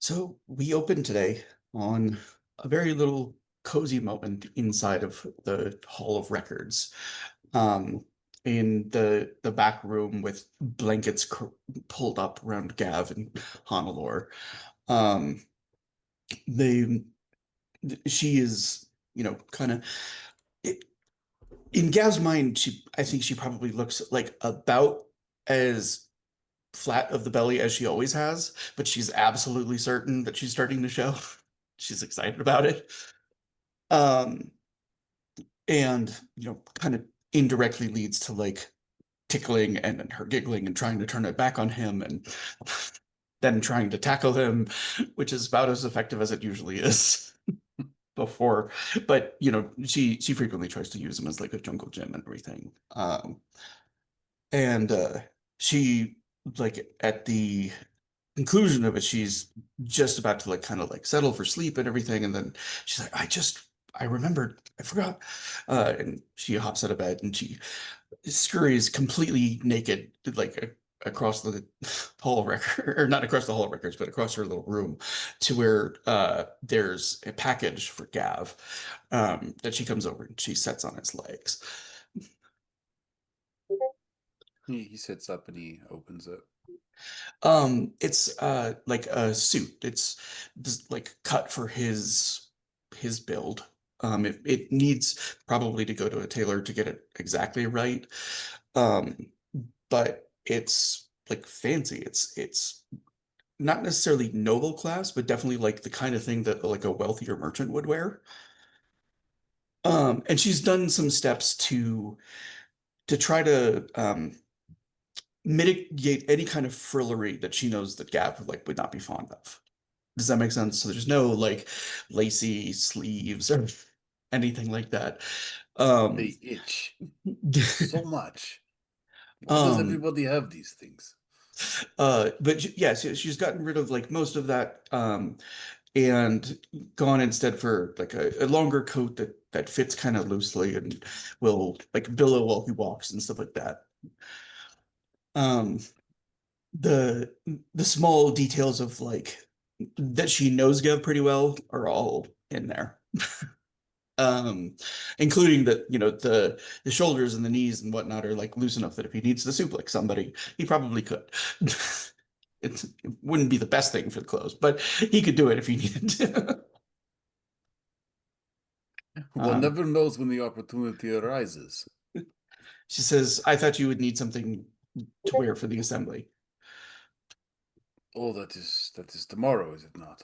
So we opened today on a very little cozy moment inside of the Hall of Records, um, in the back room with blankets pulled up around Gav and Hannelore. Um, they, she is, kind of in Gav's mind. I think she probably looks like about as flat of the belly as she always has, but she's absolutely certain that she's starting to show. She's excited about it. Um, and kind of indirectly leads to like tickling and her giggling and trying to turn it back on him and then trying to tackle him, which is about as effective as it usually is before. But she frequently tries to use him as like a jungle gym and everything. And she like at the conclusion of it, she's just about to like kind of like settle for sleep and everything, and then she's like, I remembered, I forgot. And she hops out of bed and she scurries completely naked, like across the hall of record, or not across the hall of records, but across her little room to where there's a package for Gav, that she comes over and she sets on his legs. He sits up and he opens it. It's like a suit. It's just like cut for his build. It needs probably to go to a tailor to get it exactly right. Um, but it's like fancy. It's not necessarily noble class, but definitely like the kind of thing that like a wealthier merchant would wear. And she's done some steps to try to mitigate any kind of frillery that she knows that Gav would not be fond of. Does that make sense? So there's no like lacy sleeves or anything like that. Um, They itch so much. Why does um, everybody have these things? but yeah, she's gotten rid of like most of that, and gone instead for like a longer coat that fits kind of loosely and will like billow while he walks and stuff like that. Um, the the small details of like that she knows Gav pretty well are all in there. Um, Including that, the shoulders and the knees and whatnot are like loose enough that if he needs to suplex somebody, he probably could. It wouldn't be the best thing for the clothes, but he could do it if he needed to. One Um, never knows when the opportunity arises. she says, "I thought you would need something to wear for the assembly." Oh, that is tomorrow, is it not?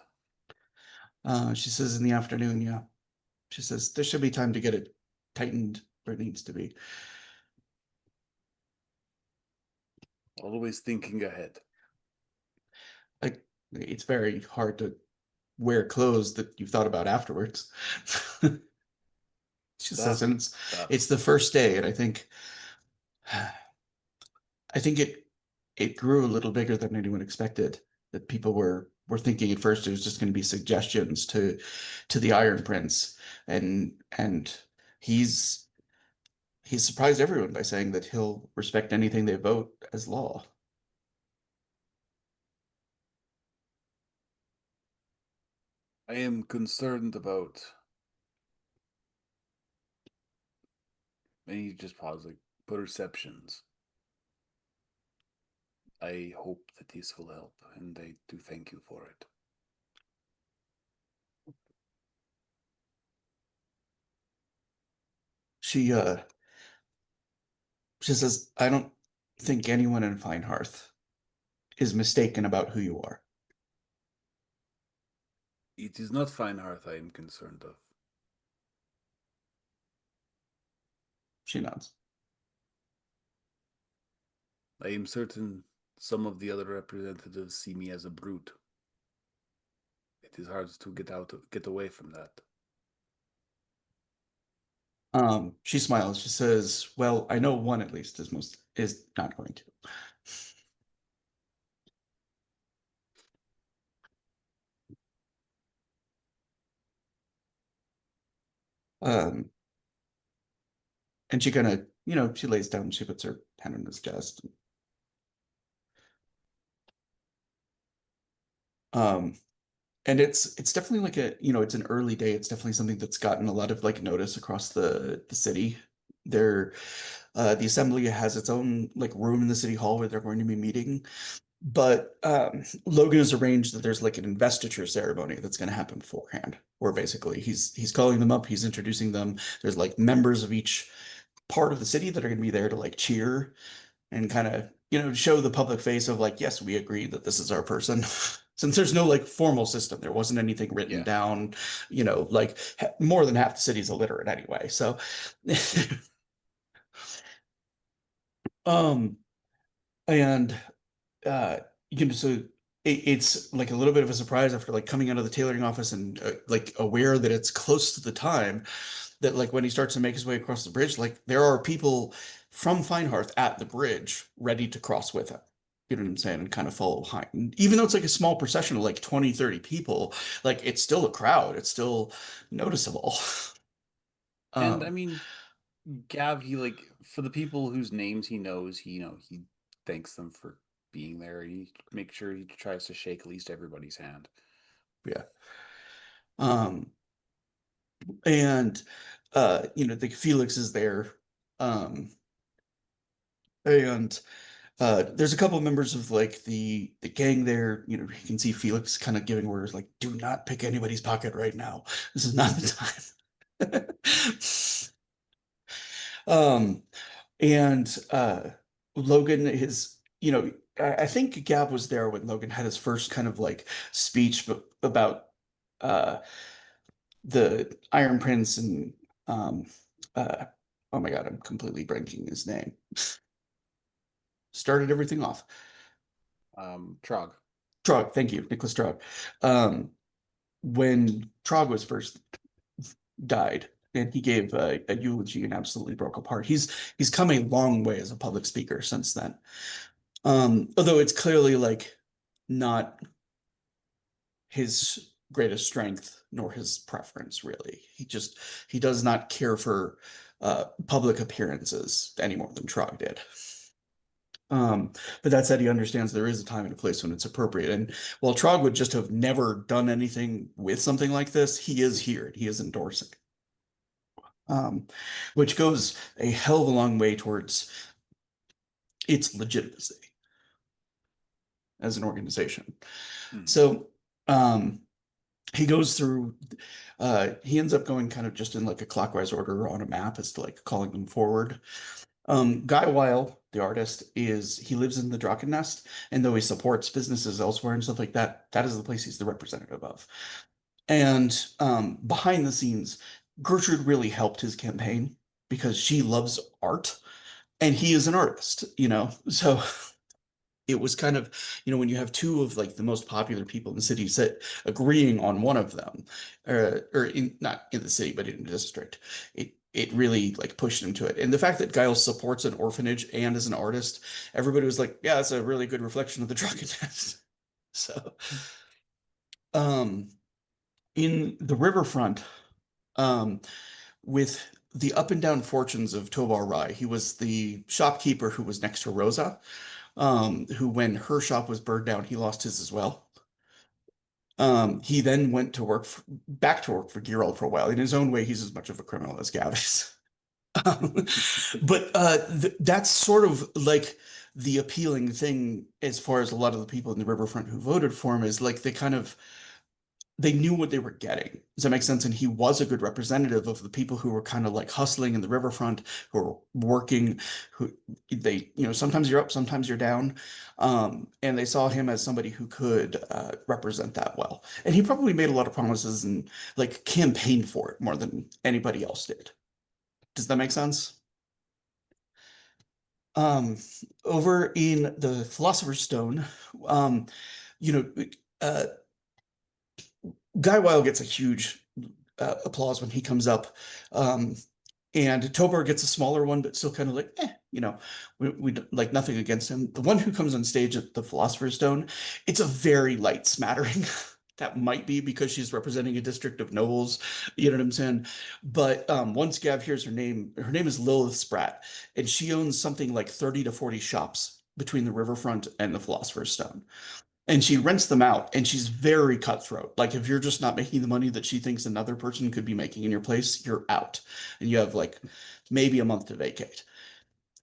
She says, "In the afternoon, yeah." She says, "There should be time to get it tightened where it needs to be." Always thinking ahead. Like, it's very hard to wear clothes that you've thought about afterwards. She says, Tough, and it's tough. the first day, and I think it grew a little bigger than anyone expected. That people were thinking at first it was just going to be suggestions to the Iron Prince, and he's he's surprised everyone by saying that he'll respect anything they vote as law. I am concerned about. And he just paused, like perceptions. I hope that this will help, and I do thank you for it. She uh she says, "I don't think anyone in Fine Hearth is mistaken about who you are." It is not fine art I am concerned of. She nods. I am certain some of the other representatives see me as a brute. It is hard to get away from that. She smiles. She says, "Well, I know one at least is not going to." Um, and she kind of, she lays down, she puts her hand on his chest. Um, And it's definitely like a, it's an early day. It's definitely something that's gotten a lot of like notice across the city. There, the assembly has its own like room in the city hall where they're going to be meeting. But Logan has arranged that there's like an investiture ceremony that's going to happen beforehand, where basically he's calling them up, he's introducing them. There's like members of each part of the city that are going to be there to like cheer and kind of, show the public face of like, yes, we agree that this is our person. Since there's no like formal system, there wasn't anything written Yeah. down, like more than half the city's illiterate anyway. So, um, and uh, so it's like a little bit of a surprise after like coming out of the tailoring office and like aware that it's close to the time that like when he starts to make his way across the bridge, like there are people from Finehearth at the bridge ready to cross with him. You know what I'm saying? And kind of follow behind. And even though it's like a small procession of like 20, 30 people, like it's still a crowd. It's still noticeable. And I Um, mean, Gav, he like for the people whose names he knows, he thanks them for being there. He makes sure he tries to shake at least everybody's hand. yeah. Um, and the Felix is there. Um, and there's a couple of members of like the gang there. You can see Felix kind of giving orders like, "Do not pick anybody's pocket right now. This is not the time." Um, and Logan is, I think Gab was there when Logan had his first kind of like speech about uh the Iron Prince and um uh oh my God, I'm completely blanking his name. Started everything off. Trog. Trog, thank you, Nicholas Trog. Um, when Trog was first died, and he gave a eulogy and absolutely broke apart. He's come a long way as a public speaker since then. Although it's clearly like not his greatest strength nor his preference, really. He does not care for public appearances any more than Trog did. But that said, he understands there is a time and a place when it's appropriate. And while Trog would just have never done anything with something like this, he is here. He is endorsing, um, which goes a hell of a long way towards its legitimacy as an organization. Mhm. So he goes through, he ends up going kind of just in like a clockwise order on a map as to like calling them forward. Guy Weil, the artist, he lives in the Drakennest, and though he supports businesses elsewhere and stuff like that, that is the place he's the representative of. And behind the scenes, Gertrude really helped his campaign because she loves art and he is an artist, So it was kind of, when you have two of like the most popular people in the city set agreeing on one of them, not in the city, but in the district, it really like pushed him to it. And the fact that Giles supports an orphanage and is an artist, everybody was like, yeah, that's a really good reflection of the drunkenness. So, um, in the riverfront, um, with the up and down fortunes of Tovar Rai, he was the shopkeeper who was next to Rosa, who, when her shop was burned down, he lost his as well. He then went to back to work for Geralt for a while. In his own way, he's as much of a criminal as Gav is. Um, but th that's sort of like the appealing thing as far as a lot of the people in the riverfront who voted for him is like they knew what they were getting. Does that make sense? And he was a good representative of the people who were kind of like hustling in the riverfront, who were working, who sometimes you're up, sometimes you're down. And they saw him as somebody who could represent that well. And he probably made a lot of promises and like campaigned for it more than anybody else did. Does that make sense? Um, Over in the Philosopher's Stone, um, you know, uh, Guy Weil gets a huge applause when he comes up. Um, and Tobar gets a smaller one, but still kind of like, we like nothing against him. The one who comes on stage at the Philosopher's Stone, it's a very light smattering. That might be because she's representing a district of nobles, you know what I'm saying? But once Gav hears her name is Lilith Spratt, and she owns something like 30 to 40 shops between the riverfront and the Philosopher's Stone. and she rents them out, and she's very cutthroat. Like if you're just not making the money that she thinks another person could be making in your place, you're out, and you have like maybe a month to vacate.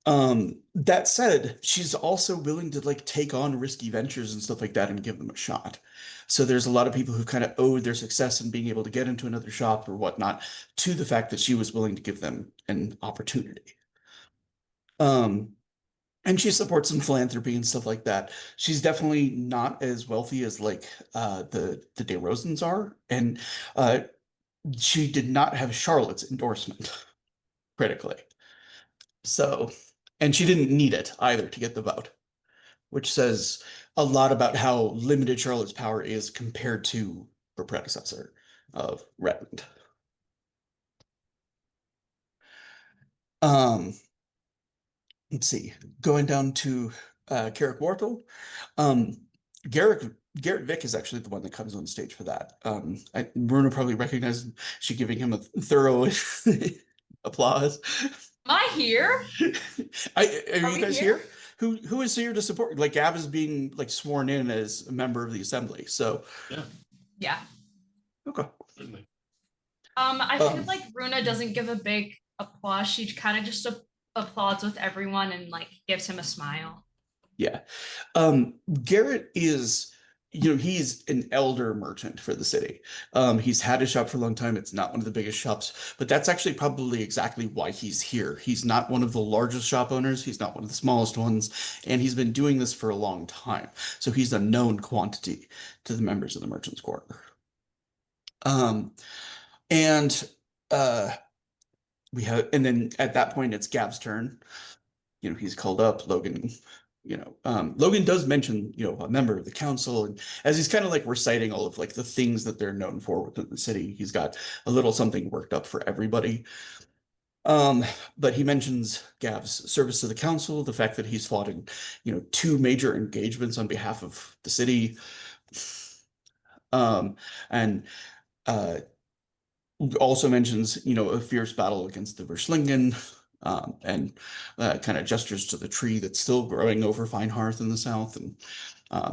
That said, she's also willing to like take on risky ventures and stuff like that and give them a shot. So there's a lot of people who kind of owed their success in being able to get into another shop or whatnot to the fact that she was willing to give them an opportunity. Um, and she supports some philanthropy and stuff like that. She's definitely not as wealthy as like the De Rosens are, and uh, she did not have Charlotte's endorsement critically. So, and she didn't need it either to get the vote, which says a lot about how limited Charlotte's power is compared to her predecessor of Redmond. Um, let's see, going down to Carrick Wortle. Um, Garrett Vick is actually the one that comes on stage for that. Bruno probably recognized she giving him a thorough applause. Am I here? Are Are you we guys here? here? Who is here to support? Like Gav is being like sworn in as a member of the assembly. So Yeah, Yeah. okay. certainly. I feel like Runa doesn't give a big applause. She kind of just applauds with everyone and like gives him a smile. Yeah. Garrett is, he's an elder merchant for the city. He's had a shop for a long time. It's not one of the biggest shops, but that's actually probably exactly why he's here. He's not one of the largest shop owners. He's not one of the smallest ones, and he's been doing this for a long time. So he's a known quantity to the members of the Merchants Quarter. And uh, and then at that point, it's Gab's turn. He's called up. Logan does mention, a member of the council, and as he's kind of like reciting all of like the things that they're known for within the city, he's got a little something worked up for everybody. Um, but he mentions Gav's service to the council, the fact that he's fought in, two major engagements on behalf of the city. Um, and uh, also mentions, a fierce battle against the Verschlingen, and kind of gestures to the tree that's still growing over Finehearth in the south. And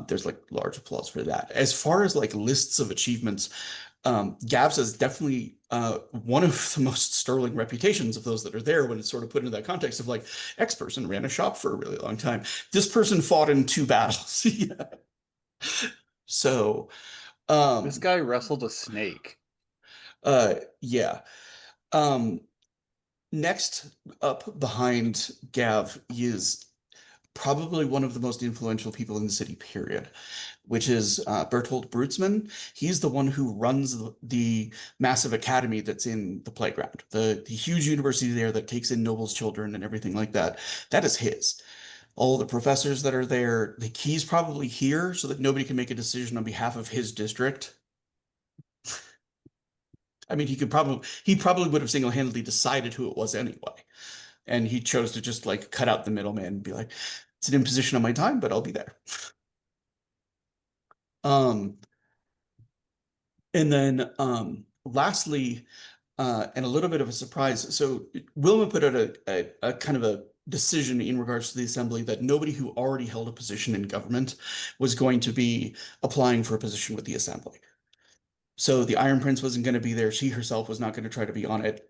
there's like large applause for that. As far as like lists of achievements, Gav's is definitely one of the most sterling reputations of those that are there when it's sort of put into that context of like, X person ran a shop for a really long time. This person fought in two battles. Yeah. So, This um, guy wrestled a snake. yeah. Um, Next up behind Gav is probably one of the most influential people in the city, period, which is Bertold Brutzmann. He's the one who runs the massive academy that's in the playground, the huge university there that takes in nobles' children and everything like that. That is his. All the professors that are there, the he's probably here so that nobody can make a decision on behalf of his district. I mean, he probably would have single-handedly decided who it was anyway. And he chose to just like cut out the middleman and be like, it's an imposition on my time, but I'll be there. Um, and then lastly, and a little bit of a surprise. So Wilma put out a kind of a decision in regards to the assembly that nobody who already held a position in government was going to be applying for a position with the assembly. So the Iron Prince wasn't going to be there. She herself was not going to try to be on it.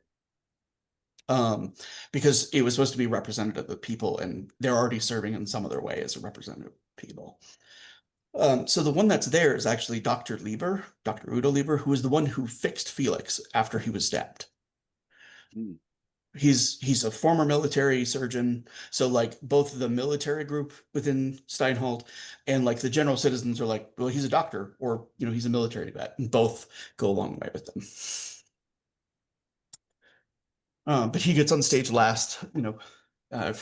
um, because it was supposed to be representative of people, and they're already serving in some other way as a representative of people. So the one that's there is actually Dr. Lieber, Dr. Udo Lieber, who is the one who fixed Felix after he was stabbed. Hmm. He's a former military surgeon, so like both the military group within Steinhold and like the general citizens are like, well, he's a doctor, or he's a military vet, and both go a long way with them. But he gets on stage last, uh,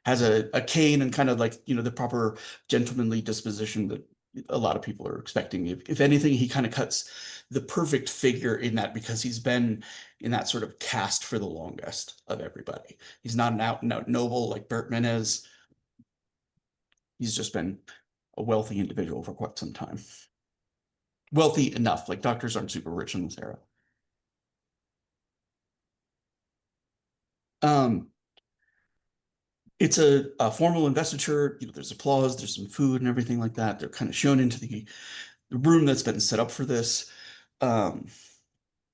has a cane and kind of like, the proper gentlemanly disposition that a lot of people are expecting. If anything, he kind of cuts the perfect figure in that because he's been in that sort of cast for the longest of everybody. He's not an out and out noble like Bertman is. He's just been a wealthy individual for quite some time. Wealthy enough, like doctors aren't super rich in this era. Um, it's a formal investiture. There's applause, there's some food and everything like that. They're kind of shown into the room that's been set up for this, um,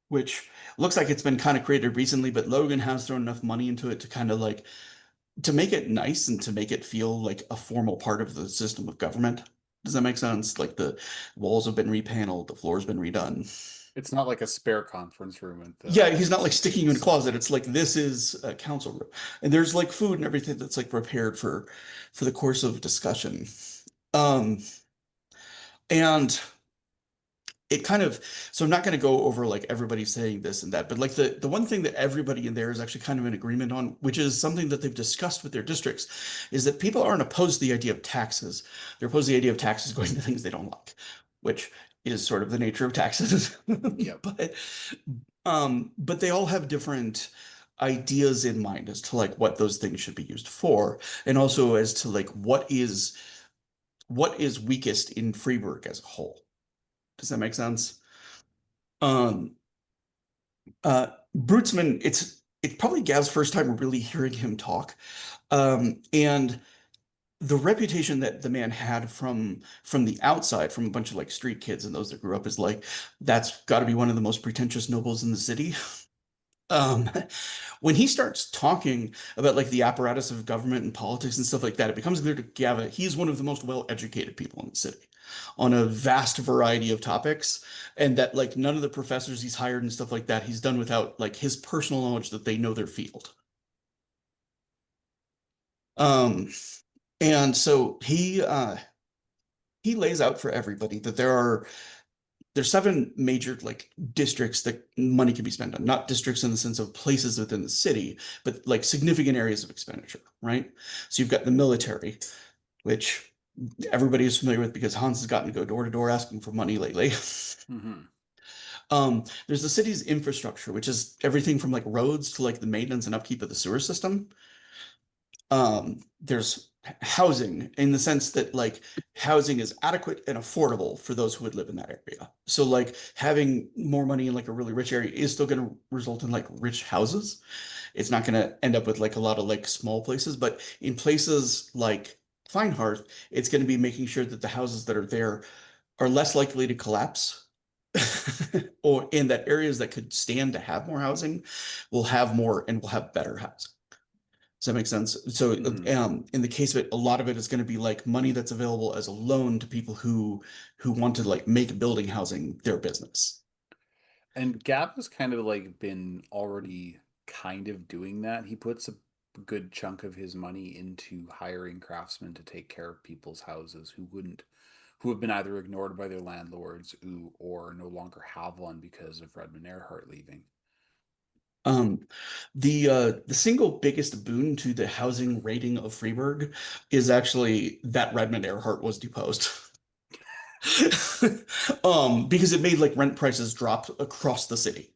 which looks like it's been kind of created recently, but Logan has thrown enough money into it to kind of like to make it nice and to make it feel like a formal part of the system of government. Does that make sense? Like the walls have been repaneled, the floor's been redone. It's not like a spare conference room at Yeah, the he's not like sticking you in a cities. closet. It's like this is a council room, and there's like food and everything that's like prepared for the course of discussion. Um, and it kind of so I'm not going to go over like everybody saying this and that, but like the one thing that everybody in there is actually kind of in agreement on, which is something that they've discussed with their districts, is that people aren't opposed to the idea of taxes. They're opposed to the idea of taxes going to things they don't like, which is sort of the nature of taxes. Yep. But they all have different ideas in mind as to like what those things should be used for, and also as to like what is weakest in Freeburg as a whole. Does that make sense? Um, Brutsman, it's probably Gav's first time really hearing him talk. And the reputation that the man had from the outside, from a bunch of like street kids and those that grew up, is like that's got to be one of the most pretentious nobles in the city. Um, when he starts talking about like the apparatus of government and politics and stuff like that, it becomes clear to Gava he's one of the most well-educated people in the city on a vast variety of topics, and that like none of the professors he's hired and stuff like that he's done without like his personal knowledge that they know their field. Um, and so he lays out for everybody that there's seven major like districts that money can be spent on, not districts in the sense of places within the city, but like significant areas of expenditure, right? So you've got the military, which everybody is familiar with because Hans has gotten to go door to door asking for money lately. Hmm. There's the city's infrastructure, which is everything from like roads to like the maintenance and upkeep of the sewer system. There's housing in the sense that like housing is adequate and affordable for those who would live in that area. So like having more money in like a really rich area is still going to result in like rich houses. It's not going to end up with like a lot of like small places, but in places like Feinharth, it's going to be making sure that the houses that are there are less likely to collapse. Or in that areas that could stand to have more housing will have more and will have better housing. Does that make sense? So, Hmm. in the case of it, a lot of it is going to be like money that's available as a loan to people who want to like make building housing their business. And Gap has kind of like been already kind of doing that. He puts a good chunk of his money into hiring craftsmen to take care of people's houses who have been either ignored by their landlords or no longer have one because of Redmond Earhart leaving. Um, the single biggest boon to the housing rating of Freiburg is actually that Redmond Earhart was deposed. Because it made like rent prices drop across the city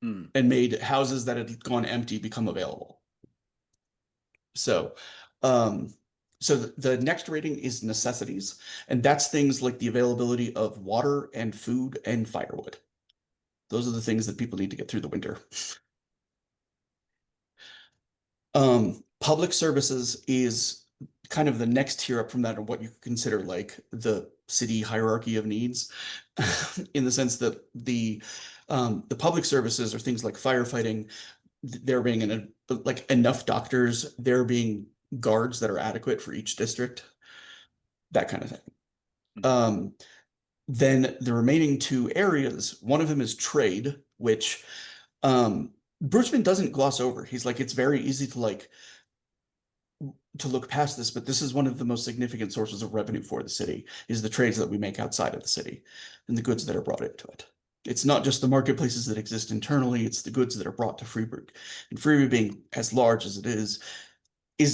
Mm. and made houses that had gone empty become available. So, um, so the next rating is necessities, and that's things like the availability of water and food and firewood. Those are the things that people need to get through the winter. Public services is kind of the next tier up from that, or what you consider like the city hierarchy of needs, in the sense that the public services are things like firefighting, there being like enough doctors, there being guards that are adequate for each district, that kind of thing. Mhm. Um, then the remaining two areas, one of them is trade, which Bruceman doesn't gloss over. He's like, it's very easy to look past this, but this is one of the most significant sources of revenue for the city, is the trades that we make outside of the city and the goods that are brought into it. It's not just the marketplaces that exist internally, it's the goods that are brought to Freiburg. And Freiburg, being as large as it is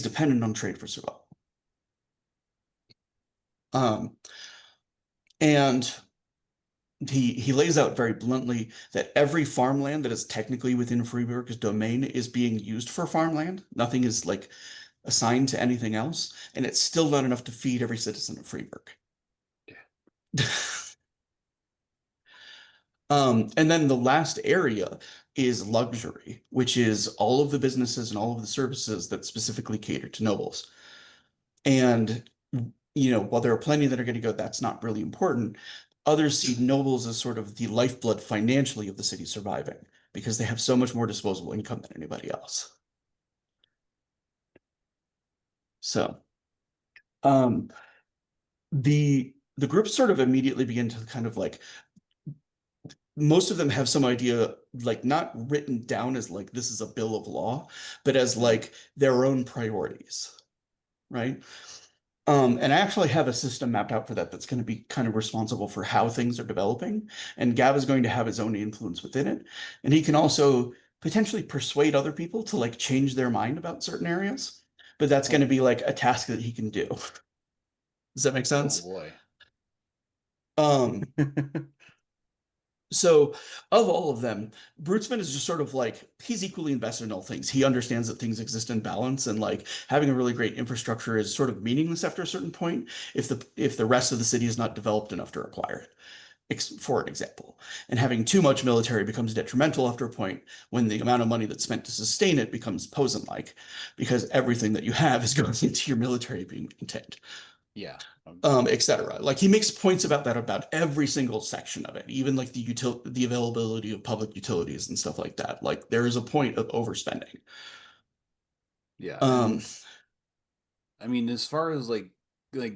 dependent on trade for survival. Um, and he lays out very bluntly that every farmland that is technically within Freiburg's domain is being used for farmland. Nothing is like assigned to anything else, and it's still not enough to feed every citizen of Freiburg. And then the last area is luxury, which is all of the businesses and all of the services that specifically cater to nobles. And, while there are plenty that are going to go, that's not really important. Others see nobles as sort of the lifeblood financially of the city surviving because they have so much more disposable income than anybody else. So, um, the groups sort of immediately begin to kind of like most of them have some idea like not written down as like this is a bill of law, but as like their own priorities, right? And I actually have a system mapped out for that that's going to be kind of responsible for how things are developing. And Gav is going to have his own influence within it. And he can also potentially persuade other people to like change their mind about certain areas. But that's going to be like a task that he can do. Does that make Oh sense? boy. Um, So, of all of them, Brutesman is just sort of like he's equally invested in all things. He understands that things exist in balance, and like having a really great infrastructure is sort of meaningless after a certain point if the rest of the city is not developed enough to require it. For an example, and having too much military becomes detrimental after a point when the amount of money that's spent to sustain it becomes Posen-like, because everything that you have is going into your military being maintained. Yeah. Etc. Like he makes points about that about every single section of it, even like the availability of public utilities and stuff like that. Like there is a point of overspending. Yeah, Um, and I mean, as far as like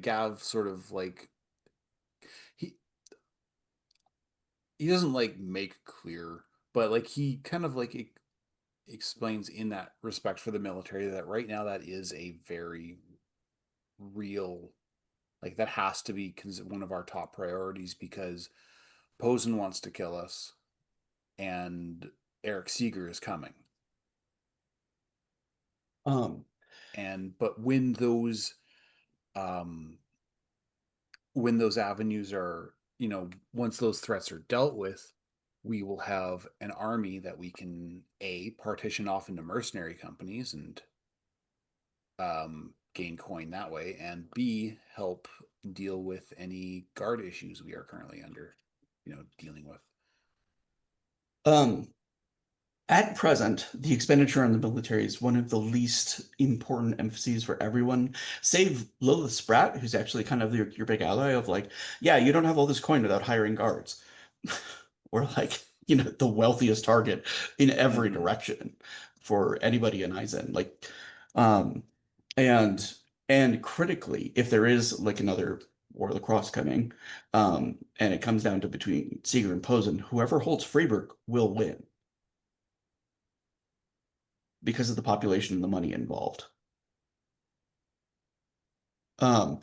Gav sort of like he he doesn't like make clear, but like he kind of like explains in that respect for the military that right now that is a very real like that has to be one of our top priorities because Posen wants to kill us and Eric Seeger is coming. um, And but um when those avenues are, once those threats are dealt with, we will have an army that we can A, partition off into mercenary companies and gain coin that way, and B, help deal with any guard issues we are currently dealing with. um, at present, the expenditure on the military is one of the least important emphases for everyone, save Lilith Spratt, who's actually kind of your big ally of like, yeah, you don't have all this coin without hiring guards. Or like, the wealthiest target in every Mm-hmm. direction for anybody in Eisen. Like, um, and and critically, if there is like another War of the Cross coming, and it comes down to between Seeger and Posen, whoever holds Freiburg will win because of the population and the money involved. Um,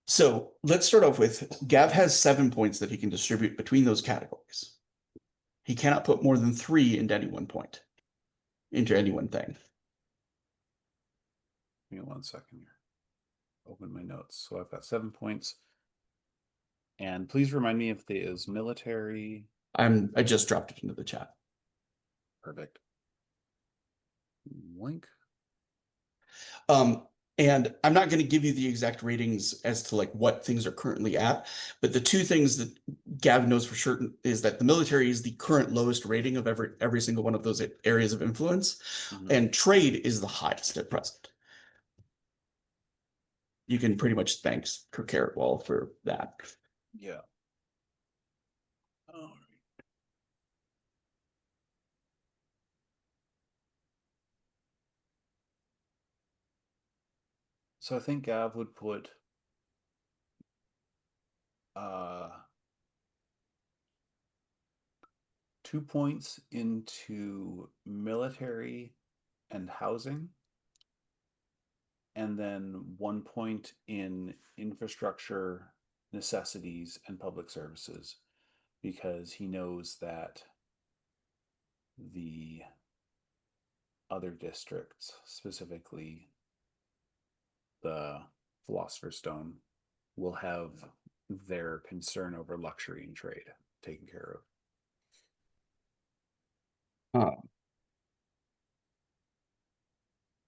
so let's start off with Gav has 7 points that he can distribute between those categories. He cannot put more than 3 into any one point, into any one thing. Give me 1 second here. Open my notes. So I've got 7 points. And please remind me if there is military. I just dropped it into the chat. Perfect. Link. Um, and I'm not going to give you the exact ratings as to like what things are currently at, but the two things that Gavin knows for certain is that the military is the current lowest rating of every single one of those areas of influence, and trade is the highest at present. You can pretty much thank Carrot Wall for that. Yeah. All right. So I think Gav would put uh 2 points into military and housing, and then 1 point in infrastructure, necessities, and public services, because he knows that the other districts, specifically the Philosopher's Stone, will have their concern over luxury and trade taken care of.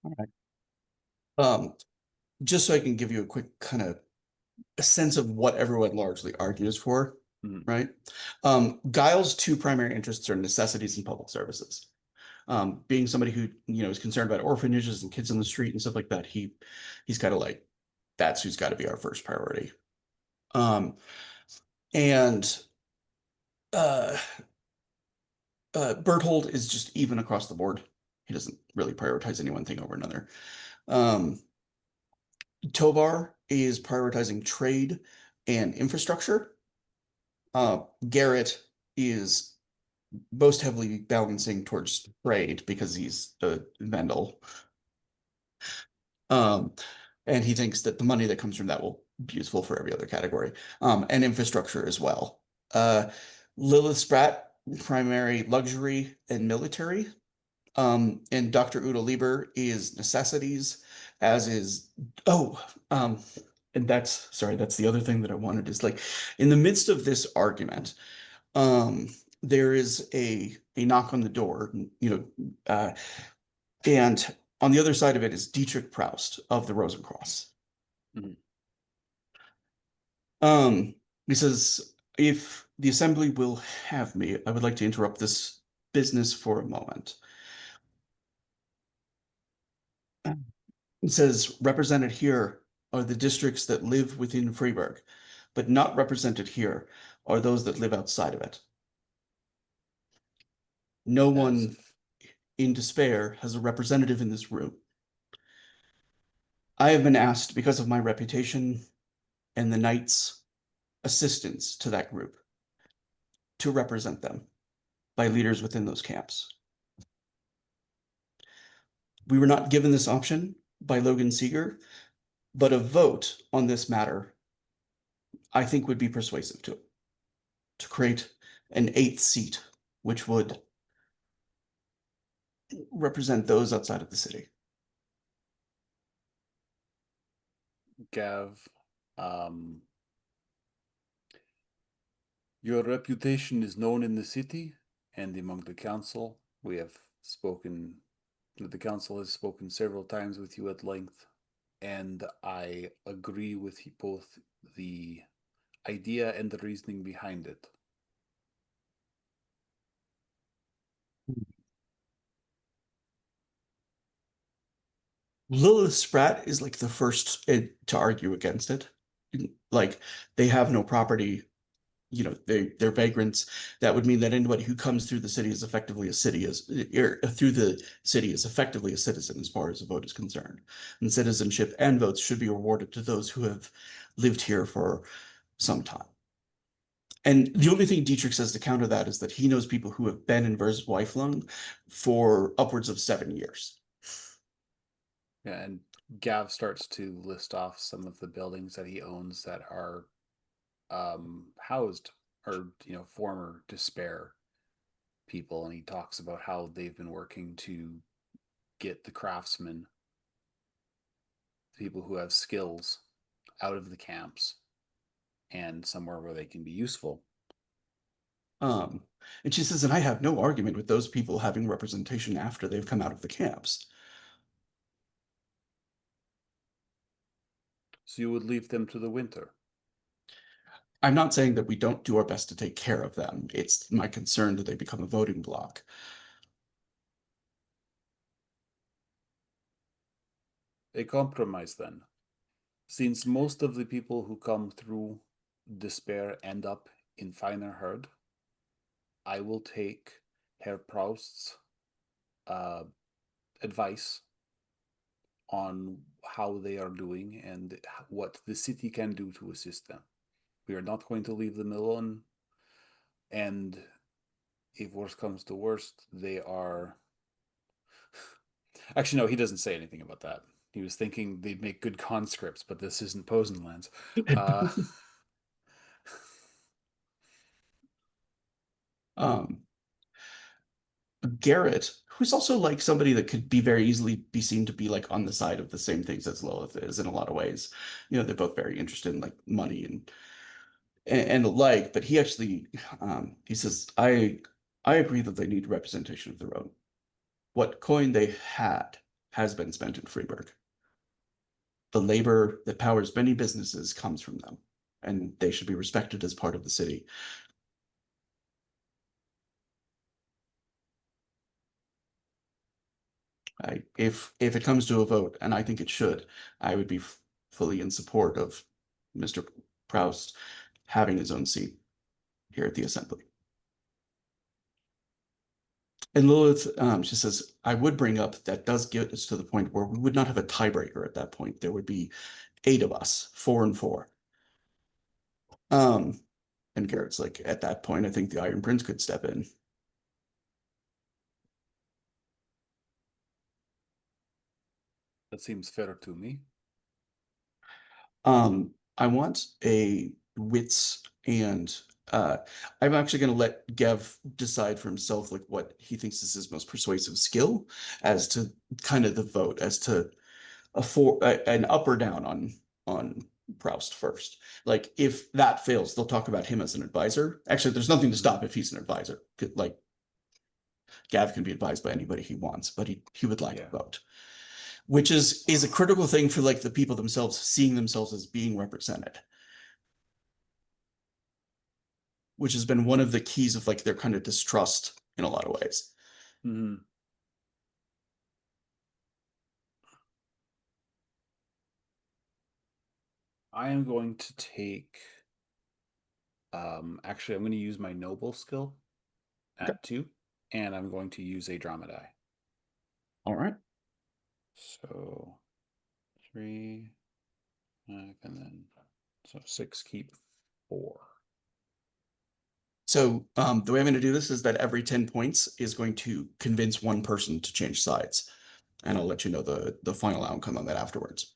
All right. Just so I can give you a quick kind of a sense of what everyone largely argues for. right? Guile's two primary interests are necessities and public services. Being somebody who is concerned about orphanages and kids on the street and stuff like that, he's kind of like, that's who's got to be our first priority. And uh, Berthold is just even across the board. He doesn't really prioritize any one thing over another. Um, Tovar is prioritizing trade and infrastructure. Garrett is most heavily balancing towards trade because he's a Vendel. Um, and he thinks that the money that comes from that will be useful for every other category, and infrastructure as well. Lilith Spratt, primary luxury and military. And Dr. Udo Lieber is necessities, as is, oh, and that's the other thing that I wanted is like, in the midst of this argument, um, there is a knock on the door, and on the other side of it is Dietrich Proust of the Rosencross. Mhm. He says, if the assembly will have me, I would like to interrupt this business for a moment. It says, represented here are the districts that live within Freiburg, but not represented here are those that live outside of it. No Yes. one in despair has a representative in this room. I have been asked, because of my reputation and the knight's assistance to that group, to represent them by leaders within those camps. We were not given this option by Logan Seeger, but a vote on this matter, I think, would be persuasive to create an eighth seat, which would represent those outside of the city. Gav, your reputation is known in the city and among the council. We have spoken, the council has spoken several times with you at length, and I agree with both the idea and the reasoning behind it. Lilith Spratt is like the first to argue against it. Like, they have no property, they're vagrants. That would mean that anybody who comes through the city is effectively a city is through the city is effectively a citizen as far as a vote is concerned. And citizenship and votes should be awarded to those who have lived here for some time. And the only thing Dietrich says to counter that is that he knows people who have been in Verzweiflung for upwards of 7 years. Yeah, and Gav starts to list off some of the buildings that he owns that are housed or former despair people, and he talks about how they've been working to get the craftsmen, people who have skills, out of the camps and somewhere where they can be useful. Um, and she says, and I have no argument with those people having representation after they've come out of the camps. So you would leave them to the winter? I'm not saying that we don't do our best to take care of them. It's my concern that they become a voting bloc. A compromise then. Since most of the people who come through despair end up in finer herd, I will take Herr Proust's advice on how they are doing and what the city can do to assist them. We are not going to leave them alone. And if worst comes to worst, they are. Actually, no, he doesn't say anything about that. He was thinking they'd make good conscripts, but this isn't Posenlands. Um, Garrett, who's also like somebody that could be very easily be seen to be like on the side of the same things as Lilith is in a lot of ways. They're both very interested in like money and the like, but he actually he says, I agree that they need representation of their own. What coin they had has been spent in Freiburg. The labor that powers many businesses comes from them. and they should be respected as part of the city. If it comes to a vote, and I think it should, I would be fully in support of Mr. Proust having his own seat here at the assembly. And Lilith, she says, I would bring up that does get us to the point where we would not have a tiebreaker at that point. There would be 8 of us, 4 and 4. And Garrett's like, at that point, I think the Iron Prince could step in. That seems fair to me. I want a wits and I'm actually going to let Gev decide for himself like what he thinks is his most persuasive skill as to kind of the vote as to an up or down on Proust first. Like if that fails, they'll talk about him as an advisor. Actually, there's nothing to stop if he's an advisor. Like Gav can be advised by anybody he wants, but he would like a vote, which is a critical thing for like the people themselves seeing themselves as being represented, which has been one of the keys of like their kind of distrust in a lot of ways. Mm-hmm. I am going to take actually I'm going to use my noble skill at Okay. 2, and I'm going to use a drama die. All right. So 3, 5, and then so 6, keep 4. So the way I'm going to do this is that every 10 points is going to convince one person to change sides. And I'll let you know the final outcome on that afterwards.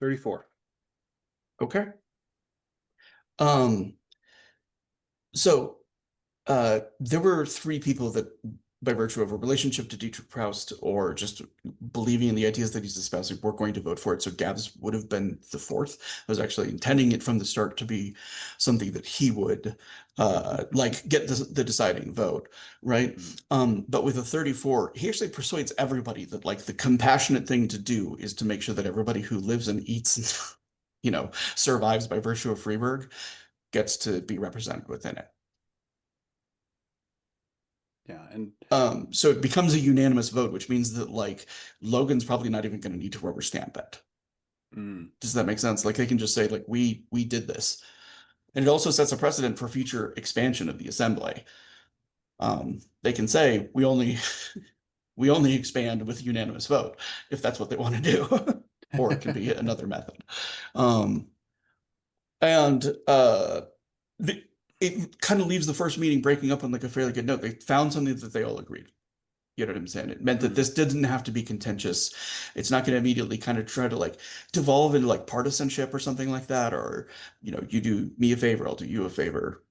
$34. Okay. So there were 3 people that, by virtue of a relationship to Dietrich Proust or just believing in the ideas that he's espousing, were going to vote for it. So Gav's would have been the 4th. I was actually intending it from the start to be something that he would like get the deciding vote, right? But with a 34, he actually persuades everybody that like the compassionate thing to do is to make sure that everybody who lives and eats and survives by virtue of Freiburg gets to be represented within it. Yeah, and so it becomes a unanimous vote, which means that like Logan's probably not even going to need to rubber stamp it. Does that make sense? Like they can just say like we did this, and it also sets a precedent for future expansion of the assembly. They can say we only we only expand with unanimous vote if that's what they want to do, or it can be another method. And it kind of leaves the first meeting breaking up on like a fairly good note. They found something that they all agreed. You know what I'm saying? It meant that this didn't have to be contentious. It's not going to immediately kind of try to like devolve into like partisanship or something like that, or you do me a favor, I'll do you a favor.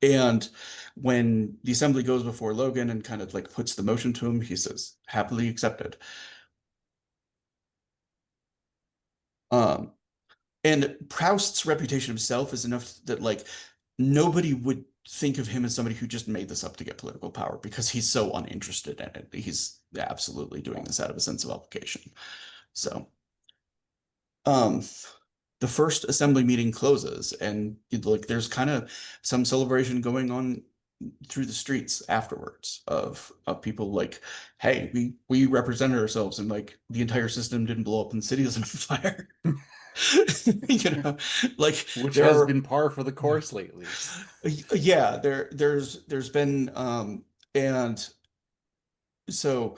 And when the assembly goes before Logan and kind of like puts the motion to him, he says, happily accepted. And Proust's reputation himself is enough that like nobody would think of him as somebody who just made this up to get political power because he's so uninterested in it. He's absolutely doing this out of a sense of obligation. So, um, the first assembly meeting closes, and like there's kind of some celebration going on through the streets afterwards of people like, hey, we represented ourselves, and like the entire system didn't blow up and the city isn't on fire. Like which has been par for the course lately. Yeah, there's been and so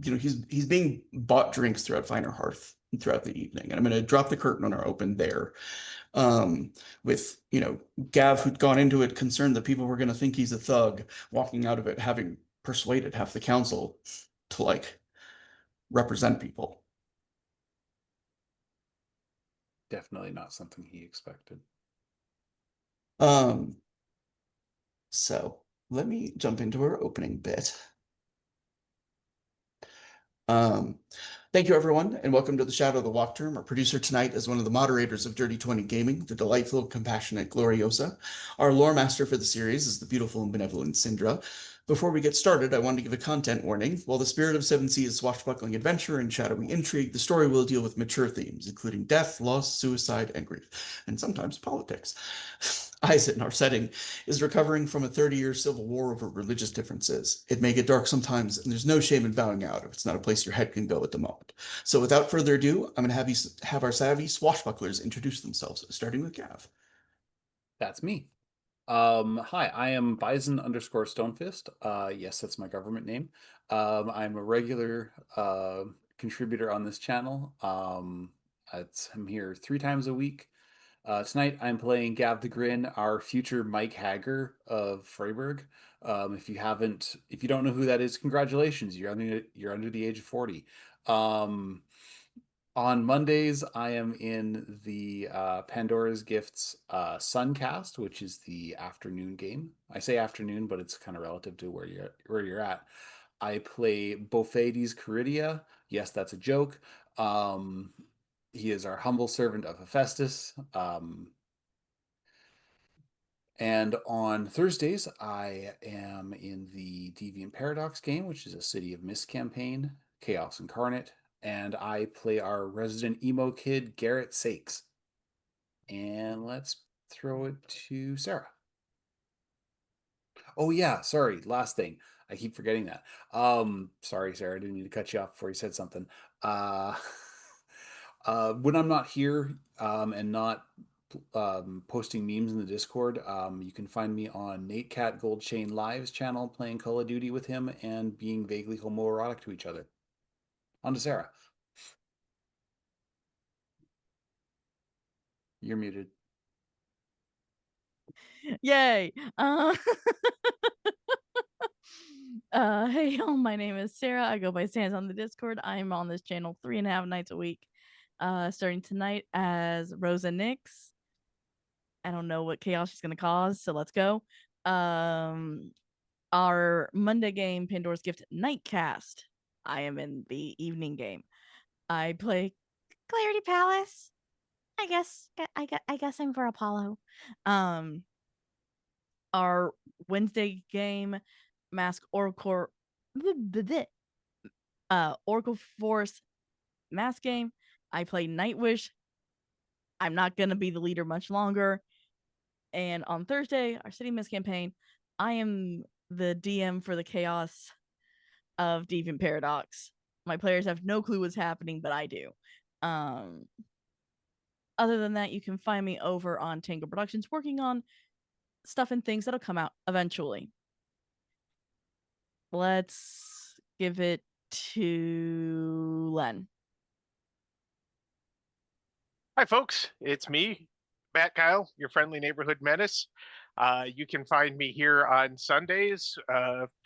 he's being bought drinks throughout Finer Hearth throughout the evening, and I'm going to drop the curtain on our open there. With Gav, who'd gone into it concerned that people were going to think he's a thug, walking out of it having persuaded half the council to like represent people. Definitely not something he expected. So let me jump into our opening bit. Thank you, everyone, and welcome to the Shadow of the Wachtturm. Our producer tonight is one of the moderators of Dirty 20 Gaming, the delightful, compassionate Gloriosa. Our lore master for the series is the beautiful and benevolent Syndra. Before we get started, I want to give a content warning. While the spirit of Seven Seas is swashbuckling adventure and shadowy intrigue, the story will deal with mature themes, including death, loss, suicide, and grief, and sometimes politics. Isaac, in our setting, is recovering from a 30-year civil war over religious differences. It may get dark sometimes, and there's no shame in bowing out if it's not a place your head can go at the moment. So without further ado, I'm going to have our savvy swashbucklers introduce themselves, starting with Gav. That's me. Hi, I am Bison_Stonefist. Yes, that's my government name. I'm a regular contributor on this channel. I'm here 3 times a week. Tonight I'm playing Gav the Grin, our future Mike Hagger of Freiburg. If you don't know who that is, congratulations, you're under the age of 40. On Mondays, I am in the Pandora's Gifts Suncast, which is the afternoon game. I say afternoon, but it's kind of relative to where you're at. I play Bofades Caridia. Yes, that's a joke. He is our humble servant of Hephaestus. And on Thursdays, I am in the Deviant Paradox game, which is a City of Mist campaign, Chaos Incarnate, and I play our resident emo kid, Garrett Sakes. And let's throw it to Sarah. Oh yeah, sorry, last thing. I keep forgetting that. Sorry, Sarah, I didn't mean to cut you off before you said something. When I'm not here and not posting memes in the Discord, you can find me on Nate Cat Goldchain Live's channel playing Call of Duty with him and being vaguely homoerotic to each other. On to Sarah. You're muted. Yay. Hey y'all, my name is Sarah. I go by Sans on the Discord. I'm on this channel 3.5 nights a week. Starting tonight as Rosa Nix. I don't know what chaos she's gonna cause, so let's go. Our Monday game, Pandora's Gift Nightcast. I am in the evening game. I play Clarity Palace. I guess I'm for Apollo. Our Wednesday game, Mask Oracle, Oracle Force Mask game. I play Nightwish. I'm not gonna be the leader much longer. And on Thursday, our City Mist campaign, I am the DM for the Chaos of Deviant Paradox. My players have no clue what's happening, but I do. Other than that, you can find me over on Tango Productions working on stuff and things that'll come out eventually. Let's give it to Len. Hi, folks. It's me, Matt Kyle, your friendly neighborhood menace. You can find me here on Sundays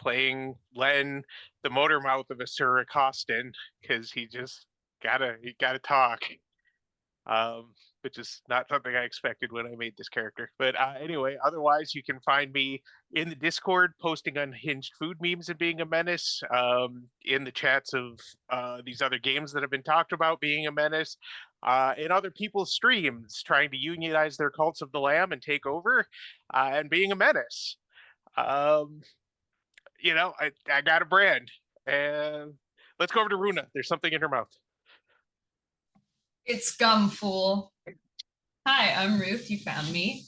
playing Len, the motor mouth of Asura Costin, because he gotta talk. Which is not something I expected when I made this character. But anyway, otherwise, you can find me in the Discord posting unhinged food memes and being a menace, in the chats of these other games that have been talked about being a menace, in other people's streams trying to unionize their cults of the lamb and take over, and being a menace. I got a brand. And let's go over to Runa. There's something in her mouth. It's gum, fool. Hi, I'm Ruth. You found me.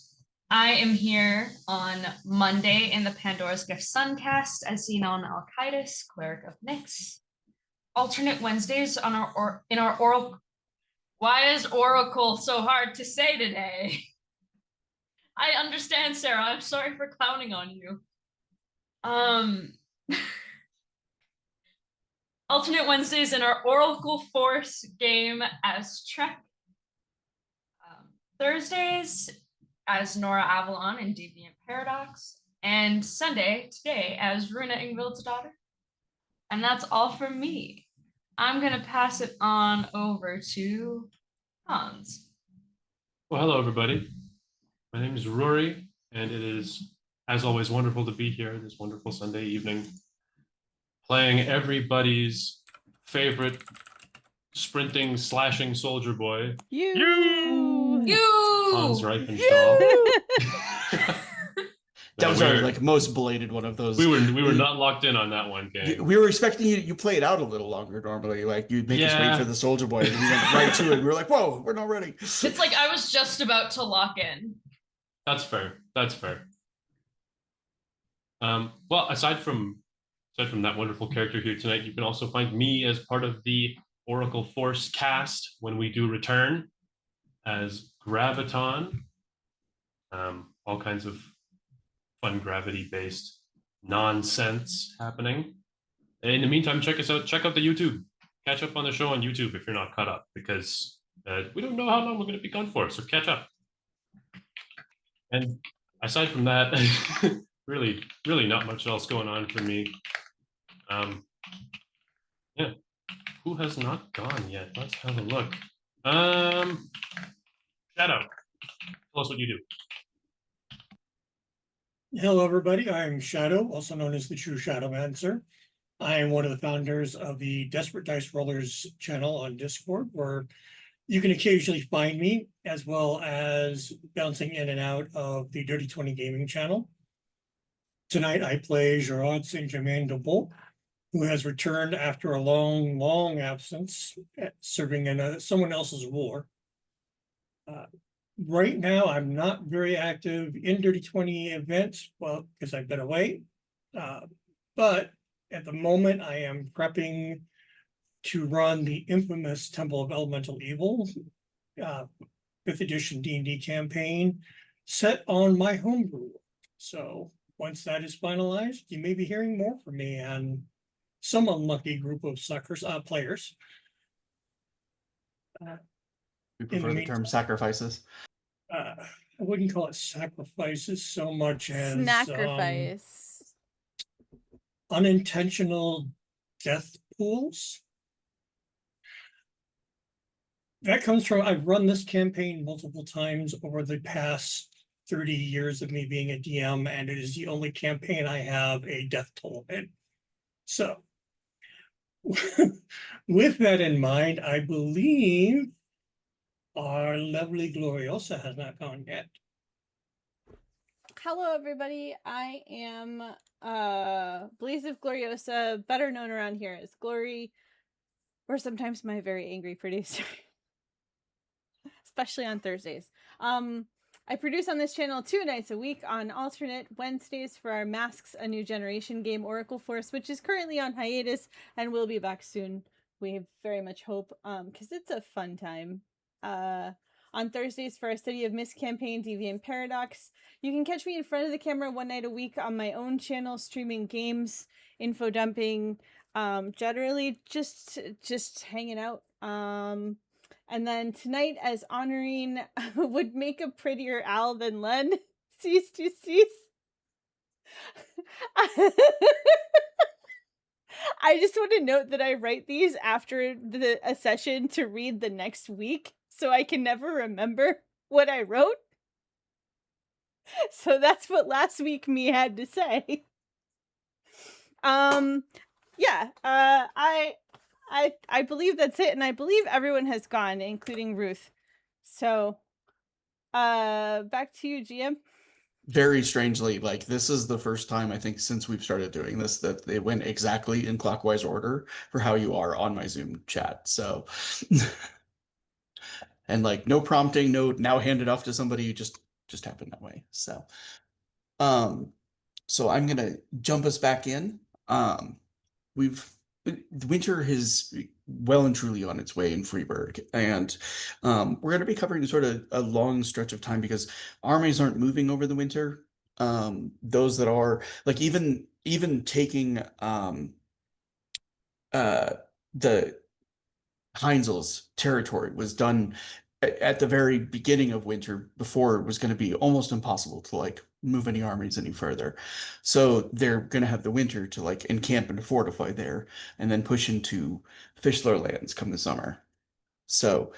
I am here on Monday in the Pandora's Gift Suncast as Xenon Alcides, Cleric of Nyx. Alternate Wednesdays on our oral. Why is Oracle so hard to say today? I understand, Sarah. I'm sorry for clowning on you. Alternate Wednesdays in our Oracle Force game as Trek. Thursdays as Nora Avalon in Deviant Paradox. And Sunday, today, as Runa Ingvild's daughter. And that's all from me. I'm going to pass it on over to Hans. Well, hello, everybody. My name is Rory, and it is, as always, wonderful to be here this wonderful Sunday evening, playing everybody's favorite sprinting, slashing soldier boy, You! Hans You. Reifenstahl. That was our we're- like most belated one of those. we were not locked in on that one, gang. We were expecting you play it out a little longer normally. Like you'd make us wait Yeah. for the soldier boy, and we went right to it. We were like, "Whoa, we're not ready." It's like I was just about to lock in. That's fair. That's fair. Well, aside from that wonderful character here tonight, you can also find me as part of the Oracle Force cast when we do return as Graviton. All kinds of fun gravity-based nonsense happening. In the meantime, check us out. Check out the YouTube. Catch up on the show on YouTube if you're not caught up, because we don't know how long we're going to be gone for, so catch up. And aside from that, really not much else going on for me. Yeah. Who has not gone yet? Let's have a look. Shadow, tell us what you do. Hello, everybody. I'm Shadow, also known as the True Shadowmancer. I am one of the founders of the Desperate Dice Rollers channel on Discord, where you can occasionally find me, as well as bouncing in and out of the Dirty 20 Gaming channel. Tonight, I play Gerard Saint-Germain de Beau, who has returned after a long absence, serving in someone else's war. Right now, I'm not very active in Dirty 20 events, well, because I've been away. But at the moment, I am prepping to run the infamous Temple of Elemental Evil, 5th edition D&D campaign set on my homebrew. So once that is finalized, you may be hearing more from me and some unlucky group of suckers, players. We prefer the term sacrifices. I wouldn't call it sacrifices so much as Snacrifice. unintentional death pools. That comes from, I've run this campaign multiple times over the past 30 years of me being a DM, and it is the only campaign I have a death toll in. So, with that in mind, I believe our lovely Gloriosa has not gone yet. Hello, everybody. I am Blaze of Gloriosa, better known around here as Glory, or sometimes my very angry producer, especially on Thursdays. I produce on this channel 2 nights a week on alternate Wednesdays for our Masks a New Generation game, Oracle Force, which is currently on hiatus and will be back soon. We very much hope, because it's a fun time. On Thursdays for our City of Mist campaign, Deviant Paradox. You can catch me in front of the camera 1 night a week on my own channel, streaming games, info dumping, generally just hanging out. And then tonight, as honoring would make a prettier owl than Len, cease to cease. I just want to note that I write these after a session to read the next week, so I can never remember what I wrote. So that's what last week me had to say. Yeah, I believe that's it, and I believe everyone has gone, including Ruth. So, back to you, GM. Very strangely, like this is the first time I think since we've started doing this that they went exactly in clockwise order for how you are on my Zoom chat. So, and like no prompting, no now hand it off to somebody, just happened that way. So, so I'm gonna jump us back in. The winter is well and truly on its way in Freeburg, and we're going to be covering sort of a long stretch of time because armies aren't moving over the winter. Those that are like even taking the Heinzel's territory was done at the very beginning of winter before it was going to be almost impossible to like move any armies any further. So they're going to have the winter to like encamp and fortify there and then push into Fischler lands come the summer. So,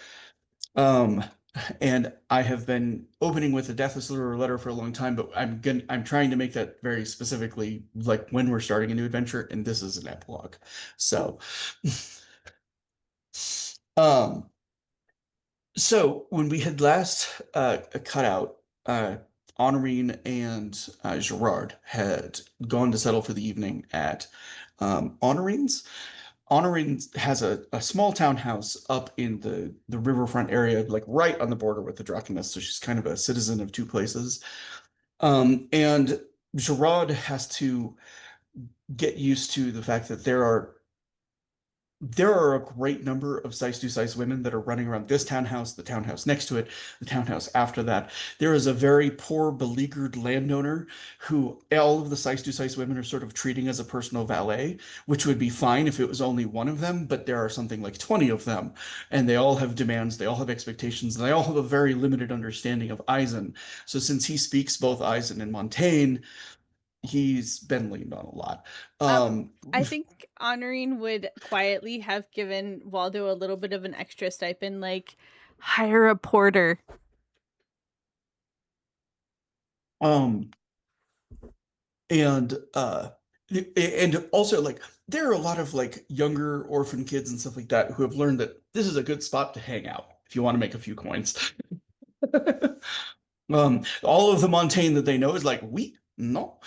and I have been opening with a Deathless letter for a long time, but I'm trying to make that very specifically like when we're starting a new adventure, and this is an epilogue. So So when we had last cut out, Honorine and Gerard had gone to settle for the evening at Honorine's. Honorine has a small townhouse up in the riverfront area, like right on the border with the Drakeness. So she's kind of a citizen of two places. And Gerard has to get used to the fact that there are a great number of size women that are running around this townhouse, the townhouse next to it, the townhouse after that. There is a very poor, beleaguered landowner who all of the size women are sort of treating as a personal valet, which would be fine if it was only one of them, but there are something like 20 of them, and they all have demands, they all have expectations, and they all have a very limited understanding of Eisen. So since he speaks both Eisen and Montaigne, he's been leaned on a lot. I think Honorine would quietly have given Waldo a little bit of an extra stipend, like hire a porter. Um, and and also like there are a lot of like younger orphan kids and stuff like that who have learned that this is a good spot to hang out if you want to make a few coins. All of the Montaigne that they know is like, we no.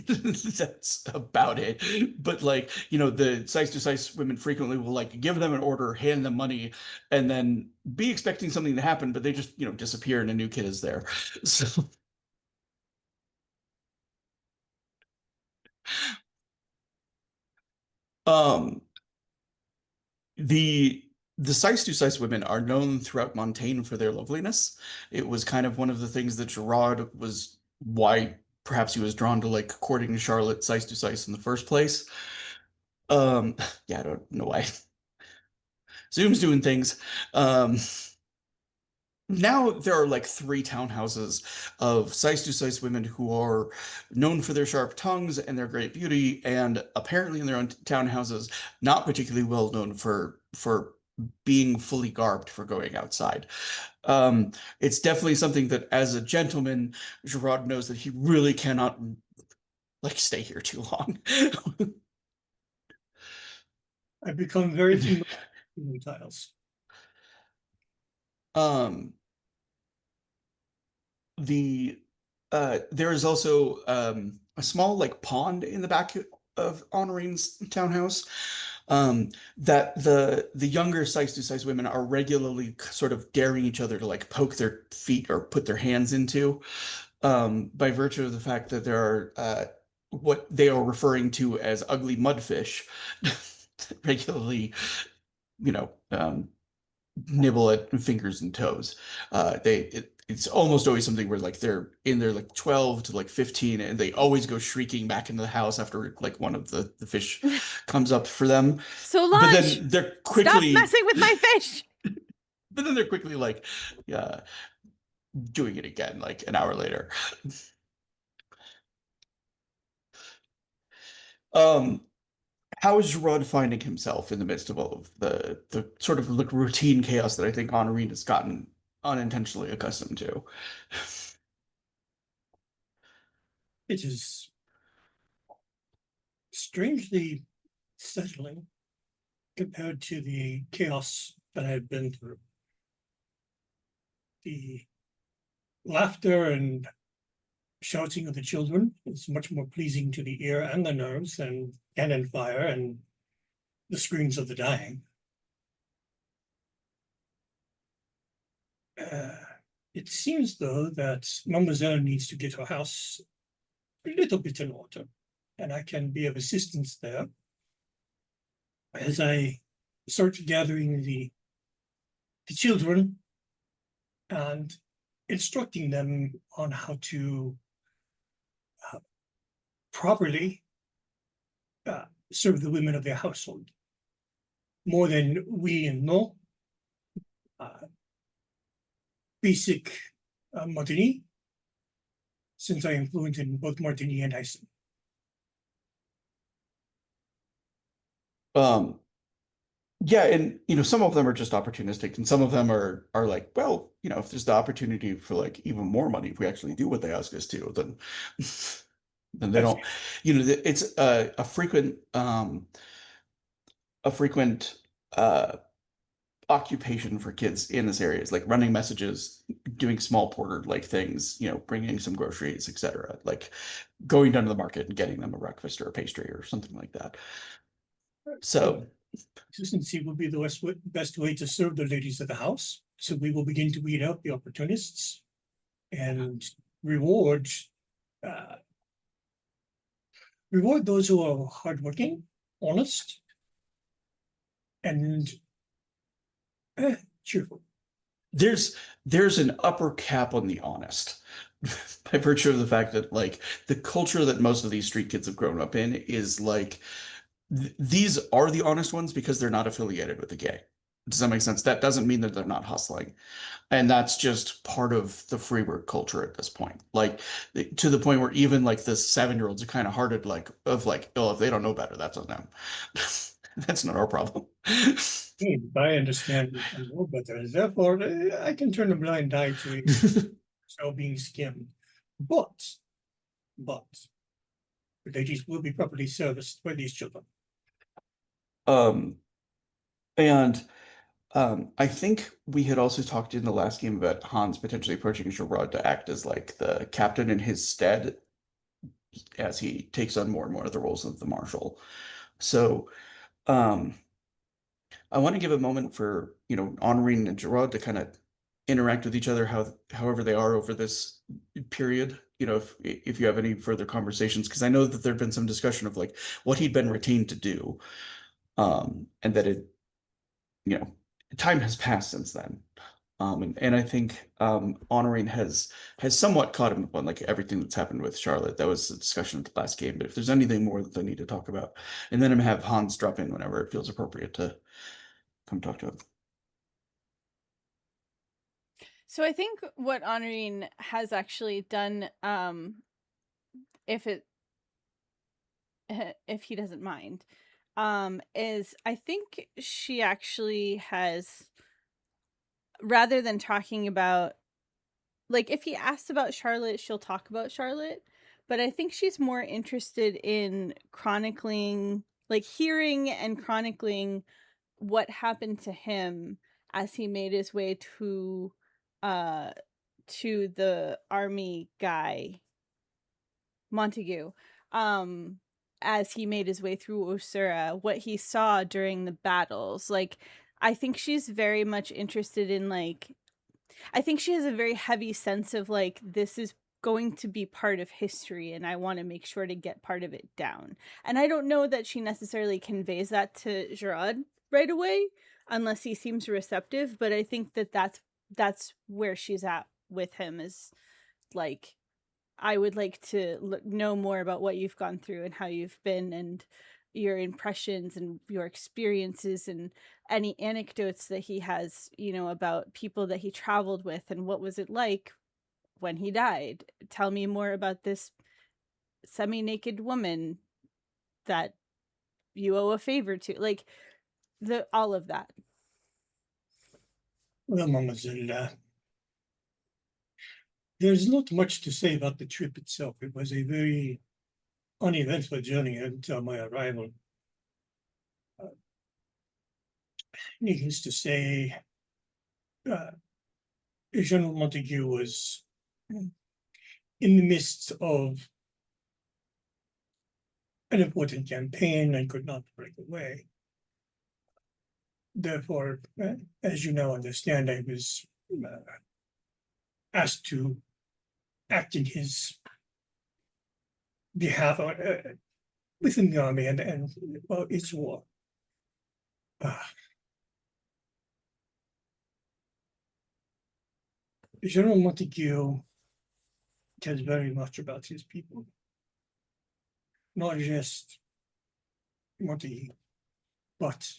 That's about it. But like, the size women frequently will like give them an order, hand them money, and then be expecting something to happen, but they just, disappear and a new kid is there. So um the the size women are known throughout Montaigne for their loveliness. It was kind of one of the things that Gerard was why perhaps he was drawn to like courting Charlotte size in the first place. Yeah, I don't know why. Zoom's doing things. Now there are like three townhouses of size women who are known for their sharp tongues and their great beauty, and apparently in their own townhouses, not particularly well known for being fully garbed for going outside. It's definitely something that, as a gentleman, Gerard knows that he really cannot like stay here too long. I've become very familiar with tiles. Um, there is also a small like pond in the back of Honorine's townhouse that the younger size women are regularly sort of daring each other to like poke their feet or put their hands into by virtue of the fact that there are what they are referring to as ugly mudfish regularly, you know, um, nibble at fingers and toes. It's almost always something where like they're in their like 12 to like 15 and they always go shrieking back into the house after like one of the fish comes up for them. But Solange, then they're stop quickly messing with my fish. but then they're quickly like doing it again like an hour later. Um how is Gerard finding himself in the midst of all of the sort of like routine chaos that I think Honorine has gotten unintentionally accustomed to? It is strangely settling compared to the chaos that I've been through. The laughter and shouting of the children is much more pleasing to the ear and the nerves than cannon fire and the screams of the dying. It seems, though, that Mademoiselle needs to get her house a little bit in order, and I can be of assistance there as I start gathering the children and instructing them on how to properly serve the women of their household. More than we know, basic Martini, since I am fluent in both Martini and Eisen. Yeah, and some of them are just opportunistic, and some of them are like, well, if there's the opportunity for like even more money, if we actually do what they ask us to, then then they don't. It's a frequent uh occupation for kids in this area is like running messages, doing small porter like things, bringing some groceries, etc. Like going down to the market and getting them a breakfast or a pastry or something like that. So Consistency will be the best way to serve the ladies of the house. So we will begin to weed out the opportunists and reward those who are hardworking, honest, and cheerful. there's an upper cap on the honest by virtue of the fact that like the culture that most of these street kids have grown up in is like these are the honest ones because they're not affiliated with the gay. Does that make sense? That doesn't mean that they're not hustling. And that's just part of the free work culture at this point. Like to the point where even like the 7-year-olds are kind of hearted like oh, if they don't know better, that's on them. That's not our problem. I understand a little better. Therefore, I can turn a blind eye to it so being skimmed. But the ladies will be properly serviced by these children. Um, and I think we had also talked in the last game about Hans potentially approaching Gerard to act as like the captain in his stead as he takes on more and more of the roles of the marshal. So, I want to give a moment for, Honorine and Gerard to kind of interact with each other however they are over this period. If you have any further conversations, because I know that there'd been some discussion of like what he'd been retained to do, and that you know, time has passed since then. And I think Honorine has somewhat caught him up on like everything that's happened with Charlotte. That was a discussion at the last game. But if there's anything more that they need to talk about, and then I'm have Hans drop in whenever it feels appropriate to come talk to him. So I think what Honorine has actually done, if he doesn't mind, is I think she actually has, rather than talking about, like, if he asks about Charlotte, she'll talk about Charlotte, but I think she's more interested in chronicling, like hearing and chronicling what happened to him as he made his way to the army guy Montague, as he made his way through Osura, what he saw during the battles. Like, I think she's very much interested in, like, I think she has a very heavy sense of like, this is going to be part of history and I want to make sure to get part of it down. And I don't know that she necessarily conveys that to Gerard right away unless he seems receptive, but I think that that's where she's at with him, is like, I would like to know more about what you've gone through and how you've been and your impressions and your experiences and any anecdotes that he has, about people that he traveled with and what was it like when he died. Tell me more about this semi-naked woman that you owe a favor to. Like, all of that. Well, Mademoiselle, there's not much to say about the trip itself. It was a very uneventful journey until my arrival. Needless to say, General Montague was in the midst of an important campaign and could not break away. Therefore, as you now understand, I was asked to act in his behalf within the army and well, it's war. General Montague cares very much about his people, not just Montague, but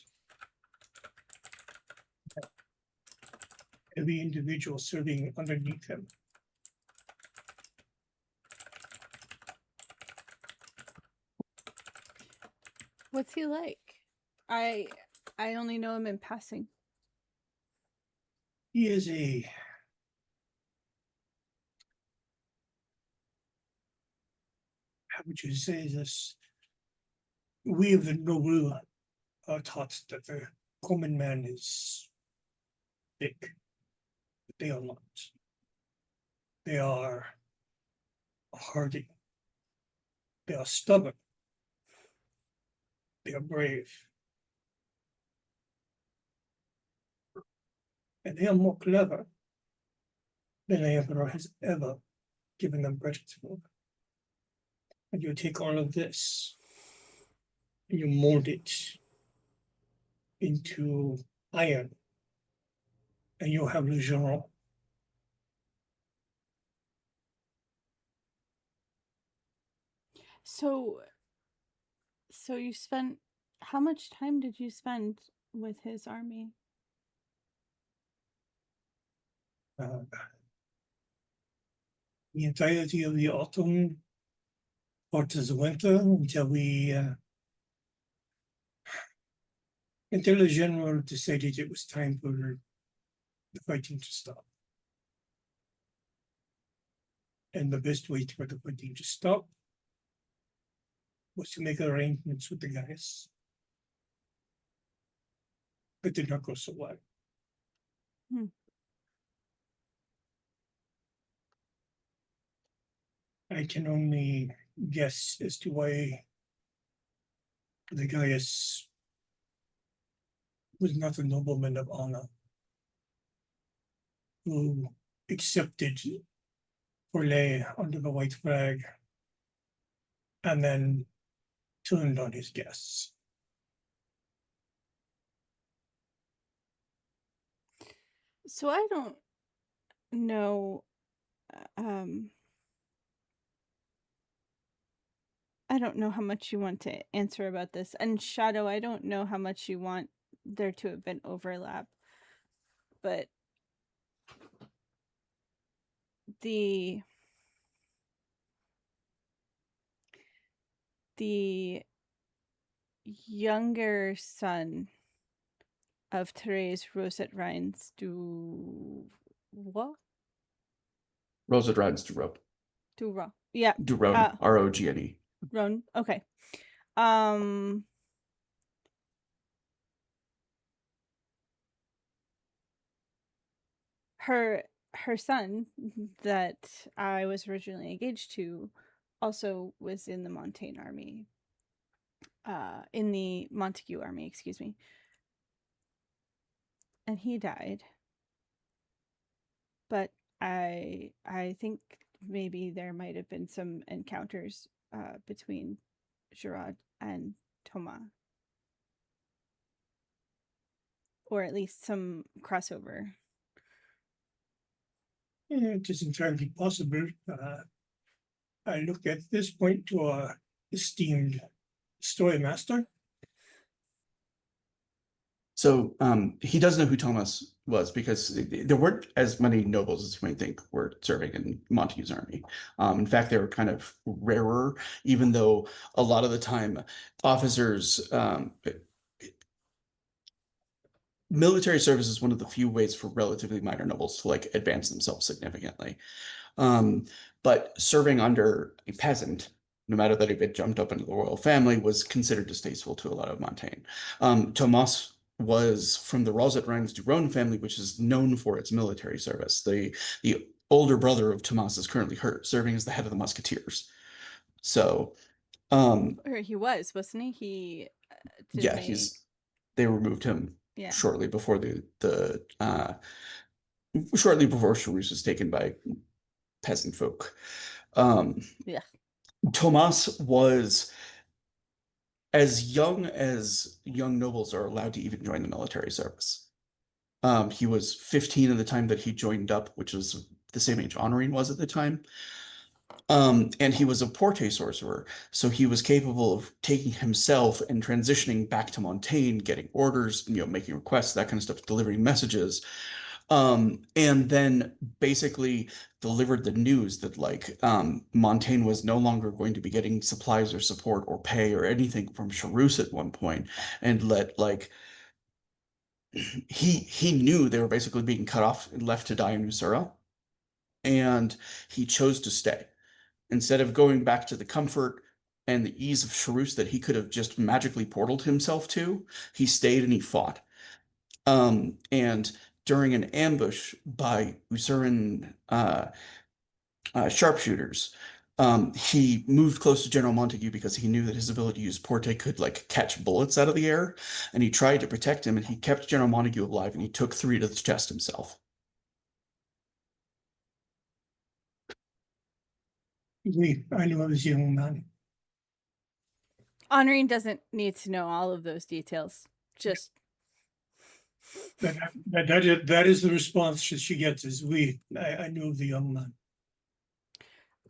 every individual serving underneath him. What's he like? I only know him in passing. He is a how would you say this? We of the noble are taught that the common man is thick, but they are not. They are hardy. They are stubborn. They are brave. And they are more clever than the Emperor has ever given them credit for. And you take all of this and you mold it into iron, and you have Le General. So you spent, how much time did you spend with his army? The entirety of the autumn, part of the winter, until the general decided it was time for the fighting to stop. And the best way for the fighting to stop was to make arrangements with the guys. But did not go so well. I can only guess as to why the Gaius was not a nobleman of honor who accepted Orlais under the white flag and then turned on his guests. So I don't know, I don't know how much you want to answer about this. And Shadow, I don't know how much you want there to have been overlap. But the younger son of Therese Rosette Rhines du what? Rosette Rhines Durope. Duron. Yeah. Durone. R-O-G-N-E. Ron. Okay. Her son that I was originally engaged to also was in the Montaigne army. In the Montague army, excuse me. And he died. But I think maybe there might have been some encounters between Gerard and Thomas. Or at least some crossover. It is entirely possible. I look at this point to our esteemed story master. So he does know who Thomas was because there weren't as many nobles as you might think were serving in Montague's army. In fact, they were kind of rarer, even though a lot of the time officers, military service is one of the few ways for relatively minor nobles to like advance themselves significantly. But serving under a peasant, no matter that he had jumped up into the royal family, was considered distasteful to a lot of Montaigne. Thomas was from the Rosette Rhines du Rhone family, which is known for its military service. The older brother of Thomas is currently serving as the head of the Musketeers. So, or he was, wasn't he? They removed him Yeah. shortly before shortly before Charus was taken by peasant folk. Yeah. Thomas was as young nobles are allowed to even join the military service. He was 15 at the time that he joined up, which was the same age Honorine was at the time. And he was a Porte sorcerer, so he was capable of taking himself and transitioning back to Montaigne, getting orders, making requests, that kind of stuff, delivering messages. And then basically delivered the news that Montaigne was no longer going to be getting supplies or support or pay or anything from Charus at one point, and he knew they were basically being cut off and left to die in Usura, and he chose to stay. Instead of going back to the comfort and the ease of Charus that he could have just magically portaled himself to, he stayed and he fought. And during an ambush by Usuran sharpshooters. He moved close to General Montague because he knew that his ability to use Porte could like catch bullets out of the air, and he tried to protect him, and he kept General Montague alive, and he took 3 to the chest himself. I know I was a young man. Honorine doesn't need to know all of those details. Just That is the response she gets is I knew the young man.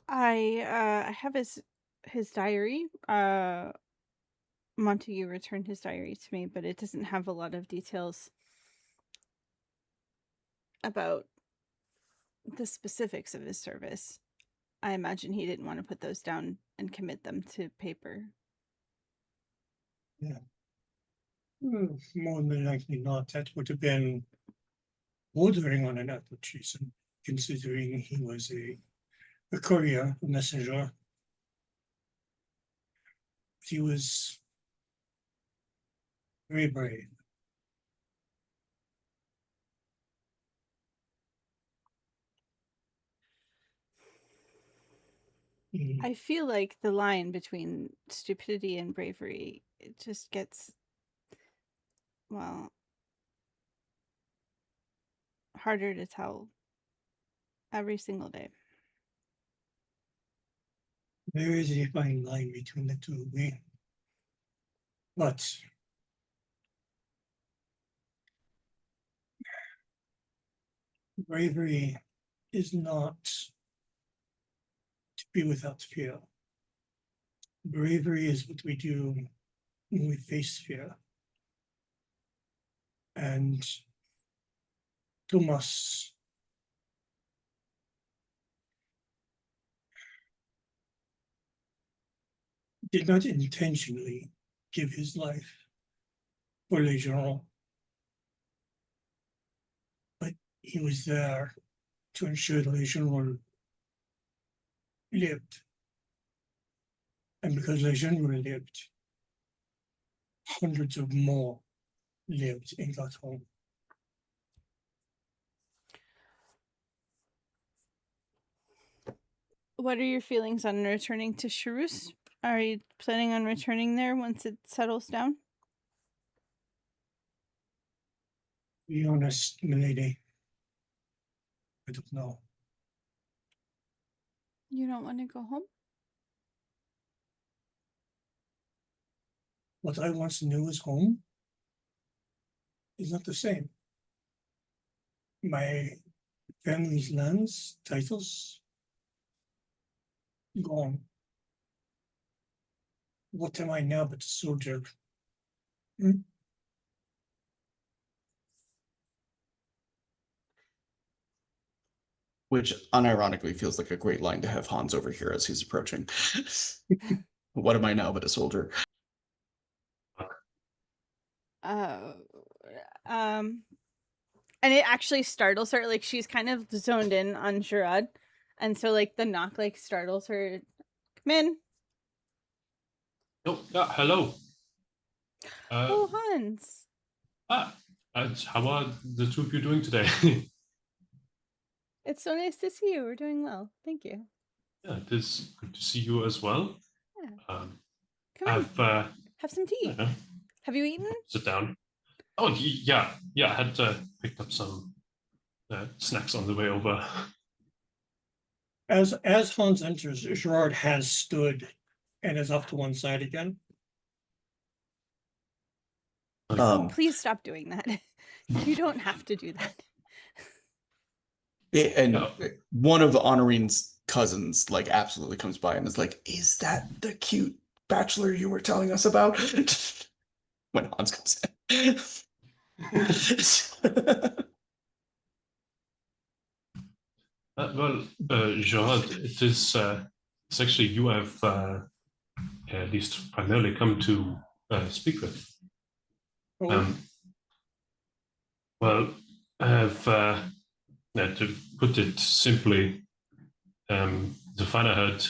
I have his diary. Montague returned his diary to me, but it doesn't have a lot of details about the specifics of his service. I imagine he didn't want to put those down and commit them to paper. Yeah. More than likely not. That would have been bordering on an ethical treason, considering he was a courier, a messenger. He was very brave. I feel like the line between stupidity and bravery, it just gets, well, harder to tell every single day. There is a fine line between the two. But bravery is not to be without fear. Bravery is what we do when we face fear. And Thomas did not intentionally give his life for Les Gens, but he was there to ensure the Les Gens lived. And because Les Gens lived, hundreds of more lived and got home. What are your feelings on returning to Charus? Are you planning on returning there once it settles down? To be honest, milady, I don't know. You don't want to go home? What I once knew as home is not the same. My family's lands, titles, gone. What am I now but a soldier? Which unironically feels like a great line to have Hans overhear as he's approaching. What am I now but a soldier? And it actually startles her. Like, she's kind of zoned in on Gerard, and so like the knock like startles her. Come in. Oh, yeah, hello. Oh, Hans. How are the two of you doing today? It's so nice to see you. We're doing well. Thank you. Yeah, it is good to see you as well. Yeah. Come on. Have some tea. Yeah. Have you eaten? Sit down. Oh, yeah. I had picked up some snacks on the way over. As Hans enters, Gerard has stood and is off to one side again. Please stop doing that. You don't have to do that. And one of Honorine's cousins like absolutely comes by and is like, "Is that the cute bachelor you were telling us about?" When Hans comes in. Gerard, it's actually you I've at least primarily come to speak with. Well, I have to put it simply, the Finerherd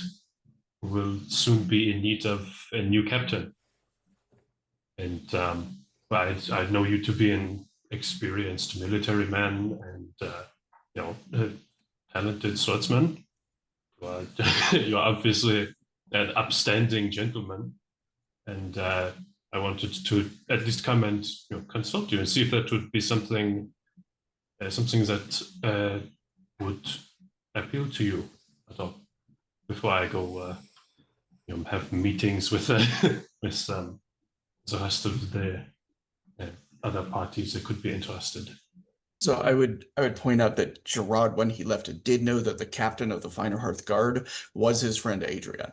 will soon be in need of a new captain. And I know you to be an experienced military man and a talented swordsman. You're obviously an upstanding gentleman, and I wanted to at least come and consult you and see if that would be something that would appeal to you at all before I go have meetings with with the rest of the other parties that could be interested. So I would point out that Gerard, when he left, did know that the captain of the Finer Hearth Guard was his friend Adrian.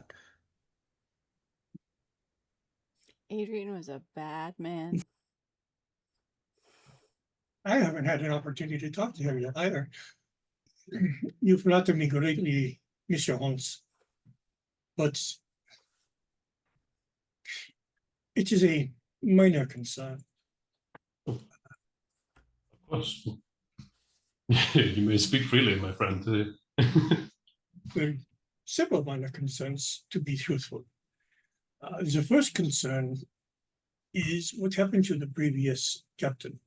Adrian was a bad man. I haven't had an opportunity to talk to him yet either. You flatter me greatly, Monsieur Holmes, but it is a minor concern. Of course. You may speak freely, my friend. Well, several minor concerns, to be truthful. The first concern is what happened to the previous captain.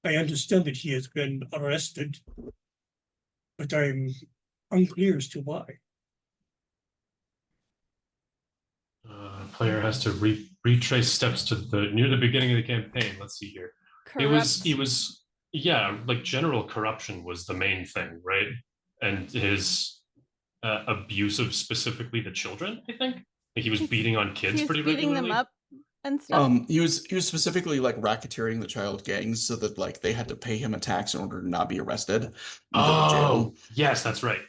I understand that he has been arrested, but I'm unclear as to why. Player has to retrace steps to near the beginning of the campaign. Let's see here. Corrupt. It was yeah, like general corruption was the main thing, right? And his abuse of specifically the children, I think. Like he was beating on kids He's pretty beating regularly. them up and stuff. He was specifically like racketeering the child gangs so that like they had to pay him a tax in order to not be arrested and go to jail. Yes, that's right.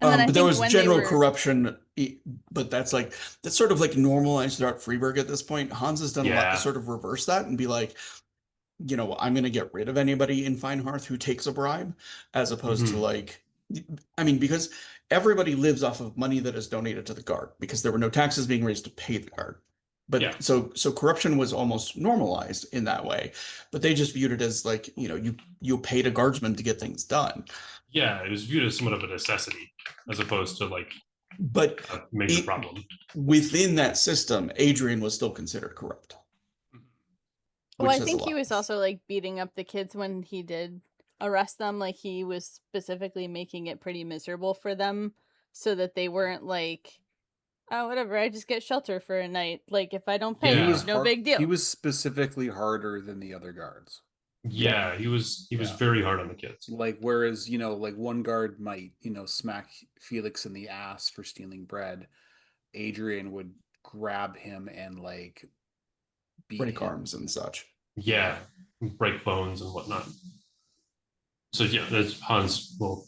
And then I But there think was when general they were... corruption, but that's sort of like normalized throughout Freiburg at this point. Hans has done a lot to sort of reverse that and be like, I'm going to get rid of anybody in Feinhearth who takes a bribe, as opposed to like, I mean, because everybody lives off of money that is donated to the guard because there were no taxes being raised to pay the guard. But so corruption was almost normalized in that way, but they just viewed it as like, you paid a guardsman to get things done. Yeah, it was viewed as somewhat of a necessity as opposed to like a major problem. Within that system, Adrian was still considered corrupt. Well, I think he was also like beating up the kids when he did arrest them. Like he was specifically making it pretty miserable for them so that they weren't like, oh, whatever, I just get shelter for a night. Like if I don't pay, no big deal. He was specifically harder than the other guards. Yeah, he was very hard on the kids. Like whereas, like one guard might, smack Felix in the ass for stealing bread, Adrian would grab him and like break arms and such. Yeah, break bones and whatnot. So yeah, that's Hans will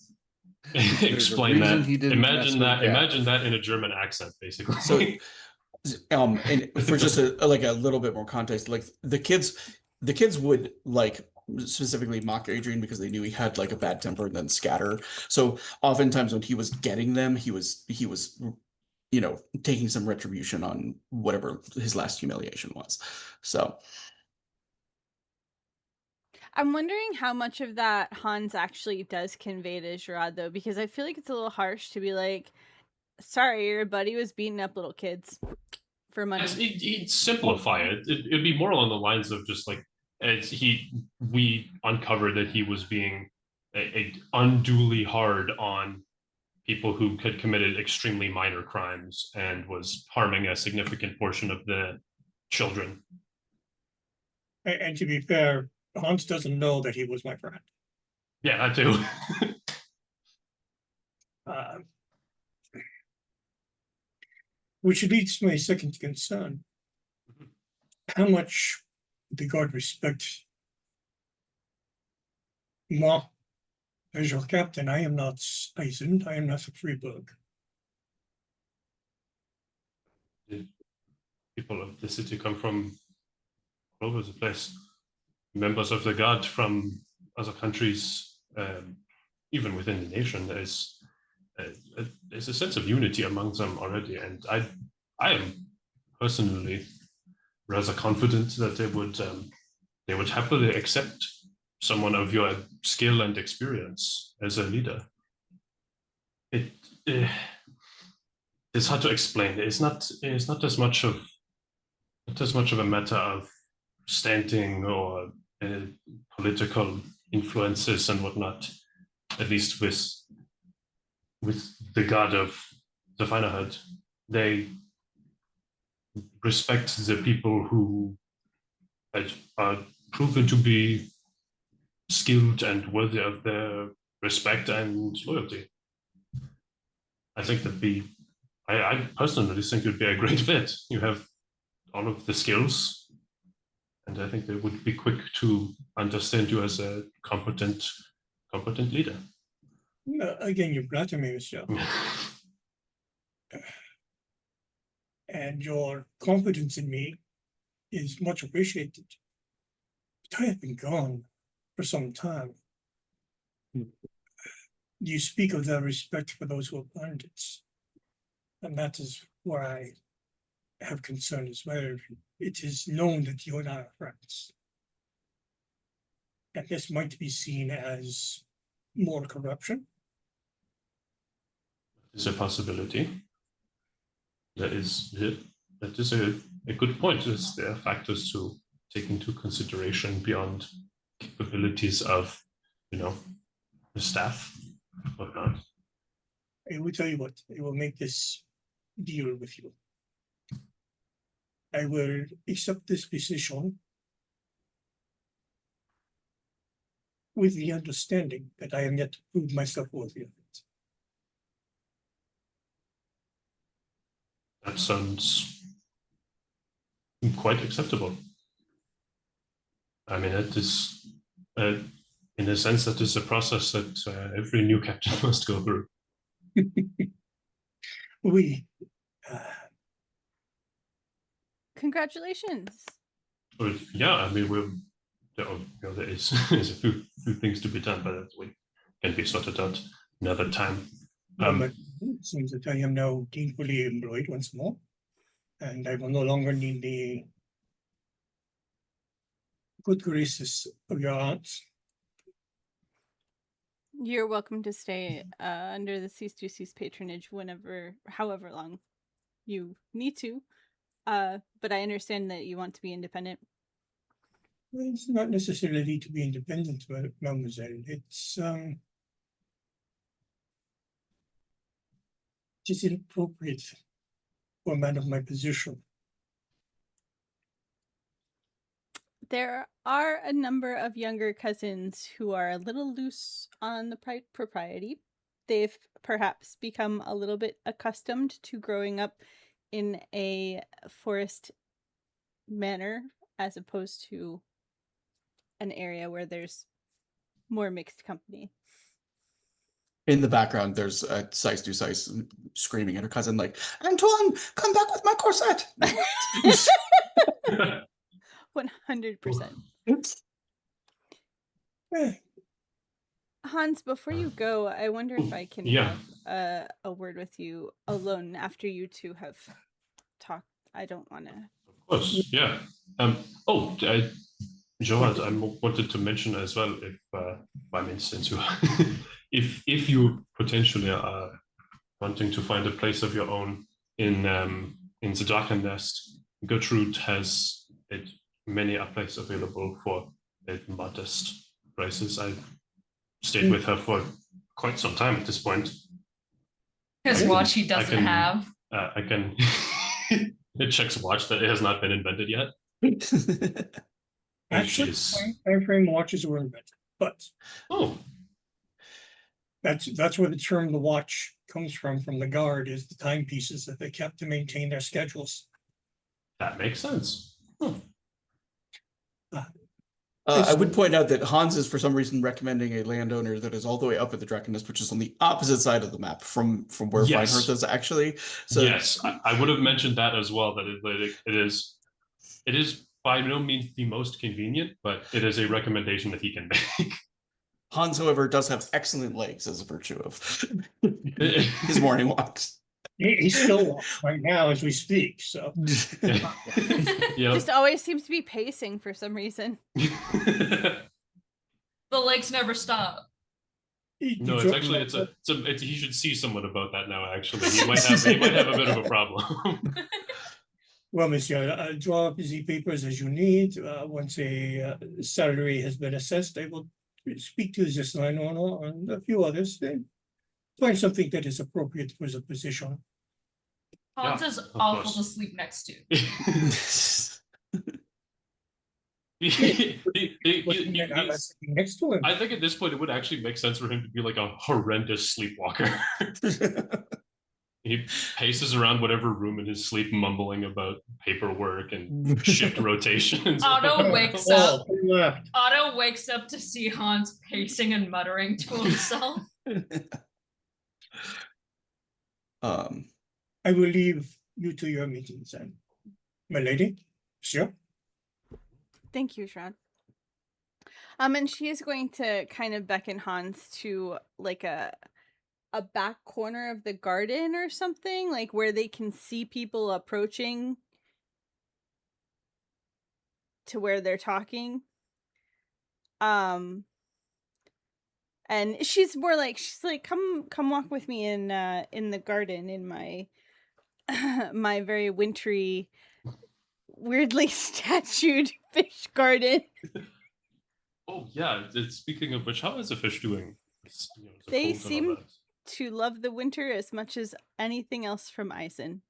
explain that. Imagine that in a German accent, basically. So, and for just a little bit more context, like the kids would like specifically mock Adrian because they knew he had like a bad temper and then scatter. So oftentimes when he was getting them, he was taking some retribution on whatever his last humiliation was. So I'm wondering how much of that Hans actually does convey to Gerard, though, because I feel like it's a little harsh to be like, sorry, your buddy was beating up little kids for money. He'd simplify it. It'd be more along the lines of just like, we uncovered that he was being unduly hard on people who had committed extremely minor crimes and was harming a significant portion of the children. And to be fair, Hans doesn't know that he was my friend. Yeah, that too. Which leads to my second concern. How much the guard respect moi as your captain? I am not Eisen, I am not Freiburg. People of the city come from all over the place. Members of the guard from other countries, even within the nation, there's a sense of unity among them already, and I am personally rather confident that they would happily accept someone of your skill and experience as a leader. It's hard to explain. It's not as much of a matter of standing or political influences and whatnot, at least with the god of the Finahud, they respect the people who are proven to be skilled and worthy of their respect and loyalty. I think I personally think you'd be a great fit. You have all of the skills, and I think they would be quick to understand you as a competent leader. Again, you flatter me, Mr. And your confidence in me is much appreciated. But I have been gone for some time. You speak of the respect for those who have earned it. And that is where I have concern as well. It is known that you and I are friends. And this might be seen as more corruption. It's a possibility. That is a good point. There are factors to take into consideration beyond capabilities of, the staff, whatnot. I will tell you what, I will make this deal with you. I will accept this position with the understanding that I am yet to prove myself worthy of it. That sounds quite acceptable. I mean, it is, in a sense, that is a process that every new captain must go through. Congratulations. But yeah, I mean, there is a few things to be done, but we can be sorted out another time. But it seems that I am now gainfully employed once more, and I will no longer need the good graces of your aunts. You're welcome to stay under the Cease patronage however long you need to. But I understand that you want to be independent. It's not necessarily to be independent, mademoiselle. It's just inappropriate for a man of my position. There are a number of younger cousins who are a little loose on the propriety. They've perhaps become a little bit accustomed to growing up in a forest manner as opposed to an area where there's more mixed company. In the background, there's a Sice screaming at her cousin, like, Antoine, come back with my corset! 100%. Hans, before you go, I wonder if I can have a word with you alone after you two have talked. I don't want to. Of course, yeah. Joad, I wanted to mention as well, since you, if you potentially are wanting to find a place of your own in the Draken Nest, Gertrude has many a place available for modest prices. I've stayed with her for quite some time at this point. His watch he doesn't have. I can. It checks watch that it has not been invented yet. Actually, timeframe watches were invented, but that's where the term "the watch" comes from the guard, is the timepieces that they kept to maintain their schedules. That makes sense. I would point out that Hans is for some reason recommending a landowner that is all the way up at the Drakenist, which is on the opposite side of the map from where Feinherth is actually. So yes, I would have mentioned that as well. That it is by no means the most convenient, but it is a recommendation that he can make. Hans, however, does have excellent legs as a virtue of his morning walks. He's still walking right now as we speak, so. Just always seems to be pacing for some reason. The legs never stop. No, it's actually he should see someone about that now. Actually, he might have a bit of a problem. Well, monsieur, draw up the papers as you need. Once a salary has been assessed, I will speak to this landowner and a few others. Then find something that is appropriate for the position. Hans Yeah, is of awful course. to sleep next to. Next to him. I think at this point it would actually make sense for him to be like a horrendous sleepwalker. He paces around whatever room in his sleep, mumbling about paperwork and shift rotations. Otto wakes Oh, up. left. Otto wakes up to see Hans pacing and muttering to himself. I will leave you to your meetings then. My lady, sure. Thank you, Sean. And she is going to kind of beckon Hans to like a back corner of the garden or something, like where they can see people approaching to where they're talking. And she's like, come walk with me in the garden in my my very wintry, weirdly statued fish garden. Oh yeah, speaking of which, how is the fish doing? It's They cold and all seem that. to love the winter as much as anything else from Eisen.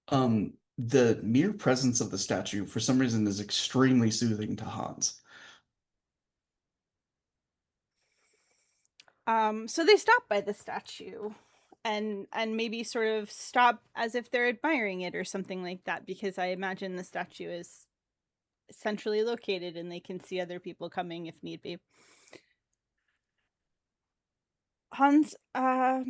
The mere presence of the statue, for some reason, is extremely soothing to Hans. So they stop by the statue and maybe sort of stop as if they're admiring it or something like that, because I imagine the statue is centrally located and they can see other people coming if need be. Hans, I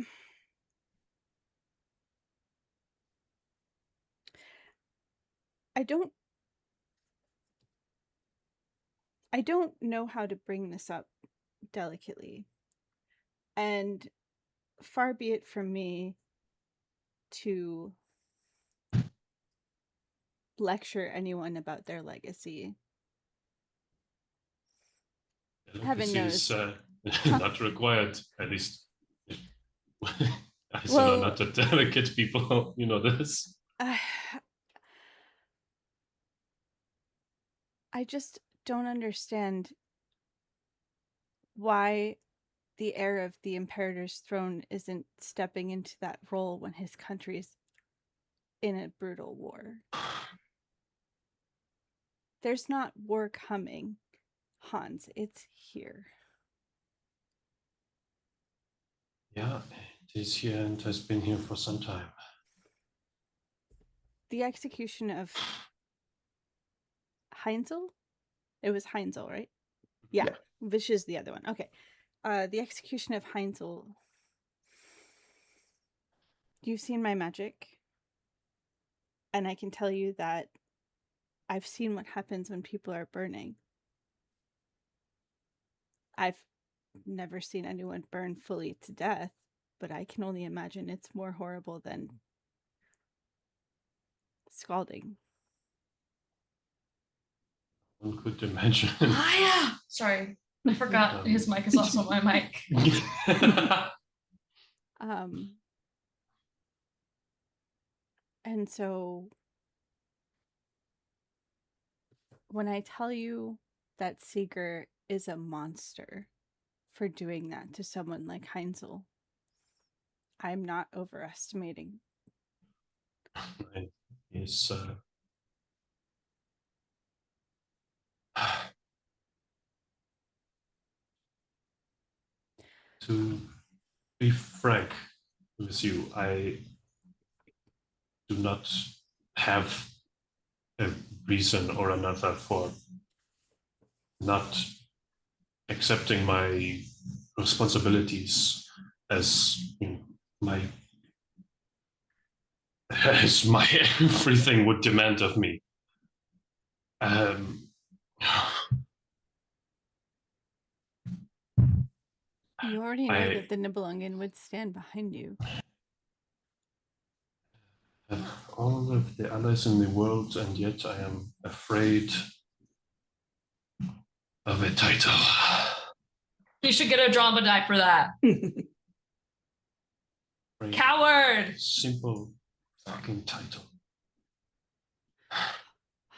don't know how to bring this up delicately. And far be it from me to lecture anyone about their legacy. Heaven knows. Not required, at least. I said Well, not a delicate people, you know this. I just don't understand why the heir of the Imperator's throne isn't stepping into that role when his country's in a brutal war. There's not war coming, Hans. It's here. Yeah, it is here and has been here for some time. The execution of Heinzel? It was Heinzel, right? Yeah. Vish is the other one. Okay. The execution of Heinzel. You've seen my magic. And I can tell you that I've seen what happens when people are burning. I've never seen anyone burn fully to death, but I can only imagine it's more horrible than scalding. One could imagine. Aya! Sorry, I forgot his mic is also my mic. And so when I tell you that Seeger is a monster for doing that to someone like Heinzel, I'm not overestimating. Is to be frank with you, I do not have a reason or another for not accepting my responsibilities as my everything would demand of me. You already know that the Nibelungen would stand behind you. I have all of the allies in the world, and yet I am afraid of a title. You should get a drama die for that. Coward! Simple fucking title.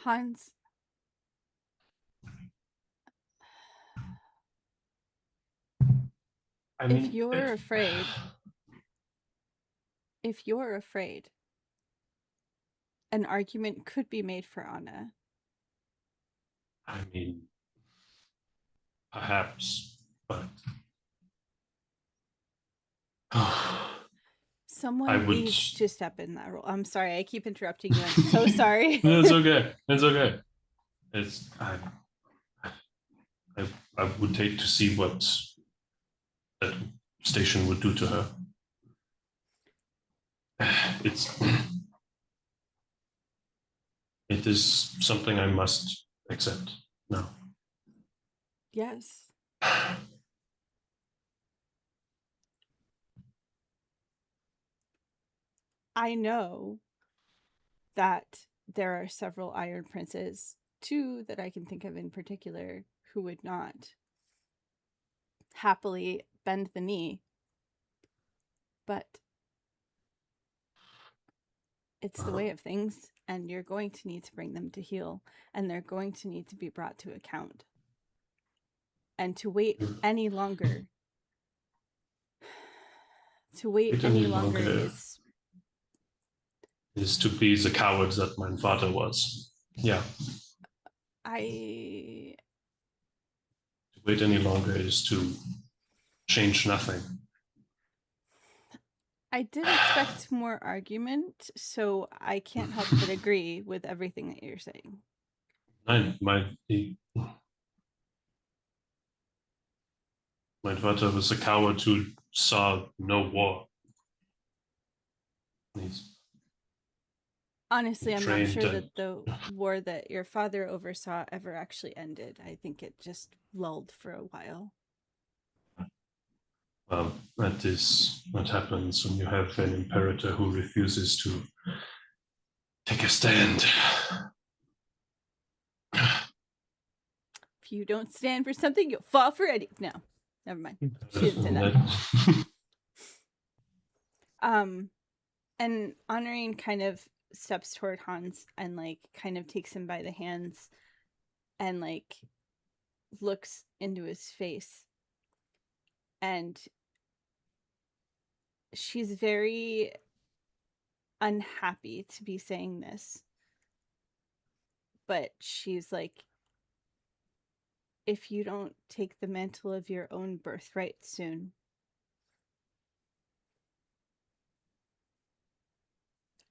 Hans, I mean, if you're afraid, an argument could be made for Anna. I mean, perhaps, but Someone would. needs to step in that role. I'm sorry, I keep interrupting you. I'm so sorry. It's okay. It's okay. It's I would hate to see what that station would do to her. It is something I must accept now. Yes. I know that there are several Iron Princes, 2 that I can think of in particular, who would not happily bend the knee. But it's the way of things, and you're going to need to bring them to heel, and they're going to need to be brought to account. And to wait any longer, is to be the coward that my father was. Yeah. To wait any longer is to change nothing. I did expect more argument, so I can't help but agree with everything that you're saying. My father was a coward who saw no war. Honestly, I'm not sure that the war that your father oversaw ever actually ended. I think it just lulled for a while. That is what happens when you have an imperator who refuses to take a stand. If you don't stand for something, you'll fall for it. No, never mind. She didn't say that. And Honorine kind of steps toward Hans and like kind of takes him by the hands and like looks into his face. And she's very unhappy to be saying this. But she's like, if you don't take the mantle of your own birthright soon,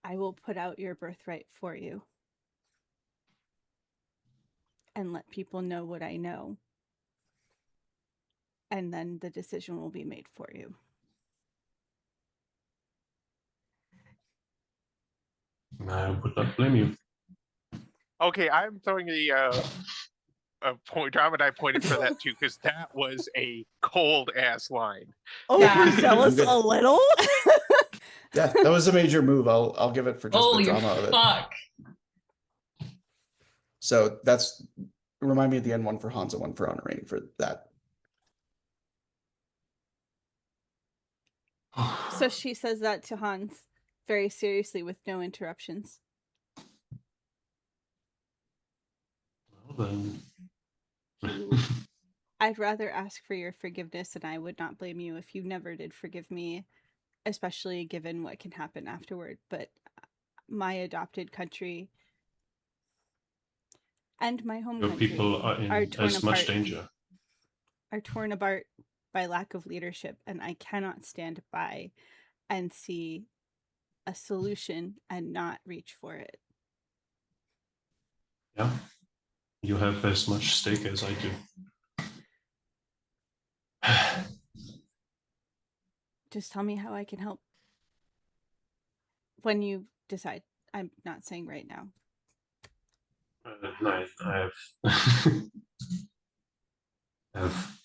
I will put out your birthright for you and let people know what I know. And then the decision will be made for you. I would not blame you. Okay, I'm throwing a point. Dom and I pointed for that too, because that was a cold ass line. Overzealous a little? Yeah, that was a major move. I'll give it for just Holy the drama of it. fuck. So that's remind me of the end one for Hansa, one for Honorine for that. So she says that to Hans very seriously with no interruptions. Well, then. I'd rather ask for your forgiveness, and I would not blame you if you never did forgive me, especially given what can happen afterward. But my adopted country and my home country people are in torn as apart, much danger. Are torn apart by lack of leadership, and I cannot stand by and see a solution and not reach for it. Yeah, you have as much stake as I do. Just tell me how I can help when you decide. I'm not saying right now. I have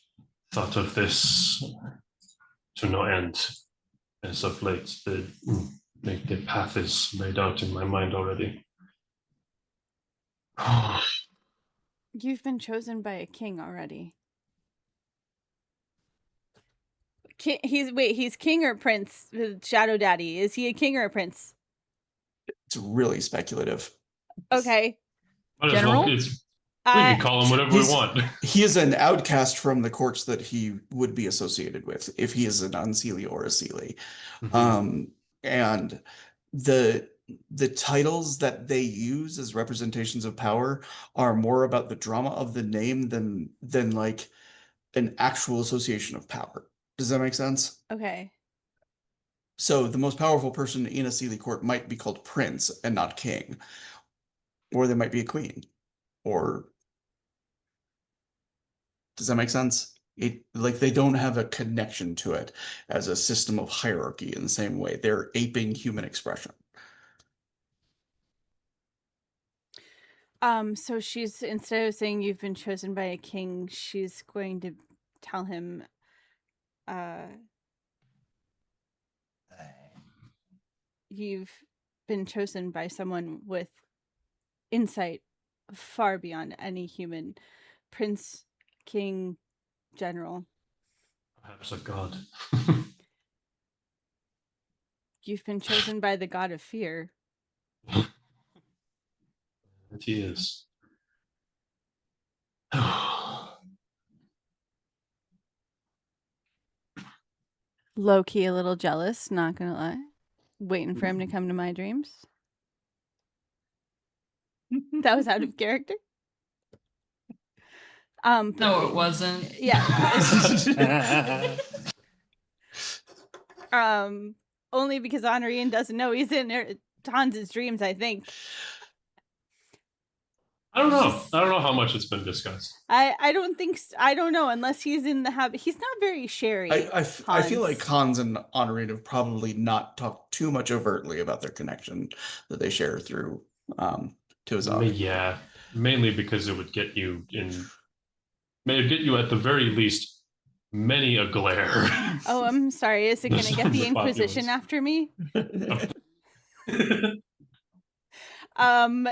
thought of this to no end as of late. The path is laid out in my mind already. You've been chosen by a king already. He's king or prince? Shadow Daddy, is he a king or a prince? It's really speculative. Okay, Might as well. General? We can call him whatever we He's- want. He is an outcast from the courts that he would be associated with if he is an unseelie or a seelie. And the titles that they use as representations of power are more about the drama of the name than like an actual association of power. Does that make sense? Okay. So the most powerful person in a seelie court might be called prince and not king, or they might be a queen, or does that make sense? It like they don't have a connection to it as a system of hierarchy in the same way. They're aping human expression. So she's, instead of saying you've been chosen by a king, she's going to tell him, you've been chosen by someone with insight far beyond any human, prince, king, general. Perhaps a god. You've been chosen by the god of fear. And he is. Low key, a little jealous, not gonna lie. Waiting for him to come to my dreams. That was out of character. No, it wasn't. Yeah. Only because Honorine doesn't know he's in Hans's dreams, I think. I don't know. I don't know how much it's been discussed. I don't think I don't know, unless he's in the habit. He's not very sherry. I feel like Hans and Honorine have probably not talked too much overtly about their connection that they share through Tuzok. Yeah, mainly because it would get you at the very least many a glare. Oh, I'm sorry. Is it going to get the Inquisition populace. after me?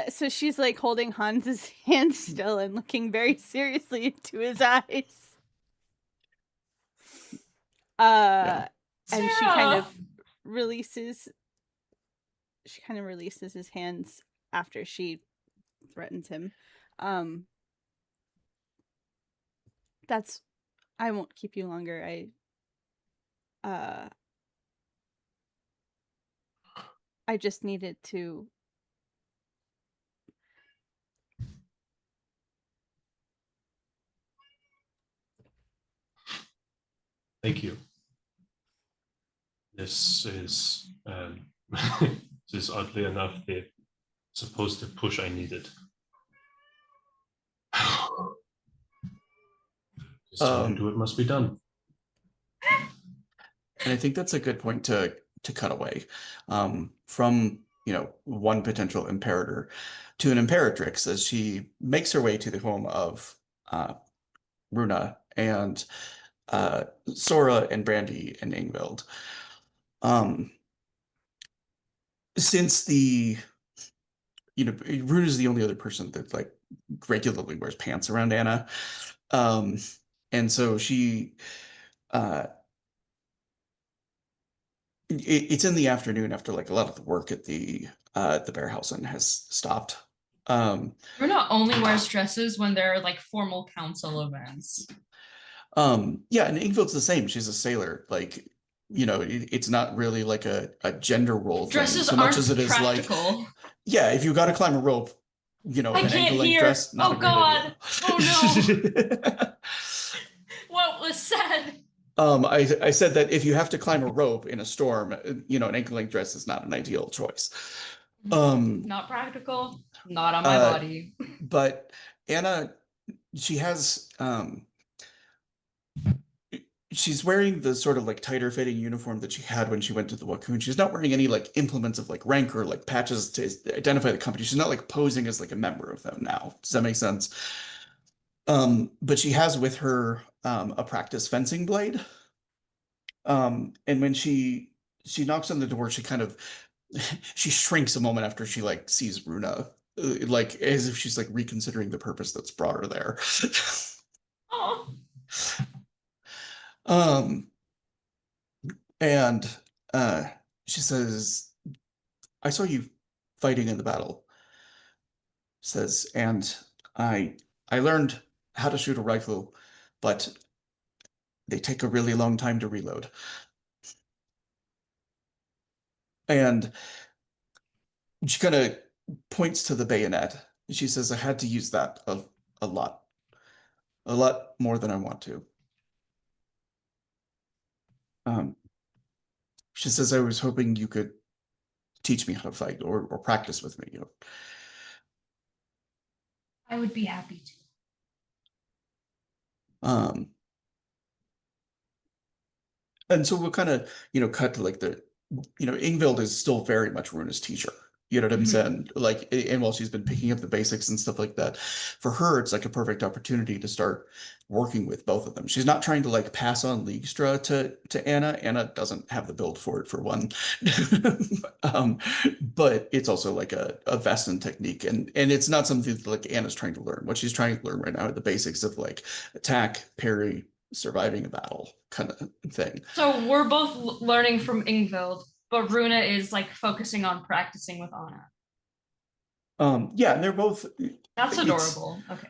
So she's like holding Hans's hand still and looking very seriously into his eyes. And she kind of releases his hands after she threatens him. I won't keep you longer. I just needed to Thank you. This is this is oddly enough the supposed push I needed. Just time to do what must be done. And I think that's a good point to cut away from one potential imperator to an imperatrix as she makes her way to the home of Runa and Sora and Brandy and Ingvild. Since Runa is the only other person that like regularly wears pants around Anna, and so she it's in the afternoon after like a lot of the work at the Bearhausen has stopped. Runa only wears dresses when there are like formal council events. Yeah, and Ingvild's the same. She's a sailor. Like, it's not really like a gender role Dresses thing so much aren't as it is practical. like, yeah, if you got to climb a rope, I an can't ankle-length hear. dress, not Oh a great God! idea. Oh no! What was said? I said that if you have to climb a rope in a storm, an ankle-length dress is not an ideal choice. Not practical. Not on my body. But Anna, she has she's wearing the sort of like tighter fitting uniform that she had when she went to the Wakun. She's not wearing any like implements of like rank or like patches to identify the company. She's not like posing as like a member of them now. Does that make sense? But she has with her a practice fencing blade. And when she knocks on the door, she kind of she shrinks a moment after she like sees Runa, like as if she's like reconsidering the purpose that's brought her there. Oh. And she says, I saw you fighting in the battle. Says, and I learned how to shoot a rifle, but they take a really long time to reload. And she kind of points to the bayonet. She says, I had to use that a lot. A lot more than I want to. Um, she says, I was hoping you could teach me how to fight or practice with me, you know. I would be happy to. Um, and so we'll kind of, you know, cut to like Ingvild is still very much Runa's teacher. You know what I'm Mhm. saying? Like, and while she's been picking up the basics and stuff like that, for her, it's like a perfect opportunity to start working with both of them. She's not trying to like pass on Leagstra to Anna. Anna doesn't have the build for it, for one. But it's also like a Vestan technique, and it's not something that like Anna's trying to learn. What she's trying to learn right now are the basics of like attack, parry, surviving a battle kind of thing. So we're both learning from Ingvild, but Runa is like focusing on practicing with Anna. Yeah, and they're both. That's it's- adorable. Okay.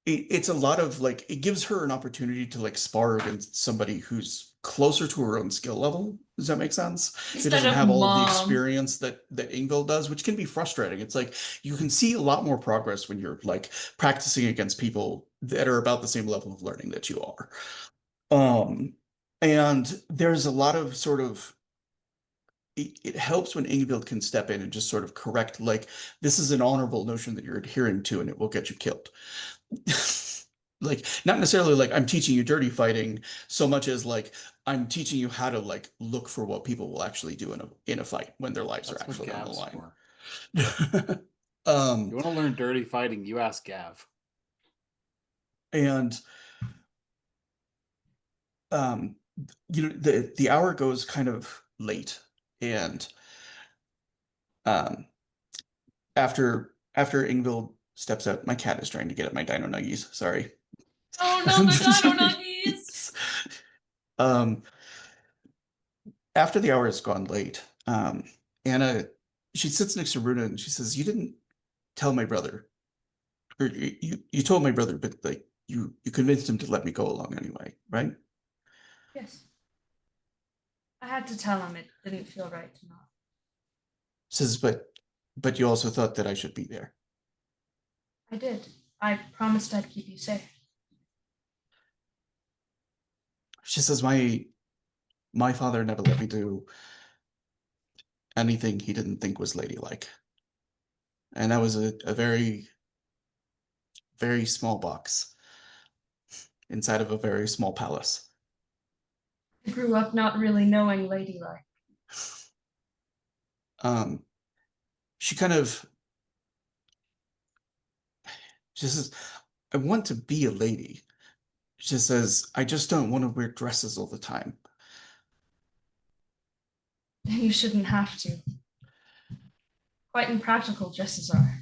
It's a lot of like it gives her an opportunity to like spar against somebody who's closer to her own skill level. Does that make sense? Who Instead doesn't of have all of the mom. experience that Ingvild does, which can be frustrating. It's like you can see a lot more progress when you're like practicing against people that are about the same level of learning that you are. And there's a lot of sort of it helps when Ingvild can step in and just sort of correct, like, this is an honorable notion that you're adhering to, and it will get you killed. Like, not necessarily like I'm teaching you dirty fighting, so much as like I'm teaching you how to like look for what people will actually do in a fight when their lives That's are actually on the Gav's line. for. You want to learn dirty fighting? You ask Gav. And the hour goes kind of late, and um after Ingvild steps out, my cat is trying to get at my dino nuggies. Sorry. Oh no, the dino nuggies. Um, After the hour has gone late, Anna, she sits next to Runa and she says, "You didn't tell my brother, or you told my brother, but like you convinced him to let me go along anyway, right?" Yes. I had to tell him it didn't feel right to not. Says, but you also thought that I should be there. I did. I promised I'd keep you safe. She says, my father never let me do anything he didn't think was ladylike. And that was a very, very small box inside of a very small palace. I grew up not really knowing ladylike. She kind of, she says, I want to be a lady. She says, I just don't want to wear dresses all the time. You shouldn't have to. Quite impractical dresses are.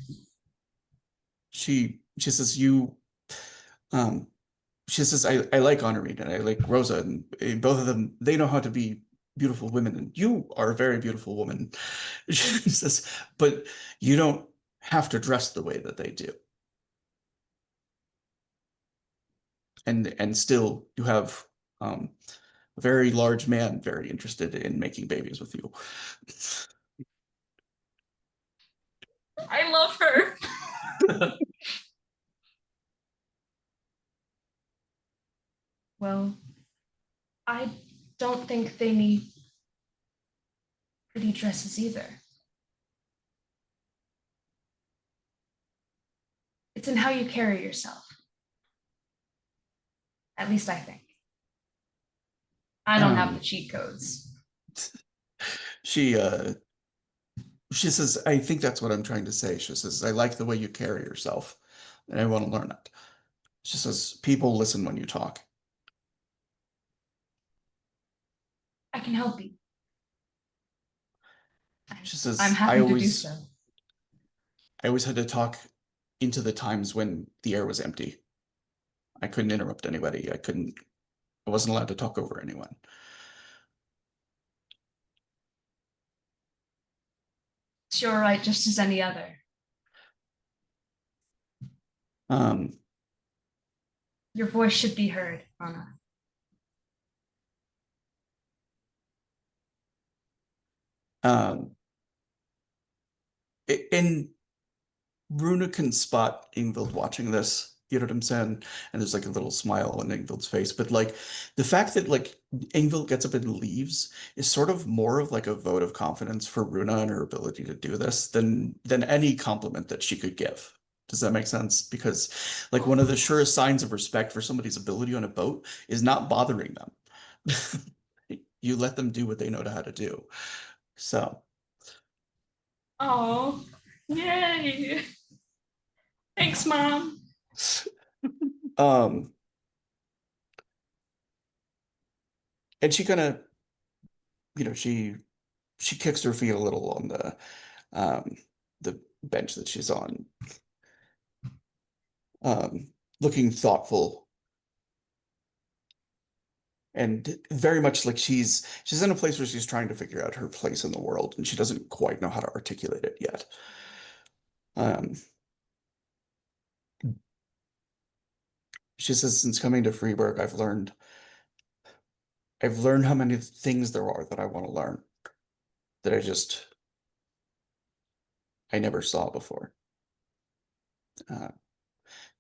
She says, um, she says, I like Honorine and I like Rosa, and both of them, they know how to be beautiful women, and you are a very beautiful woman. She says, but you don't have to dress the way that they do. And still you have a very large man very interested in making babies with you. I love her. Well, I don't think they need pretty dresses either. It's in how you carry yourself. At least I think. I don't have the cheat codes. She says, I think that's what I'm trying to say. She says, I like the way you carry yourself, and I want to learn it. She says, people listen when you talk. I can help you. She says, I'm happy to do so. I always had to talk into the times when the air was empty. I couldn't interrupt anybody. I wasn't allowed to talk over anyone. It's your right just as any other. Um, Your voice should be heard, Anna. um, and Runa can spot Ingvild watching this. You know what I'm saying? And there's like a little smile on Ingvild's face. But like the fact that like Ingvild gets up and leaves is sort of more of like a vote of confidence for Runa and her ability to do this than any compliment that she could give. Does that make sense? Because like one of the surest signs of respect for somebody's ability on a boat is not bothering them. You let them do what they know how to do. So, Oh, yay. Thanks, Mom. um, and she kind of, she kicks her feet a little on um the bench that she's on, looking thoughtful and very much like she's in a place where she's trying to figure out her place in the world and she doesn't quite know how to articulate it yet. Um, she says, since coming to Freeburg, I've learned how many things there are that I want to learn that I never saw before. Uh,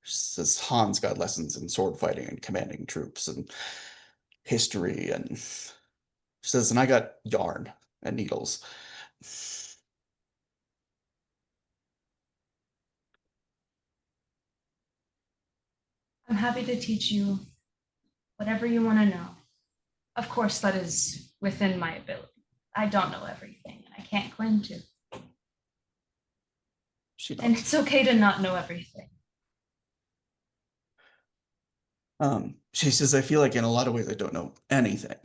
she says Hans got lessons in sword fighting and commanding troops and history, and she says, and I got yarn and needles. I'm happy to teach you whatever you want to know. Of course, that is within my ability. I don't know everything, and I can't claim to. She And nods. it's okay to not know everything. She says, I feel like in a lot of ways I don't know anything.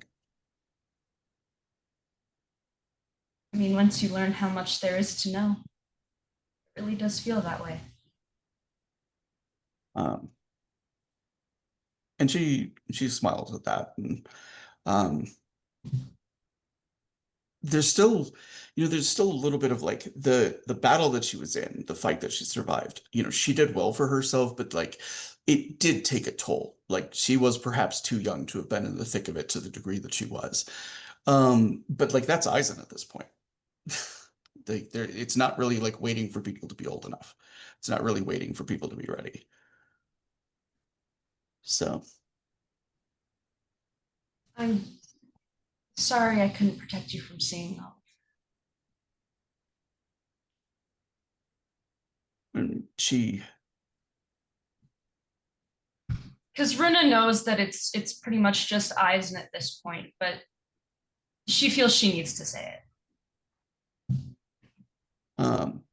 I mean, once you learn how much there is to know, it really does feel that way. Um, and she smiles at that, and um, there's still a little bit of like the battle that she was in, the fight that she survived. She did well for herself, but like it did take a toll. Like she was perhaps too young to have been in the thick of it to the degree that she was. But like that's Eisen at this point. It's not really like waiting for people to be old enough. It's not really waiting for people to be ready. So, I'm sorry I couldn't protect you from seeing all. and Because Runa knows that it's pretty much just Eisen at this point, but she feels she needs to say it. um,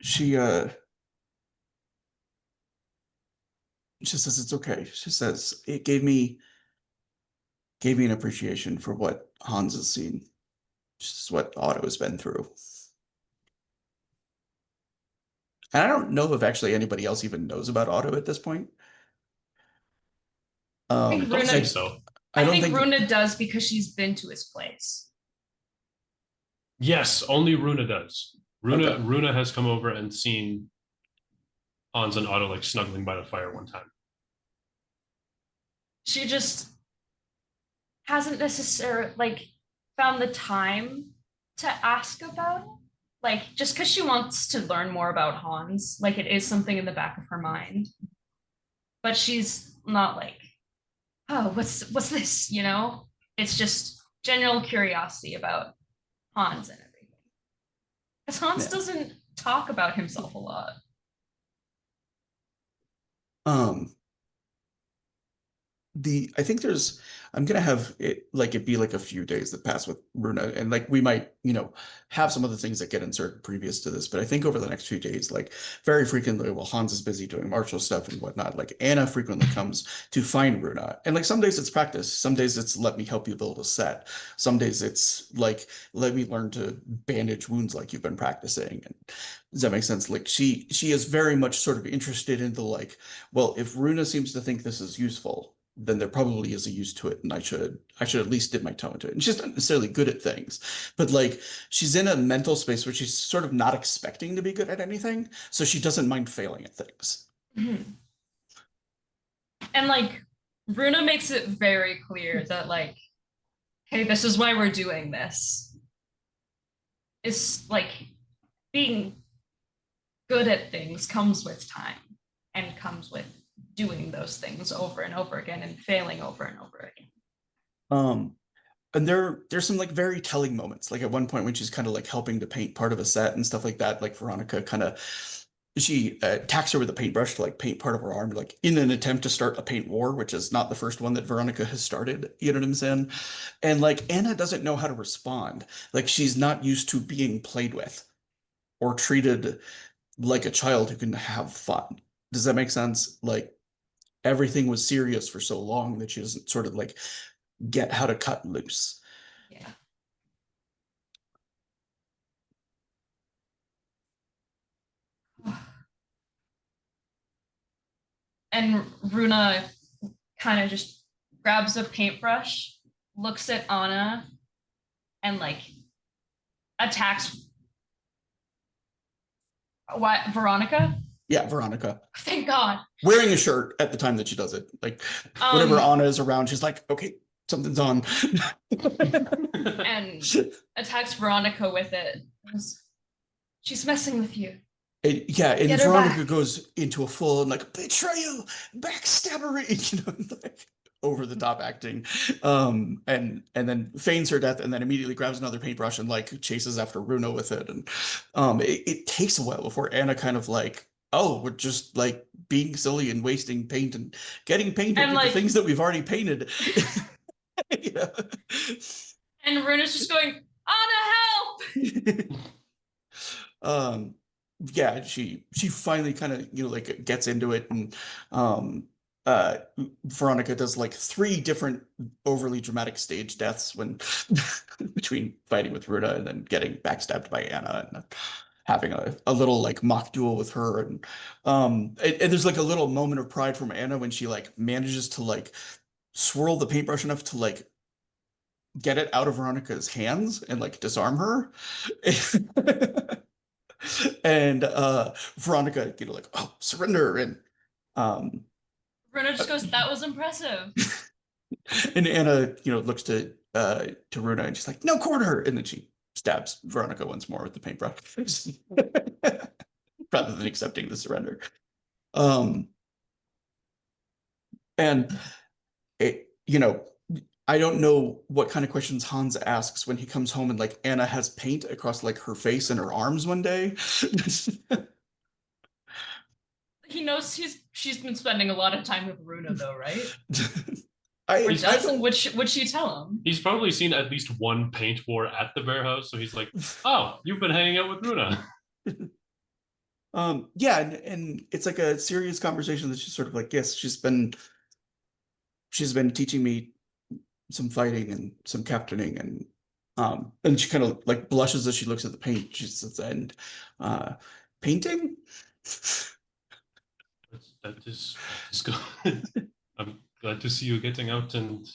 she says it's okay. She says it gave me an appreciation for what Hans has seen, just what Otto has been through. And I don't know if actually anybody else even knows about Otto at this point. I think I don't Runa, think so. I don't think think Runa does because she's been to his place. Yes, only Runa does. Runa Okay. Runa has come over and seen Hans and Otto like snuggling by the fire one time. She just hasn't necessarily like found the time to ask about it. Like just because she wants to learn more about Hans, like it is something in the back of her mind. But she's not like, oh, what's this? It's just general curiosity about Hans and everything. Because Hans Yeah. doesn't talk about himself a lot. um I think I'm gonna have it be like a few days that pass with Runa, and like we might, have some of the things that get inserted previous to this, but I think over the next few days, like very frequently, while Hans is busy doing martial stuff and whatnot, like Anna frequently comes to find Runa. And like some days it's practice, some days it's let me help you build a set, some days it's like let me learn to bandage wounds like you've been practicing. And does that make sense? Like she is very much sort of interested in the like, well, if Runa seems to think this is useful, then there probably is a use to it, and I should at least dip my toe into it. And she's not necessarily good at things, but like she's in a mental space where she's sort of not expecting to be good at anything, so she doesn't mind failing at things. Mhm. And like Runa makes it very clear that like, hey, this is why we're doing this. It's like being good at things comes with time and comes with doing those things over and over again and failing over and over again. And there's some like very telling moments. Like at one point when she's kind of like helping to paint part of a set and stuff like that, like Veronica kind of she attacks her with a paintbrush to like paint part of her arm, like in an attempt to start a paint war, which is not the first one that Veronica has started. You know what I'm saying? And like Anna doesn't know how to respond. Like she's not used to being played with or treated like a child who can have fun. Does that make sense? Like everything was serious for so long that she doesn't sort of like get how to cut loose. Yeah. And Runa kind of just grabs a paintbrush, looks at Anna, and like attacks what Veronica? Yeah, Veronica. Thank God. Wearing a shirt at the time that she does it. Like whenever Anna is around, she's like, okay, something's on. And attacks Veronica with it. She's messing with you. And, yeah, and Get her Veronica back. goes into a full like betrayal, backstabbery, you know, like over the top acting. And then feigns her death and then immediately grabs another paintbrush and like chases after Runa with it. And it takes a while before Anna kind of like, oh, we're just like being silly and wasting paint and getting painted And with like the things that we've already painted. Yeah. and Runa's just going, Anna, help! Yeah, she finally kind of, you know, like gets into it, and Veronica does like 3 different overly dramatic stage deaths when between fighting with Runa and then getting backstabbed by Anna and having a little like mock duel with her. And there's like a little moment of pride from Anna when she like manages to like swirl the paintbrush enough to like get it out of Veronica's hands and like disarm her. And Veronica, you know, like, oh, surrender. And Runa just goes, that was impressive. and Anna, you know, looks to Runa and she's like, no quarter. And then she stabs Veronica once more with the paintbrush. Rather than accepting the surrender. And it, you know, I don't know what kind of questions Hans asks when he comes home and like Anna has paint across like her face and her arms one day. He knows she's been spending a lot of time with Runa though, right? I Or doesn't? Would she tell him? He's probably seen at least one paint war at the bear house, so he's like, oh, you've been hanging out with Runa. Yeah, and it's like a serious conversation that she's sort of like, yes, she's been teaching me some fighting and some captaining, and she kind of like blushes as she looks at the paint. She says, and painting? That is good. I'm glad to see you getting out and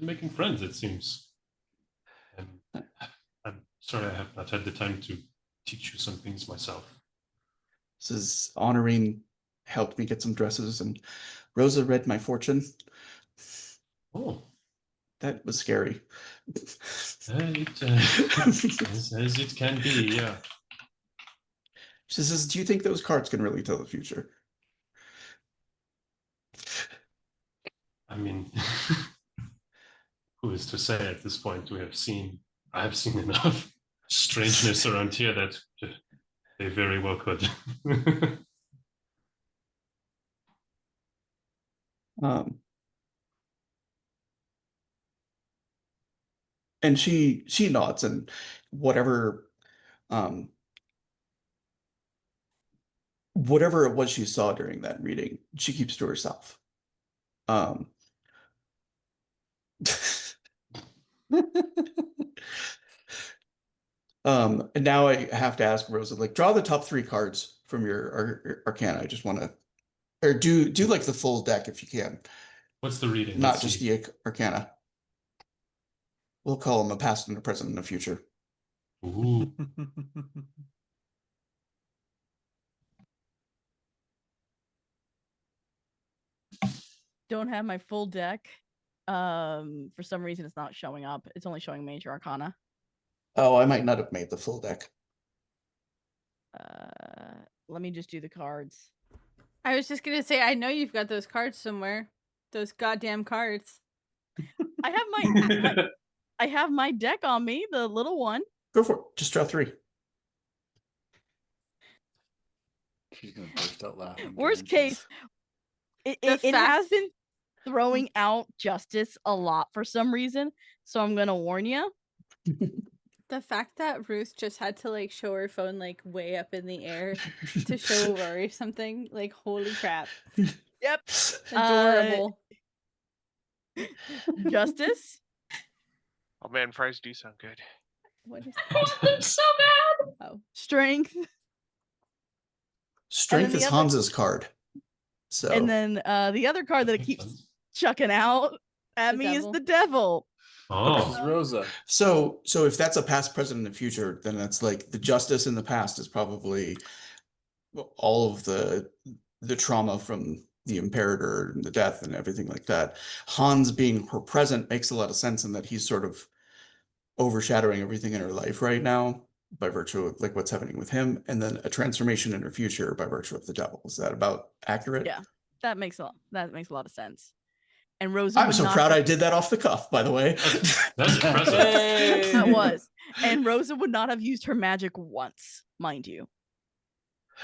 making friends, it seems. I'm sorry I have not had the time to teach you some things myself. This is Honorine helped me get some dresses, and Rosa read my fortune. Oh. That was scary. As it can be, yeah. She says, do you think those cards can really tell the future? I mean, who is to say at this point? I have seen enough strangeness around here that they very well could. And she nods, and whatever whatever it was she saw during that reading, she keeps to herself. And now I have to ask Rosa, like, draw the top 3 cards from your Arcana. I just want to, or do like the full deck if you can. What's the reading? not Let's just see. the Arcana. We'll call them a past and a present and a future. Ooh. Don't have my full deck. For some reason, it's not showing up. It's only showing Major Arcana. Oh, I might not have made the full deck. Let me just do the cards. I was just gonna say, I know you've got those cards somewhere. Those goddamn cards. I have I have my deck on me, the little one. Go for it. Just draw 3. She's gonna burst out laughing. Worst guaranteed. case, it fact- has been throwing out justice a lot for some reason, so I'm gonna warn you. The fact that Ruth just had to like show her phone like way up in the air to show Rory something, like holy crap. Yep. Adorable. Justice. Oh man, fries do sound good. What is That's so bad. Strength. Strength the is other- Hans's card. So And then the other card that it keeps chucking out at The me devil. is the devil. This is Oh. Rosa. So if that's a past, present, and future, then that's like the justice in the past is probably all of the trauma from the Imperator and the death and everything like that. Hans being her present makes a lot of sense in that he's sort of overshadowing everything in her life right now by virtue of like what's happening with him, and then a transformation in her future by virtue of the devil. Is that about accurate? Yeah. That makes a lot of sense. And Rosa I'm would so not proud have- I did that off the cuff, by the way. That's impressive. Hey! That was. And Rosa would not have used her magic once, mind you.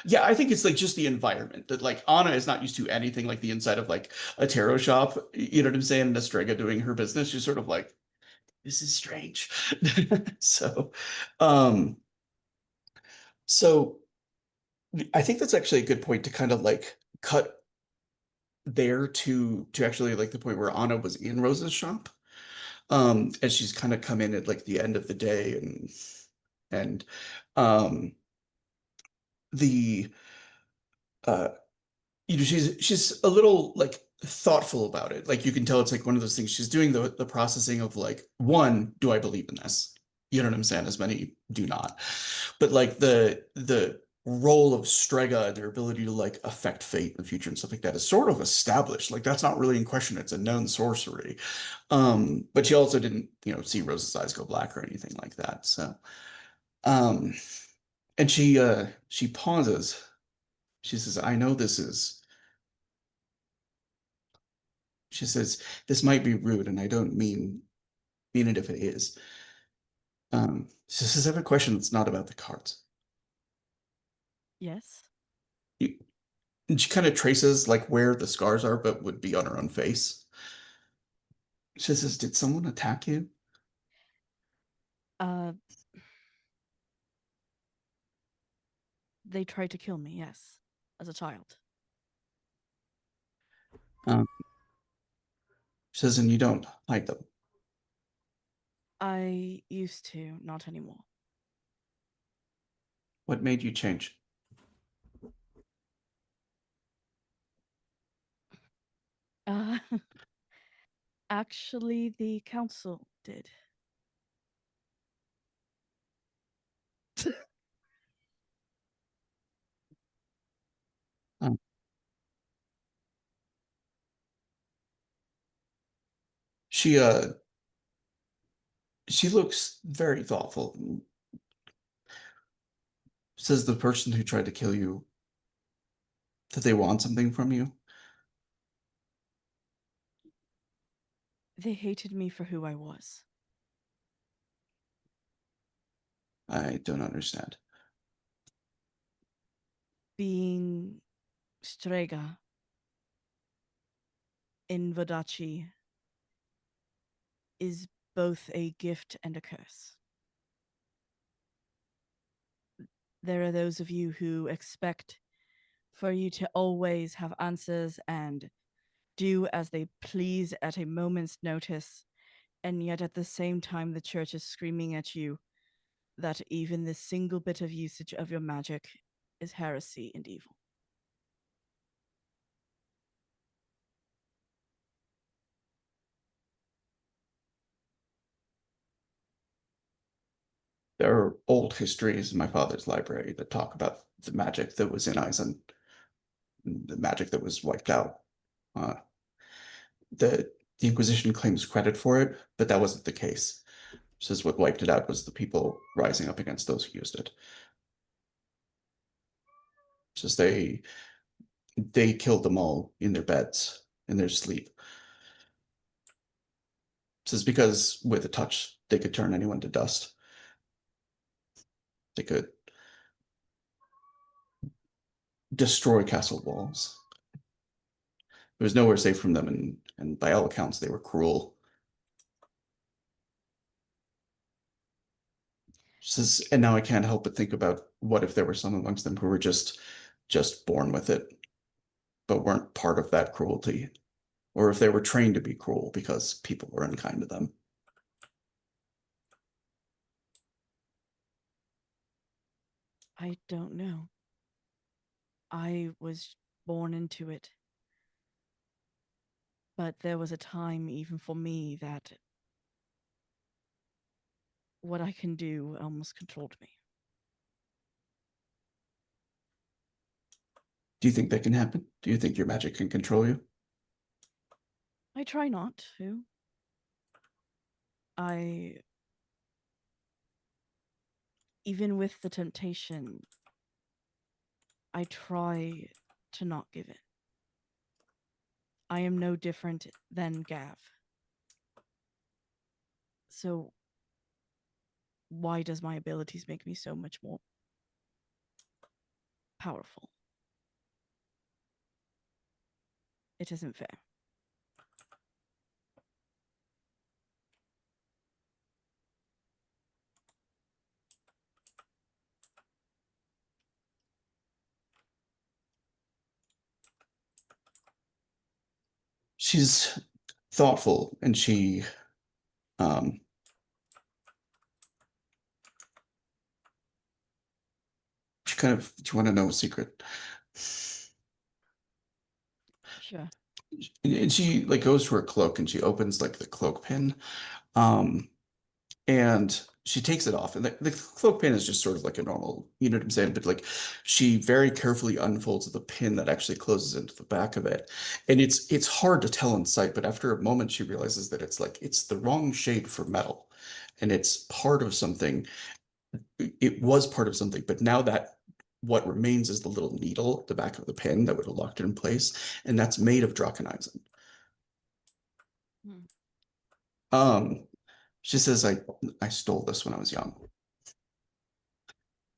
Yeah, I think it's like just the environment that like Anna is not used to anything like the inside of like a tarot shop. You know what I'm saying? And Estrega doing her business, she's sort of like, this is strange. So, um, so I think that's actually a good point to kind of like cut there to actually like the point where Anna was in Rosa's shop. And she's kind of come in at like the end of the day and um the you know, she's a little like thoughtful about it. Like you can tell it's like one of those things she's doing the processing of like, one, do I believe in this? You know what I'm saying? As many do not. But like the role of Strega and their ability to like affect fate in the future and stuff like that is sort of established. Like that's not really in question. It's a known sorcery. But she also didn't, you know, see Rose's eyes go black or anything like that. So um and she pauses. She says, I know this is. She says, this might be rude, and I don't mean it if it is. She says, I have a question that's not about the cards. Yes. And she kind of traces like where the scars are, but would be on her own face. She says, did someone attack you? They tried to kill me, yes, as a child. She says, and you don't hide them. I used to, not anymore. What made you change? Actually, the council did. Um, she looks very thoughtful. Says the person who tried to kill you, that they want something from you. They hated me for who I was. I don't understand. Being Strega in Vodachi is both a gift and a curse. There are those of you who expect for you to always have answers and do as they please at a moment's notice, and yet at the same time the church is screaming at you that even this single bit of usage of your magic is heresy and evil. There are old histories in my father's library that talk about the magic that was in Eisen, the magic that was wiped out. Uh, the Inquisition claims credit for it, but that wasn't the case. Says what wiped it out was the people rising up against those who used it. Says they killed them all in their beds, in their sleep. Says because with a touch they could turn anyone to dust. They could destroy castle walls. There was nowhere safe from them, and by all accounts, they were cruel. She says, and now I can't help but think about what if there were some amongst them who were just born with it, but weren't part of that cruelty, or if they were trained to be cruel because people were unkind to them. I don't know. I was born into it. But there was a time, even for me, that what I can do almost controlled me. Do you think that can happen? Do you think your magic can control you? I try not to. Even with the temptation, I try to not give in. I am no different than Gav. So why does my abilities make me so much more powerful? It isn't fair. She's thoughtful, and um, she kind of, do you want to know a secret? Sure. And she like goes to her cloak and she opens like the cloak pin. Um, and she takes it off, and the cloak pin is just sort of like a normal, you know what I'm saying? But like she very carefully unfolds the pin that actually closes into the back of it. And it's hard to tell in sight, but after a moment she realizes that it's the wrong shade for metal. And it's part of something. It was part of something, but now that what remains is the little needle at the back of the pin that would have locked it in place, and that's made of Draconizing. Hmm. She says, I stole this when I was young.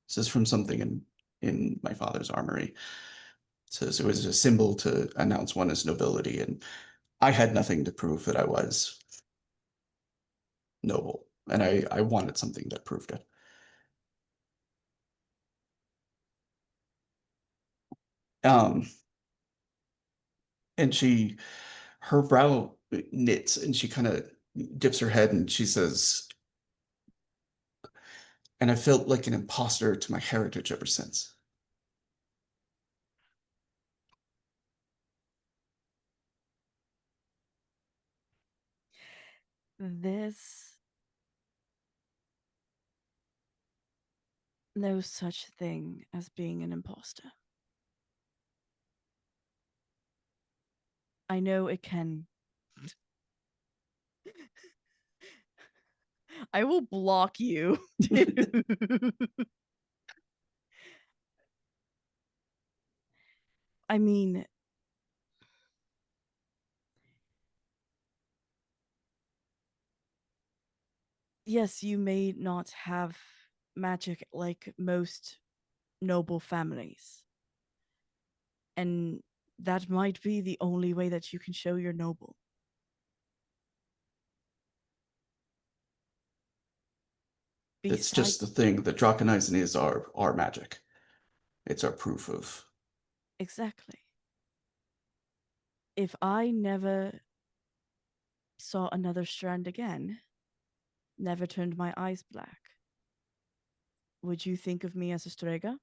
This is from something in my father's armory. Says it was a symbol to announce one as nobility, and I had nothing to prove that I was noble, and I wanted something that proved it. Um, and her brow knits, and she kind of dips her head, and she says, and I felt like an imposter to my heritage ever since. There's no such thing as being an imposter. I know it can. I will block you, dude. I mean, yes, you may not have magic like most noble families. And that might be the only way that you can show you're noble. That's Besides, just the thing. The Draconizing is our magic. It's our proof of. exactly. If I never saw another strand again, never turned my eyes black, would you think of me as a Strega?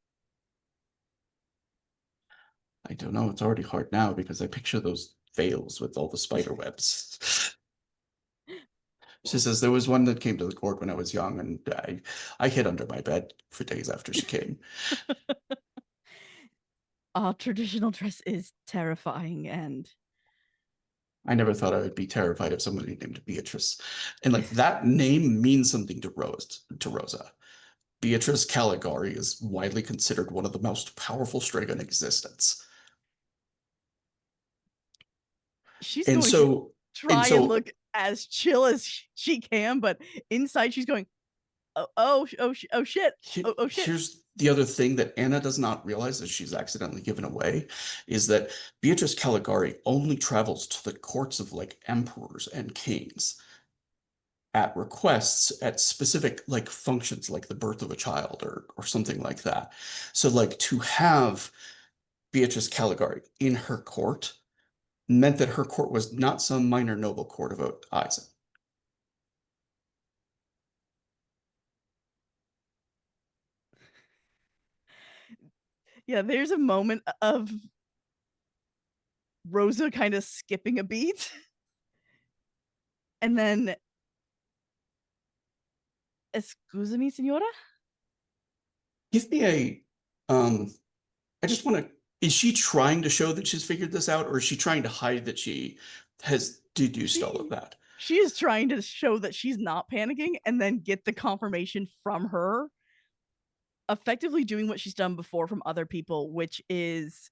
I don't know. It's already hard now because I picture those veils with all the spider webs. She says there was one that came to the court when I was young, and I hid under my bed for days after she came. Our traditional dress is terrifying, and I never thought I would be terrified of somebody named Beatrice. And like that name means something to Rosa. Beatrice Caligari is widely considered one of the most powerful Strega in existence. she's And going to so try and look as chill as she can, but inside she's going, oh shit. Oh shit. Here's the other thing that Anna does not realize that she's accidentally given away is that Beatrice Caligari only travels to the courts of like emperors and kings at requests at specific like functions like the birth of a child or something like that. So like to have Beatrice Caligari in her court meant that her court was not some minor noble court of Isaac. Yeah, there's a moment of Rosa kind of skipping a beat. And then, excuse me, senora? Give me I just want to, is she trying to show that she's figured this out, or is she trying to hide that she has deduced all of that? She is trying to show that she's not panicking and then get the confirmation from her, effectively doing what she's done before from other people, which is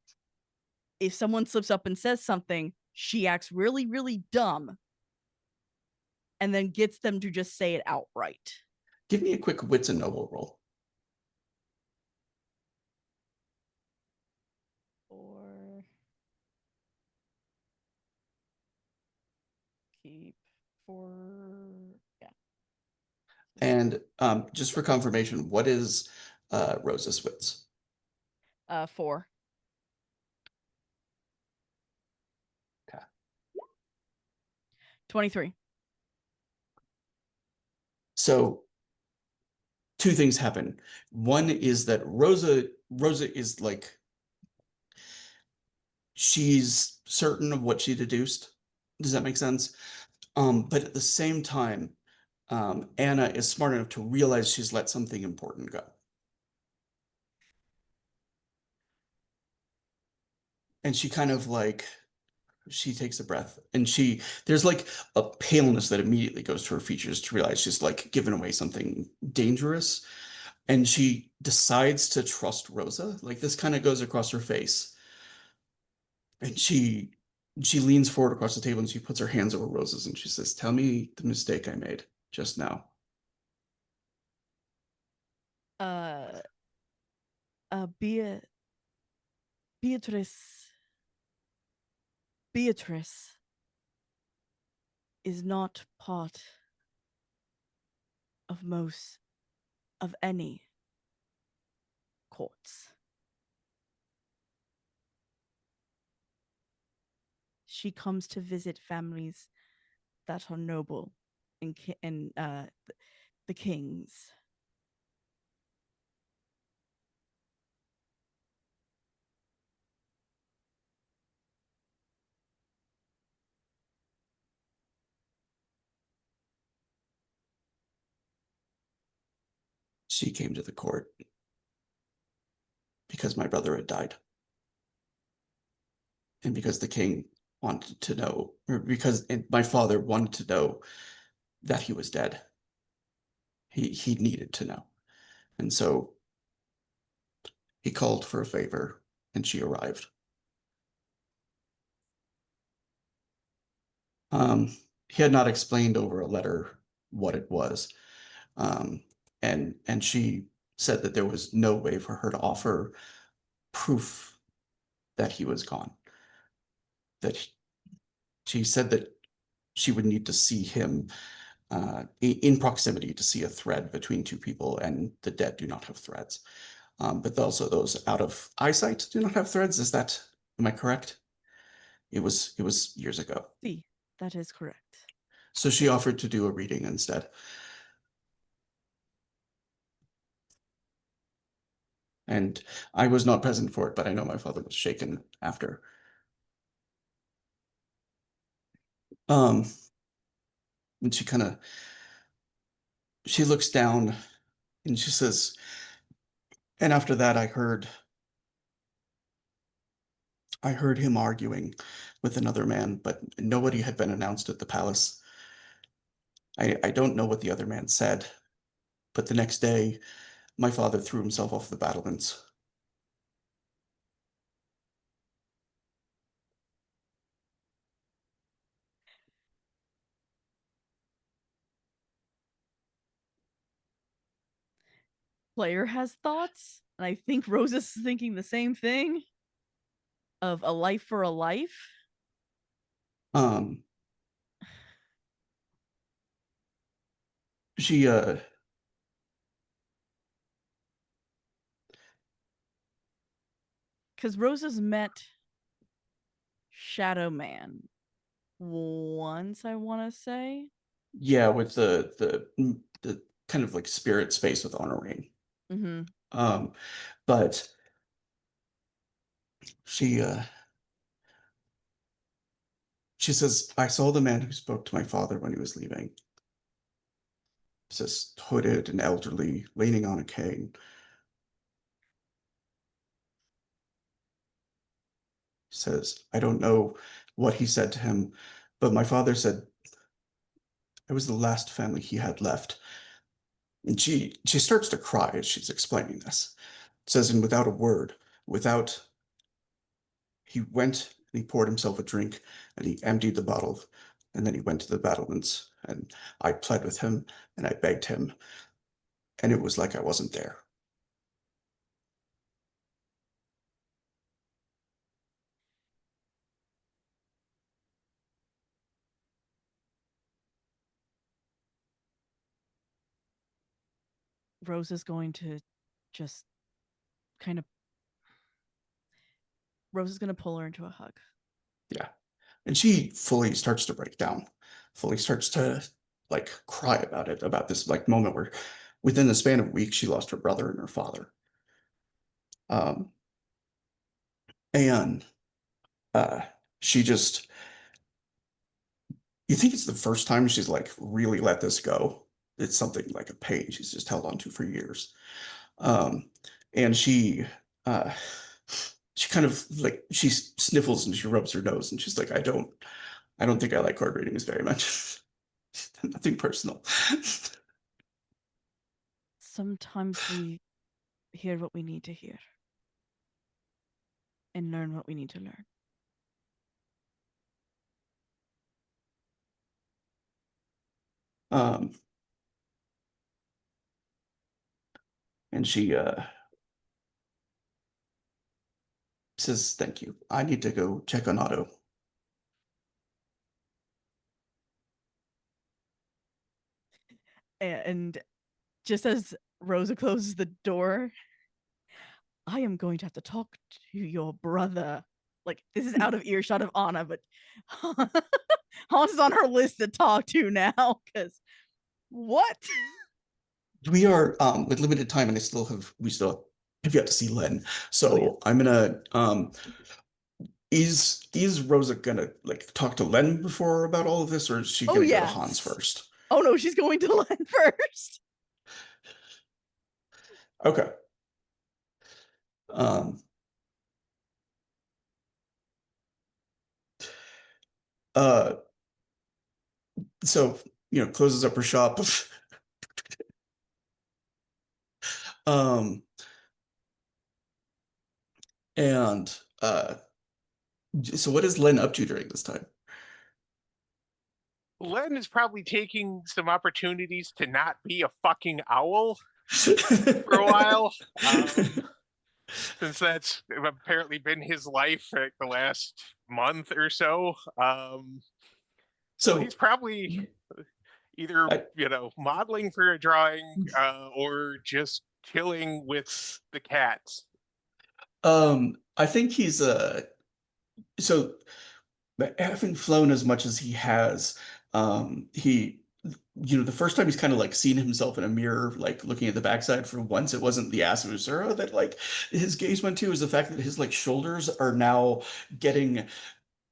if someone slips up and says something, she acts really, really dumb and then gets them to just say it outright. Give me a quick wits and noble roll. Or keep for, yeah. And just for confirmation, what is Rosa's wits? 4. Okay. 23. So two things happen. One is that Rosa is like, she's certain of what she deduced. Does that make sense? But at the same time, Anna is smart enough to realize she's let something important go. And she kind of like, she takes a breath and there's like a paleness that immediately goes to her features to realize she's like given away something dangerous. And she decides to trust Rosa. Like this kind of goes across her face. And she leans forward across the table and she puts her hands over Rosa's and she says, "Tell me the mistake I made just now." Beatrice is not part of any courts. She comes to visit families that are noble and the kings. She came to the court because my brother had died. And because the king wanted to know, or because my father wanted to know that he was dead. He needed to know. And so he called for a favor and she arrived. He had not explained over a letter what it was. And she said that there was no way for her to offer proof that he was gone. That she said that she would need to see him in proximity to see a thread between two people, and the dead do not have threads. But also those out of eyesight do not have threads. Am I correct? It was years ago. See, that is correct. So she offered to do a reading instead. And I was not present for it, but I know my father was shaken after. And she looks down and she says, and after that I heard him arguing with another man, but nobody had been announced at the palace. I don't know what the other man said, but the next day my father threw himself off the battlements. Player has thoughts, and I think Rose is thinking the same thing of a life for a life. Um, she Because Rose has met Shadow Man once, I want to say. yeah, with the kind of like spirit space with Honorine. Mm-hmm. But she she says, I saw the man who spoke to my father when he was leaving. Says hooded and elderly, leaning on a cane. Says, I don't know what he said to him, but my father said I was the last family he had left. And she starts to cry as she's explaining this. Says, and without a word, without he went and he poured himself a drink and he emptied the bottle and then he went to the battlements and I pled with him and I begged him and it was like I wasn't there. Rose is going to just kind of. Rose is going to pull her into a hug. Yeah. And she fully starts to break down, fully starts to like cry about it, about this like moment where within the span of weeks she lost her brother and her father. Um, and uh, she just, you think it's the first time she's like really let this go. It's something like a pain she's just held on to for years. Um, and uh, she kind of like, she sniffles and she rubs her nose and she's like, I don't think I like card readings very much. Nothing personal. Sometimes we hear what we need to hear and learn what we need to learn. Um, and she says, thank you. I need to go check on Otto. And just as Rosa closes the door, I am going to have to talk to your brother. Like, this is out of earshot of Anna, but Hans is on her list to talk to now, because what? We are with limited time and we still have yet to see Len. So Oh, yeah. I'm gonna is Rosa gonna like talk to Len before about all of this, or is she Oh, gonna go to yes. Hans first? Oh, no, she's going to Len first. Okay. Um uh so closes up her shop. um and so what is Len up to during this time? Len is probably taking some opportunities to not be a fucking owl for a while. Since that's apparently been his life for the last month or so. So he's probably either modeling for a drawing or just chilling with the cats. I think he's so having flown as much as he has, he the first time he's kind of like seen himself in a mirror, like looking at the backside for once, it wasn't the ass of Usura that like his gaze went to, is the fact that his like shoulders are now getting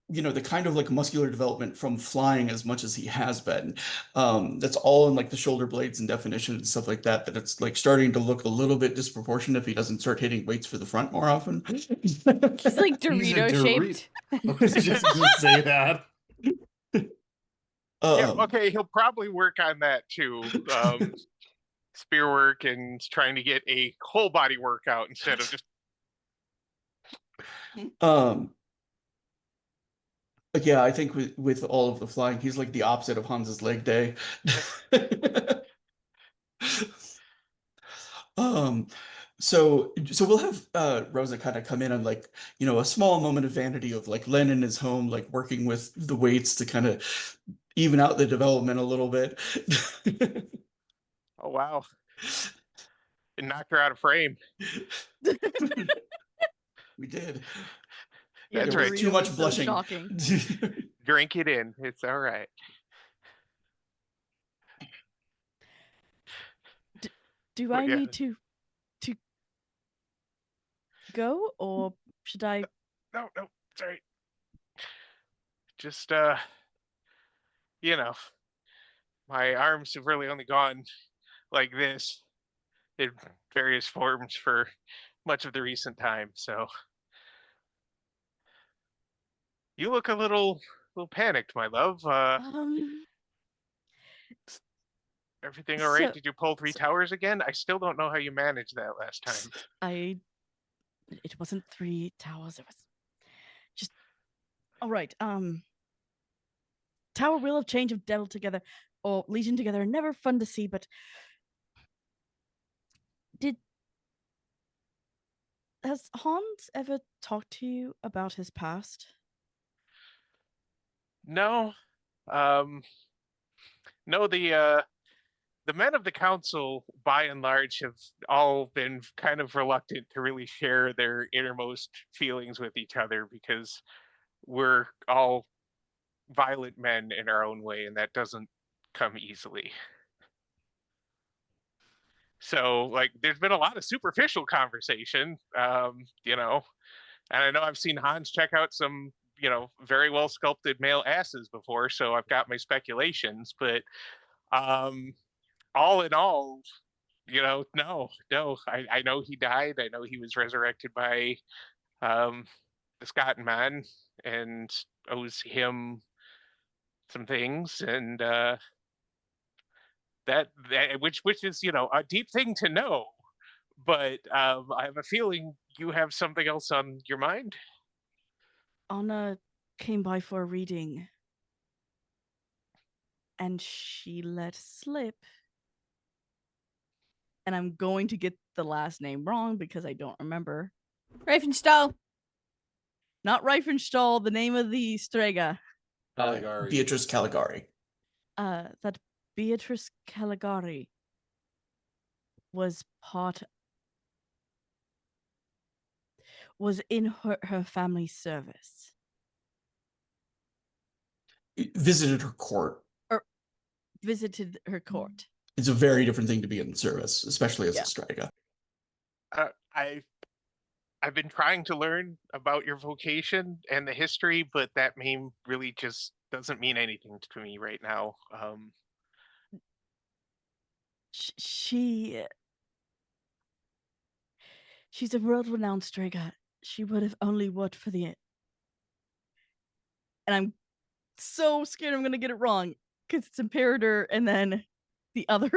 the kind of like muscular development from flying as much as he has been. That's all in like the shoulder blades and definition and stuff like that, that it's like starting to look a little bit disproportionate if he doesn't start hitting weights for the front more often. He's like He's a Dorito shaped. I was just gonna say that. Yeah, Um, okay, he'll probably work on that too. Spear work and trying to get a whole body workout instead of just but yeah, I think with all of the flying, he's like the opposite of Hans's leg day. Um, so we'll have Rosa kind of come in on like, a small moment of vanity of like Len in his home, like working with the weights to kind of even out the development a little bit. oh wow. And knocked her out of frame. We did. Yeah, That's There was right. too Dorito much was so blushing. shocking. Drink it in. It's all right. Do Well, I yeah. need to go, or should I? No, sorry. Just you know, my arms have really only gone like this in various forms for much of the recent time. So you look a little panicked, my love. Everything all right? So Did you pull 3 towers again? I still don't know how you managed that last time. it wasn't 3 towers. It was just all right. Tower Wheel of Change of Devil together or Legion together are never fun to see, but has Hans ever talked to you about his past? No. No, the men of the council, by and large, have all been kind of reluctant to really share their innermost feelings with each other because we're all violent men in our own way, and that doesn't come easily. So, like, there's been a lot of superficial conversation, and I know I've seen Hans check out some, very well sculpted male asses before, so I've got my speculations, but um, all in all, no, I know he died. I know he was resurrected by the Scott man and owes him some things, and that which is a deep thing to know. But I have a feeling you have something else on your mind. Anna came by for a reading, and she let slip. And I'm going to get the last name wrong because I don't remember. Reifenstahl. Not Reifenstahl, the name of the Strega. Caligari. Beatrice Caligari. That Beatrice Caligari was in her family's service. Visited her court. Or visited her court. It's a very different thing to be in service, especially as Yeah. a Strega. I've been trying to learn about your vocation and the history, but that name really just doesn't mean anything to me right now. She's a world-renowned Strega. She would have only worked for the. And I'm so scared I'm gonna get it wrong because it's Imperator and then the other.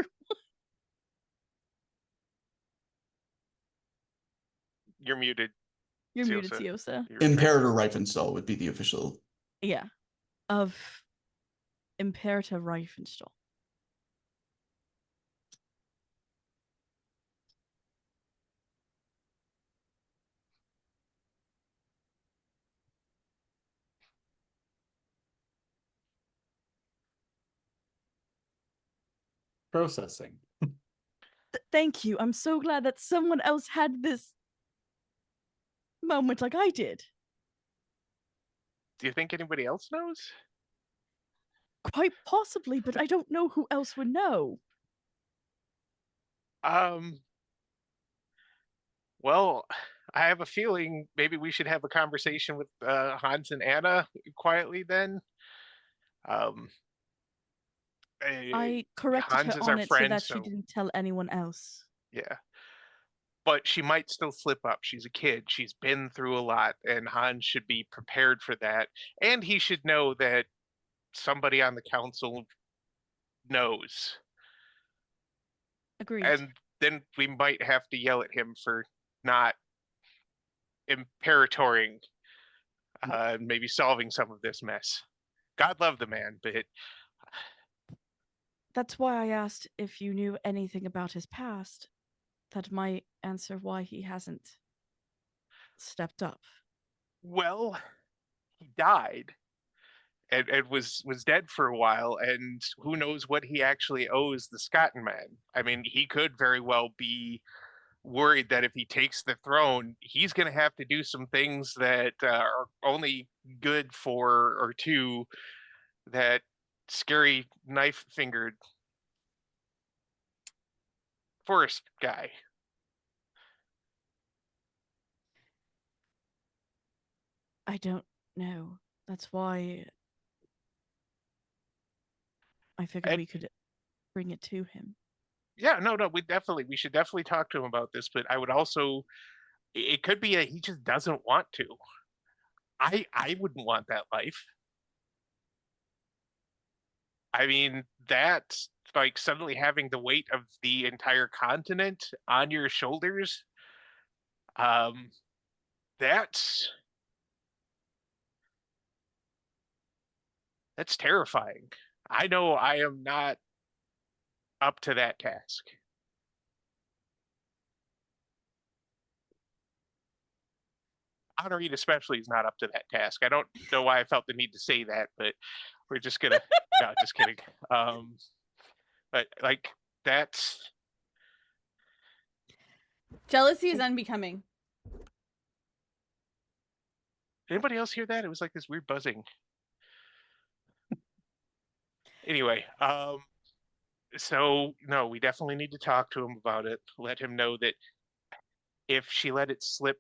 You're muted. You're muted, Ciosa. Ciosa. Imperator Reifenstahl would be the official. Yeah, of Imperator Reifenstahl. Processing. Thank you. I'm so glad that someone else had this moment like I did. Do you think anybody else knows? Quite possibly, but I don't know who else would know. Well, I have a feeling maybe we should have a conversation with Hans and Anna quietly then. Um, I corrected Hans her is our on it so friend, that she so didn't tell anyone else. yeah. But she might still slip up. She's a kid. She's been through a lot, and Hans should be prepared for that. And he should know that somebody on the council knows. Agreed. And then we might have to yell at him for not imperatoring, maybe solving some of this mess. God love the man, but That's why I asked if you knew anything about his past. That might answer why he hasn't stepped up. well, he died and was dead for a while, and who knows what he actually owes the Scotland man. I mean, he could very well be worried that if he takes the throne, he's going to have to do some things that are only good for or to that scary knife-fingered forest guy. I don't know. That's why I figured And we could bring it to him. yeah, no, we should definitely talk to him about this. But I would also, it could be he just doesn't want to. I wouldn't want that life. I mean, that's like suddenly having the weight of the entire continent on your shoulders. Um, that's terrifying. I know I am not up to that task. Honorine especially is not up to that task. I don't know why I felt the need to say that, but we're just gonna no, just kidding. But like that's Jealousy is unbecoming. anybody else hear that? It was like this weird buzzing. Anyway, so no, we definitely need to talk to him about it. Let him know that if she let it slip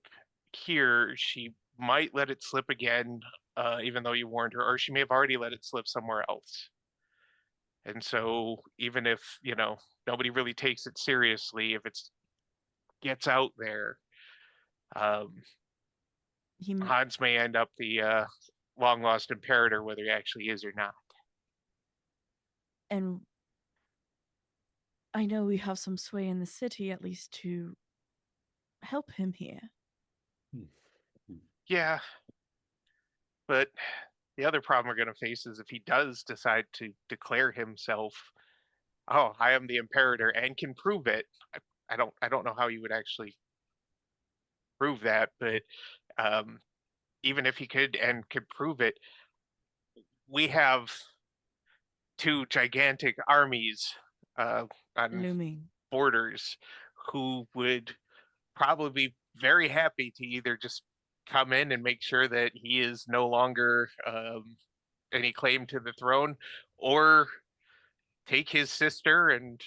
here, she might let it slip again, even though you warned her, or she may have already let it slip somewhere else. And so even if, nobody really takes it seriously, if it gets out there, um, Hans may end up the long lost imperator, whether he actually is or not. And I know we have some sway in the city, at least to help him here. Yeah, but the other problem we're going to face is if he does decide to declare himself, oh, I am the imperator and can prove it. I don't know how you would actually prove that, but um, even if he could and could prove it, we have two gigantic armies on Looming. borders who would probably be very happy to either just come in and make sure that he is no longer any claim to the throne, or take his sister and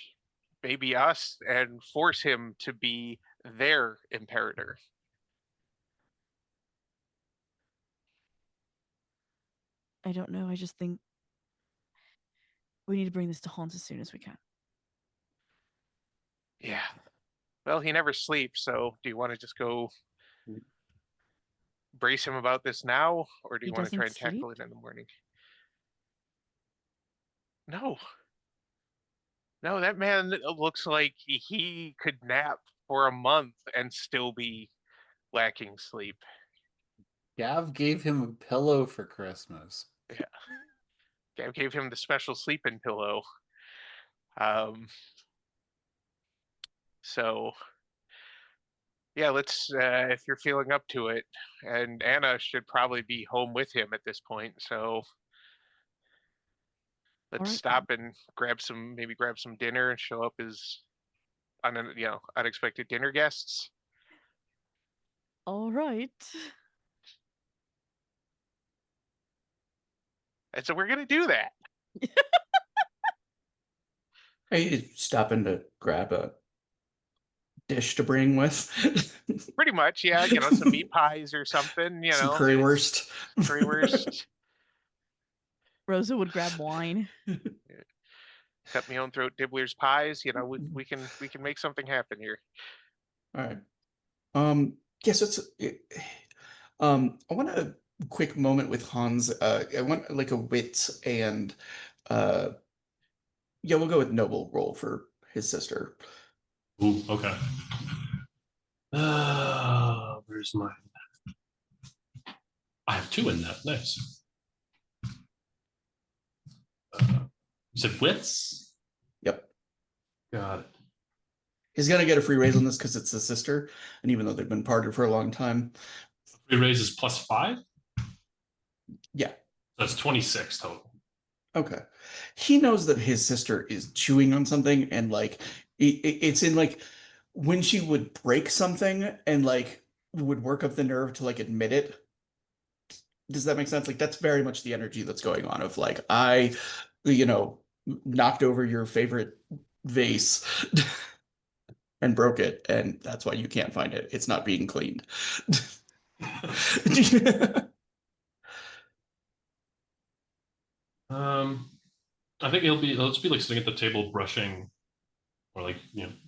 maybe us and force him to be their imperator. I don't know. I just think we need to bring this to Hans as soon as we can. Yeah. Well, he never sleeps, so do you want to just go brace him about this now, or do you He want to try doesn't and tackle sleep? it in the morning? No. No, that man looks like he could nap for a month and still be lacking sleep. Gav gave him a pillow for Christmas. Yeah. I gave him the special sleeping pillow. Um, so yeah, let's if you're feeling up to it, and Anna should probably be home with him at this point. So let's Alright, stop and maybe grab some dinner and show up as unexpected dinner guests. All right. And so we're gonna do that. Are you stopping to grab a dish to bring with. Pretty much, yeah. Some meat pies or something. Some currywurst. Currywurst. Rosa would grab wine. Cut me own throat, Dibbler's pies. We can make something happen here. All right. Yes, I want a quick moment with Hans. I want like a wit and yeah, we'll go with noble roll for his sister. Ooh, okay. Where's mine? I have 2 in that. Nice. You said wits? Yep. Got it. He's gonna get a free raise on this because it's his sister, and even though they've been parted for a long time. Free raise is +5? Yeah. That's 26 total. Okay. He knows that his sister is chewing on something, and like it's in like when she would break something and like would work up the nerve to like admit it. Does that make sense? Like that's very much the energy that's going on of like I, knocked over your favorite vase and broke it, and that's why you can't find it. It's not being cleaned. I think he'll just be like sitting at the table brushing, or like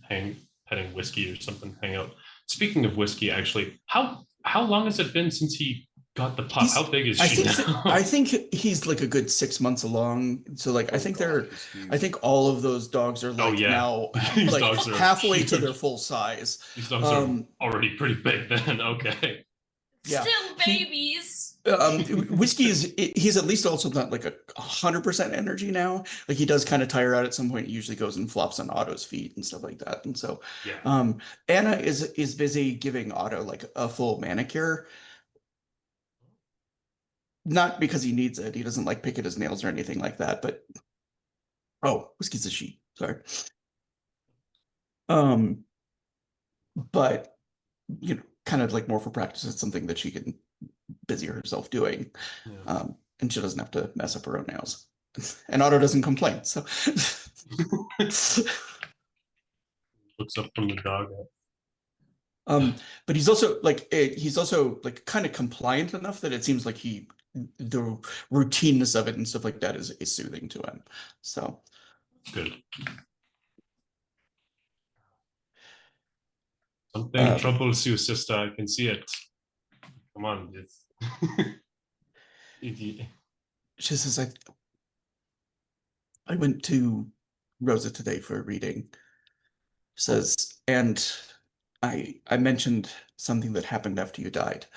petting whiskey or something, hang out. Speaking of whiskey, actually, how long has it been since he got the pup? How big is she now? I think he's like a good 6 months along. So like I think I think all of those dogs are like now These like dogs are halfway huge. to their full size. These dogs are already pretty big then. Okay. Yeah. Still babies. Whiskey he's at least also not like 100% energy now. Like he does kind of tire out at some point. He usually goes and flops on Otto's feet and stuff like that. And so Anna is busy giving Otto like a full manicure. Not because he needs it. He doesn't like pick at his nails or anything like that, but Whiskey's a she. Sorry. But kind of like more for practice, it's something that she can busy herself doing. Yeah. And she doesn't have to mess up her own nails. And Otto doesn't complain. So Looks up from the dog. But he's also like kind of compliant enough that it seems like the routineness of it and stuff like that is soothing to him. So good. Something troubles you, sister. I can see it. Come on, she says, I went to Rosa today for a reading. Says, and I mentioned something that happened after you died.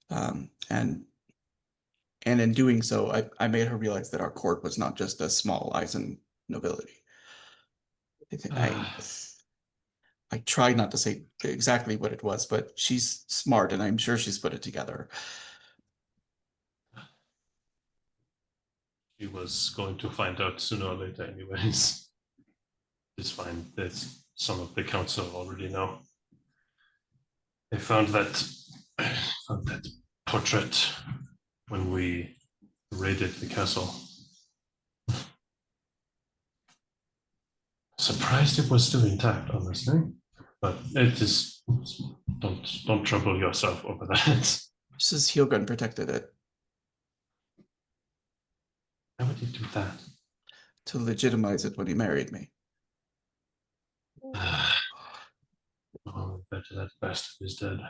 And in doing so, I made her realize that our court was not just a small Eisen nobility. I tried not to say exactly what it was, but she's smart, and I'm sure she's put it together. She was going to find out sooner or later anyways. It's fine. There's some of the council already know. They found that portrait when we raided the castle. Surprised it was still intact, honestly. But it is. Don't trouble yourself over that. Says Hyogun protected it. Why would he do that? To legitimize it when he married me. Oh, better that bastard is dead.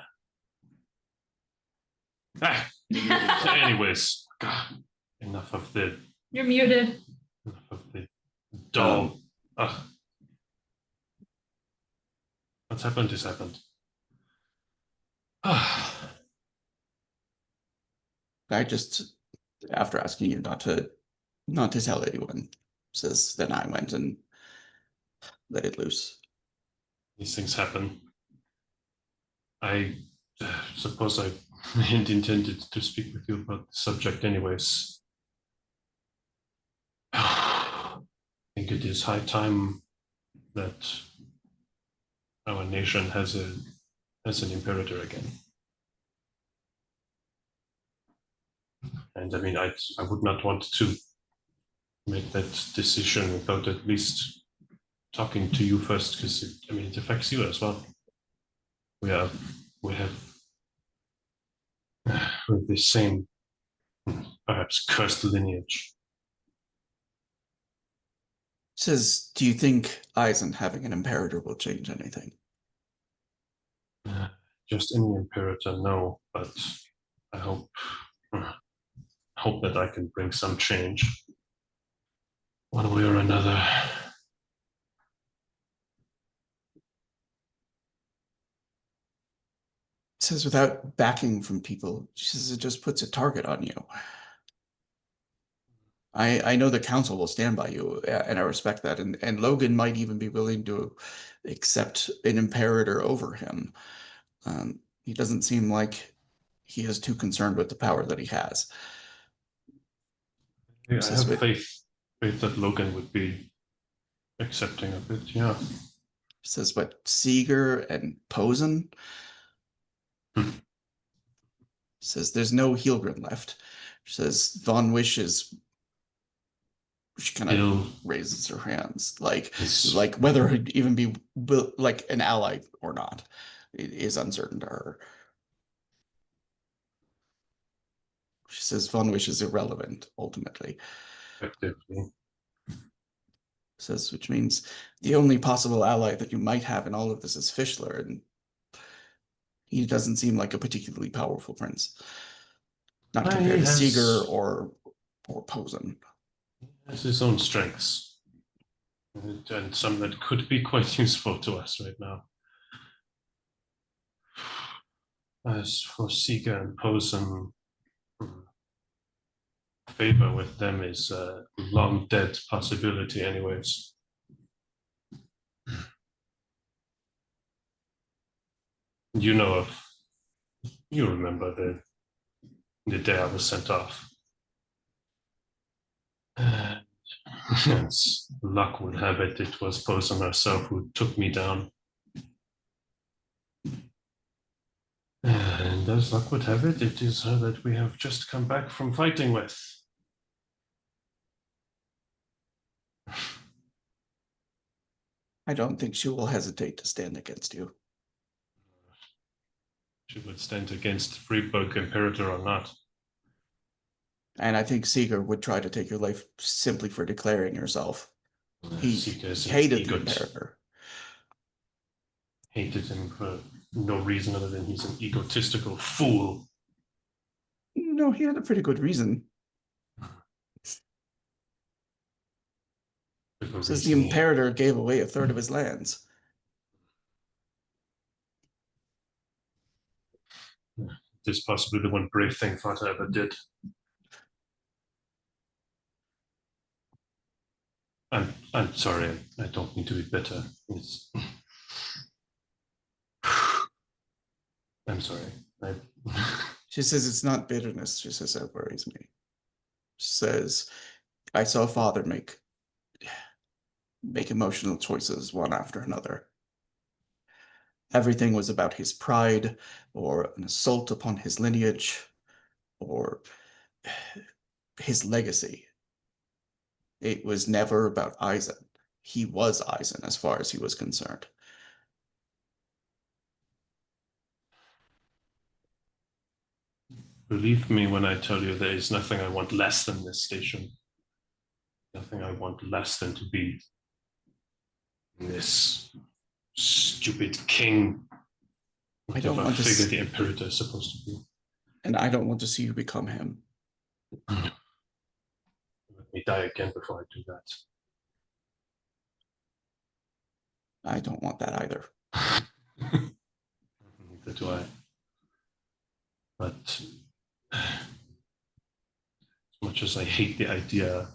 Anyways, God, enough of the. You're muted. Enough of the dull. What's happened has happened. I just, after asking you not to tell anyone, says then I went and let it loose. These things happen. I suppose I had intended to speak with you about the subject anyways. I think it is high time that our nation has an imperator again. And I mean, I would not want to make that decision without at least talking to you first, because it affects you as well. we have the same, perhaps cursed lineage. Says, do you think Eisen having an imperator will change anything? Just any imperator, no, but I hope that I can bring some change one way or another. Says without backing from people, she says it just puts a target on you. I know the council will stand by you, and I respect that. And Logan might even be willing to accept an imperator over him. He doesn't seem like he is too concerned with the power that he has. Yeah, I Says, have faith that Logan would be accepting of it, yeah. says what, Seeger and Posen? Says there's no Heelgren left. Says Von Wish is. She kind of raises her hands, like whether he'd even be like an ally or not, it is uncertain to her. She says Von Wish is irrelevant ultimately. Effectively. Says, which means the only possible ally that you might have in all of this is Fischler, and he doesn't seem like a particularly powerful prince. Not compared to Seeger or Posen. He has his own strengths, and some that could be quite useful to us right now. As for Seeger and Posen, favor with them is a long dead possibility anyways. You remember the day I was sent off. As luck would have it, it was Posen herself who took me down. And as luck would have it, it is her that we have just come back from fighting with. I don't think she will hesitate to stand against you. She would stand against Freeburg Imperator or not. And I think Seeger would try to take your life simply for declaring yourself. He hated the Imperator. Hated him for no reason other than he's an egotistical fool. No, he had a pretty good reason. Says the Imperator gave away a third of his lands. This is possibly the one brave thing Fata ever did. I'm sorry, I don't mean to be bitter. I'm sorry. She says it's not bitterness. She says that worries me. She says, I saw father make emotional choices one after another. Everything was about his pride or an assault upon his lineage or his legacy. It was never about Eisen. He was Eisen as far as he was concerned. Believe me when I tell you there is nothing I want less than this station. Nothing I want less than to be this stupid king. I don't want to figure the Imperator is supposed to be. And I don't want to see you become him. Let me die again before I do that. I don't want that either. Neither do I. But as much as I hate the idea,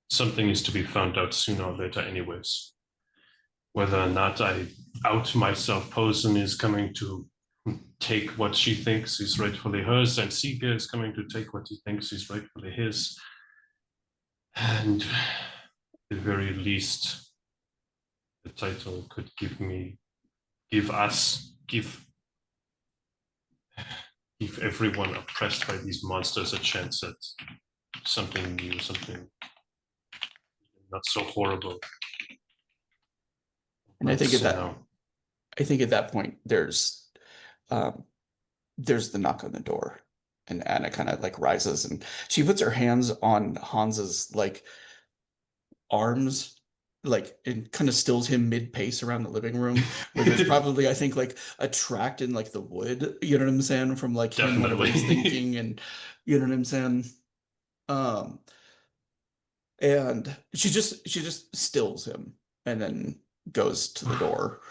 something is to be found out sooner or later anyways. Whether or not I out myself, Posen is coming to take what she thinks is rightfully hers, and Seeger is coming to take what he thinks is rightfully his. And at the very least, the title could give everyone oppressed by these monsters a chance at something new, something not so horrible. And I think Let's, at that point there's the knock on the door, and Anna kind of like rises and she puts her hands on Hans's like arms, like, and kind of stills him mid-pace around the living room where there's probably, I think, like a tract in like the wood, you know what I'm saying, from like him, whatever he's Definitely. thinking, and you know what I'm saying. Um, and she just stills him and then goes to the door.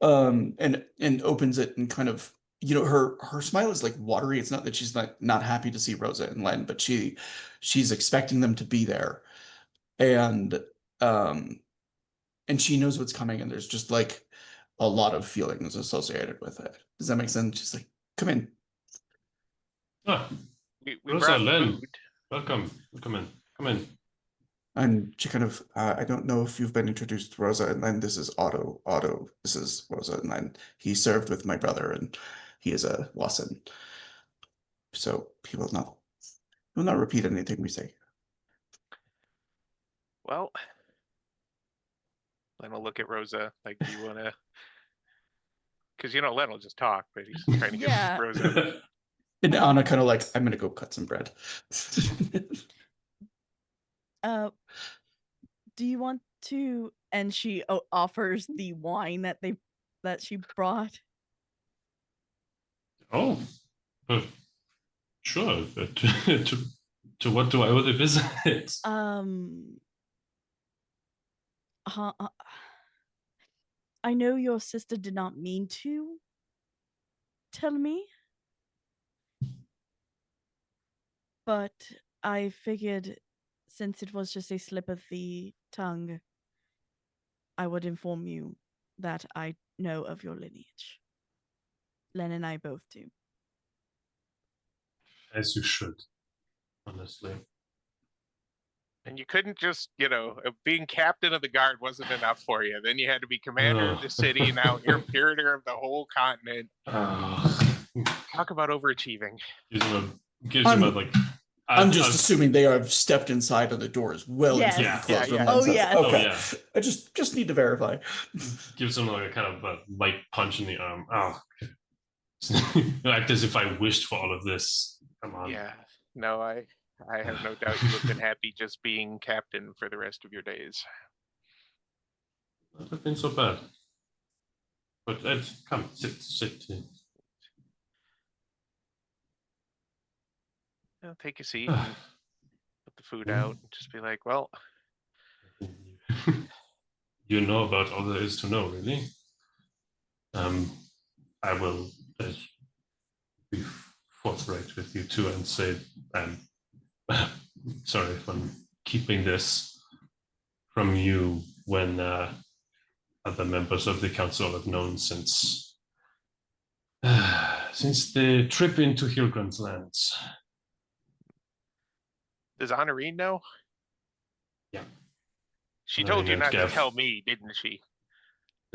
And opens it and kind of, her smile is like watery. It's not that she's not happy to see Rosa and Len, but she's expecting them to be there. And um and she knows what's coming, and there's just like a lot of feelings associated with it. Does that make sense? She's like, come in. ah, We Rosa, brought Len, food. welcome. Come in. Come in. And she kind of, I don't know if you've been introduced to Rosa and Len. This is Otto. Otto, this is Rosa and Len. He served with my brother, and he is a Wasson. So he will not repeat anything we say. Well, Len will look at Rosa like, do you want to? Because Len will just talk, but he's trying to give Yeah. Rosa. And Anna kind of like, I'm gonna go cut some bread. Do you want to? And she offers the wine that she brought. Oh, sure. But to what do I owe the visit? I know your sister did not mean to tell me, but I figured since it was just a slip of the tongue, I would inform you that I know of your lineage. Len and I both do. As you should, honestly. And you couldn't just, being captain of the guard wasn't enough for you. Then you had to be commander of the city. Now you're imperator of the whole continent. Talk about overachieving. Gives him a like. I'm just assuming they have stepped inside on the doors well Yes. into the closed room. Yeah. Oh, yes. Okay. Oh, yeah. I just need to verify. Gives him like a kind of a light punch in the arm. Oh, act as if I wished for all of this. Come on. Yeah. No, I have no doubt you would have been happy just being captain for the rest of your days. Not have been so bad. But come, sit. Take a seat and put the food out and just be like, well. You know about all there is to know, really. I will be forthright with you too and say I'm sorry if I'm keeping this from you when other members of the council have known since the trip into Hilgran's lands. Does Honorine know? Yeah. She told you not to tell me, didn't she?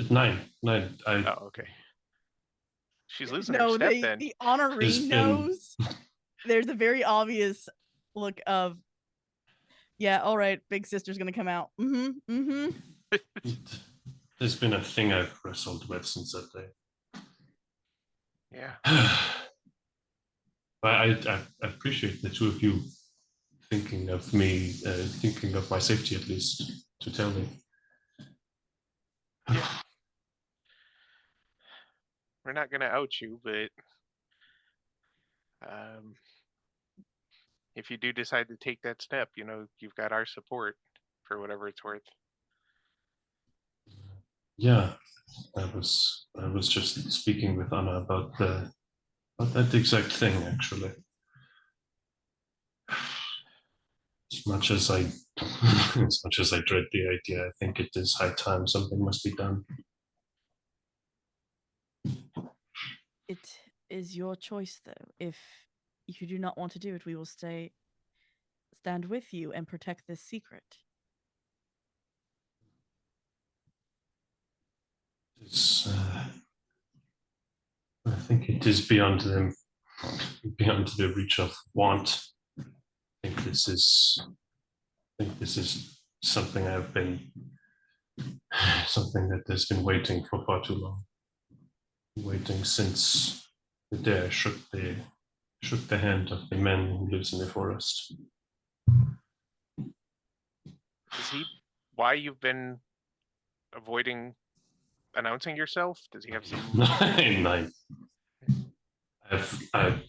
9. Oh, okay. She's losing her No, step then. the honoree knows. There's a very obvious look of, yeah, all right, big sister's gonna come out. There's been a thing I've wrestled with since that day. Yeah. But I appreciate the two of you thinking of me, thinking of my safety at least, to tell me. Yeah. We're not going to out you, but if you do decide to take that step, you've got our support for whatever it's worth. Yeah, I was just speaking with Anna about that exact thing, actually. As much as I dread the idea, I think it is high time something must be done. It is your choice, though. If you do not want to do it, we will stand with you and protect this secret. I think it is beyond the reach of want. I think this is think this is something something that has been waiting for far too long. Waiting since the day I shook the hand of the man who lives in the forest. Is he why you've been avoiding announcing yourself? Does he have some? Nein. I've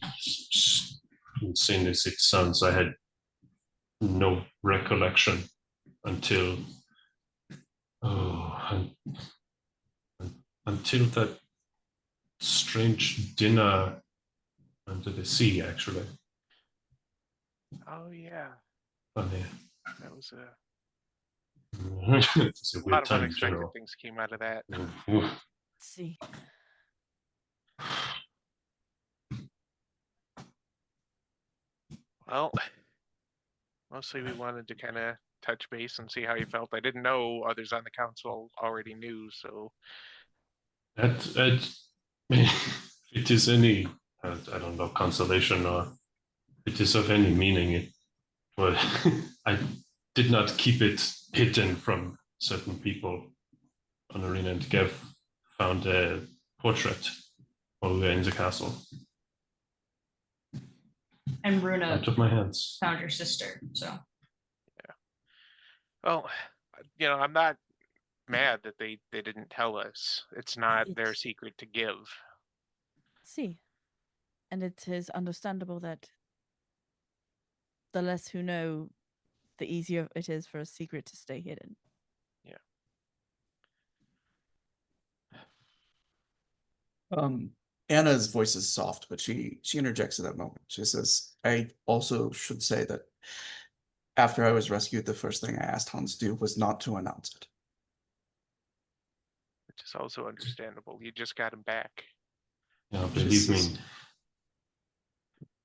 seen the Six Sons. I had no recollection until until that strange dinner under the sea. Actually, Oh yeah, funny. that was a It's a lot weird of time in unexpected general. things came out of that. Oof. Let's see. Well, mostly we wanted to kind of touch base and see how you felt. I didn't know others on the council already knew, so At if it is any, I don't know, consolation or it is of any meaning, well, I did not keep it hidden from certain people. Honorine and Gev found a portrait while we were in the castle. And Runa Out of my hands. found your sister, so. well, I'm not mad that they didn't tell us. It's not their It's- secret to give. See. And it is understandable that the less who know, the easier it is for a secret to stay hidden. Anna's voice is soft, but she interjects at that moment. She says, I also should say that after I was rescued, the first thing I asked Hans to do was not to announce it. Which is also understandable. You just got him back. Yeah, She believe me, says-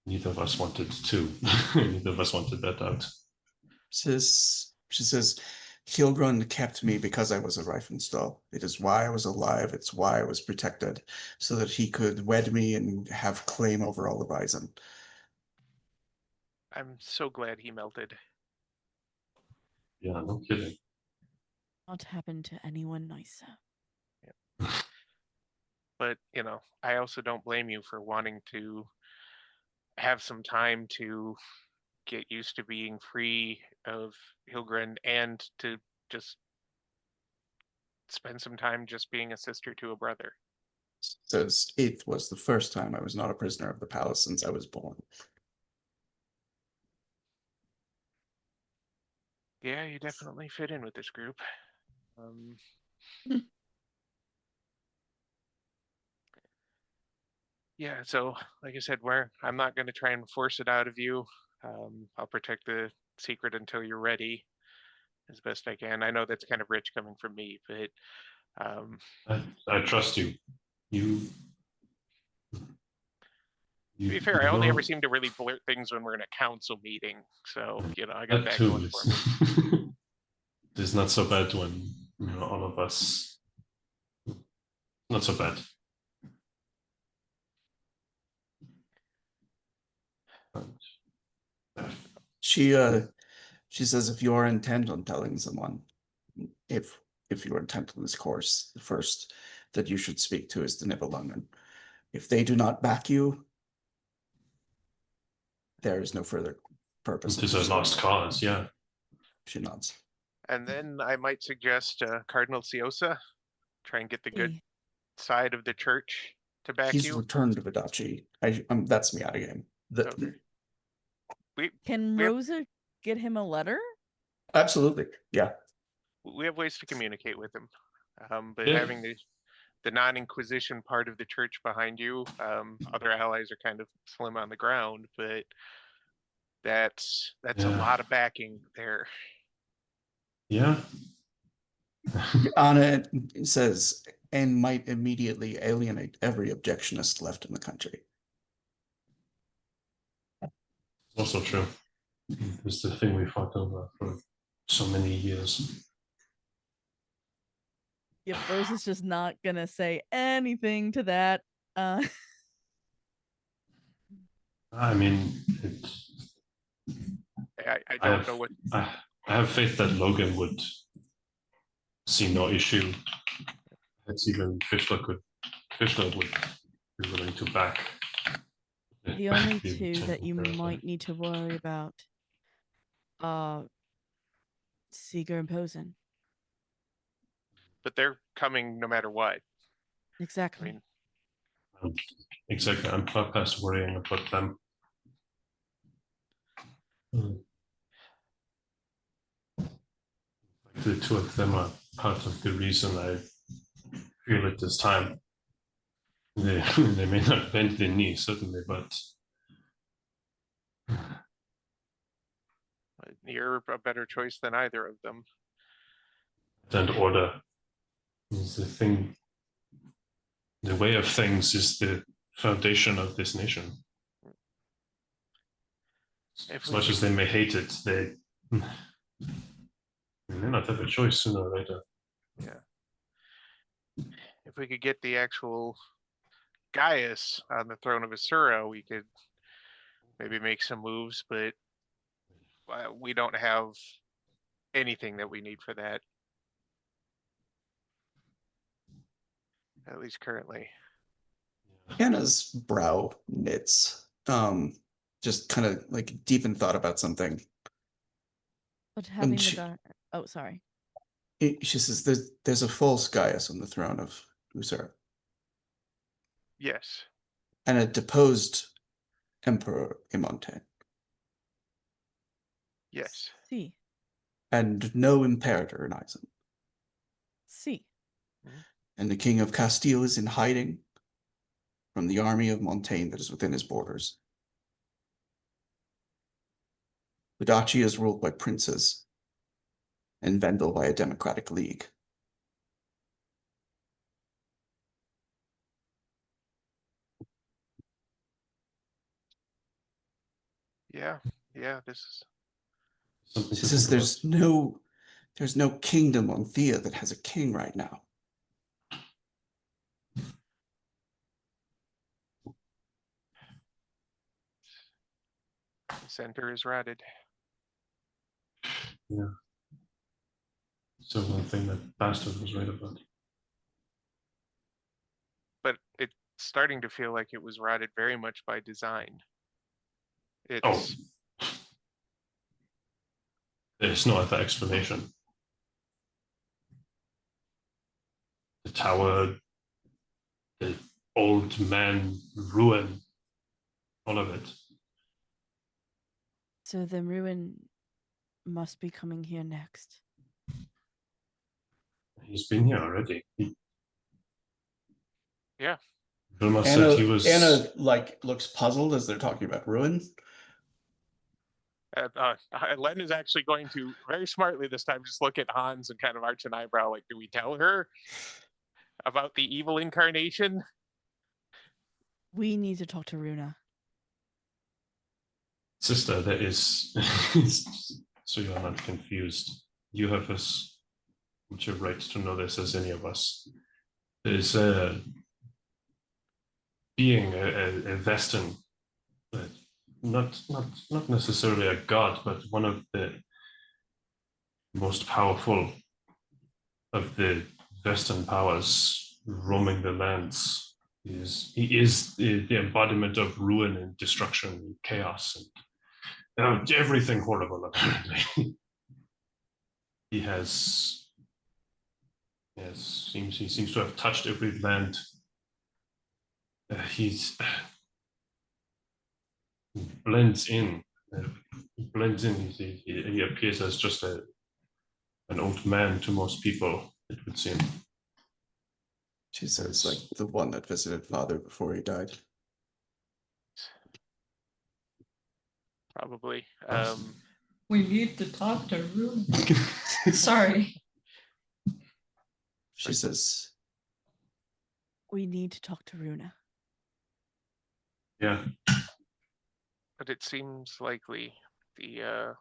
neither of us wanted to. Neither of us wanted that out. She says, Hilgrun kept me because I was a Reifenstahl. It is why I was alive. It's why I was protected, so that he could wed me and have claim over all the Ryzen. I'm so glad he melted. Yeah, no kidding. Not happen to anyone nicer. But, I also don't blame you for wanting to have some time to get used to being free of Hilgren and to just spend some time just being a sister to a brother. Says it was the first time I was not a prisoner of the palace since I was born. Yeah, you definitely fit in with this group. Yeah, so like I said, I'm not going to try and force it out of you. I'll protect the secret until you're ready, as best I can. I know that's kind of rich coming from me, but I trust you. You. To be fair, I only ever seem to really blurt things when we're in a council meeting. So, I got that too going for me. It is not so bad when all of us. Not so bad. She says if you are intent on telling someone, if you are intent on this course, the first that you should speak to is the Nibelungen. If they do not back you, there is no further purpose. It is a lost cause, yeah. She nods. And then I might suggest Cardinal Ciosa. Try and get the good side of the church to back He's you. returned to Vidachi. That's me out of game. Can we have- Rosa get him a letter? Absolutely, yeah. We have ways to communicate with him. But Yeah. having the non-inquisition part of the church behind you, other allies are kind of slim on the ground, but that's a lot of backing there. Yeah. Anna says, and might immediately alienate every objectionist left in the country. Also true. It's the thing we fought over for so many years. Yep, Rose is just not gonna say anything to that. I mean, I don't know what. I have faith that Logan would see no issue. It's even Fischler would be willing to back. The only the two that you Territory. might need to worry about are Seeger and Posen. But they're coming no matter what. I Exactly. mean, Exactly. I'm far past worrying about them. The two of them are part of the reason I feel it this time. They may not bend the knee, certainly, but you're a better choice than either of them. and order is the thing. The way of things is the foundation of this nation. As much as they may hate it, they may not have a choice sooner or later. Yeah. If we could get the actual Gaius on the throne of Asura, we could maybe make some moves, but we don't have anything that we need for that. At least currently. Anna's brow knits. Just kind of like deep in thought about something. But having she- the oh, sorry. She says, "There's a false Gaius on the throne of Usura, Yes. and a deposed Emperor Imonte, Yes. See. and no Imperator in Isen. See. And the King of Castile is in hiding from the army of Montaigne that is within his borders. The duchy is ruled by princes, and Vendel by a democratic league. Yeah. Yeah. This is. She says there's no kingdom on Thea that has a king right now. The center is rotted. Yeah. So one thing that Bastard was right about. But it's starting to feel like it was rotted very much by design. It's Oh. There's no other explanation. The tower, the old man ruin, all of it. So the ruin must be coming here next. He's been here already. Yeah. Vilma said he was. Anna looks puzzled as they're talking about ruin. Len is actually going to very smartly this time just look at Hans and kind of arch an eyebrow. Like, do we tell her about the evil incarnation? We need to talk to Runa. Sister, there is. So you are not confused. You have as much a right to know this as any of us. There's being a Western, not necessarily a god, but one of the most powerful of the Western powers roaming the lands. He is the embodiment of ruin and destruction and chaos and everything horrible, apparently. He seems to have touched every land. He blends in. He appears as just an old man to most people, it would seem. She says, like the one that visited father before he died. Probably. We need to talk to Rune. Sorry. She says, We need to talk to Runa. Yeah. But it seems likely the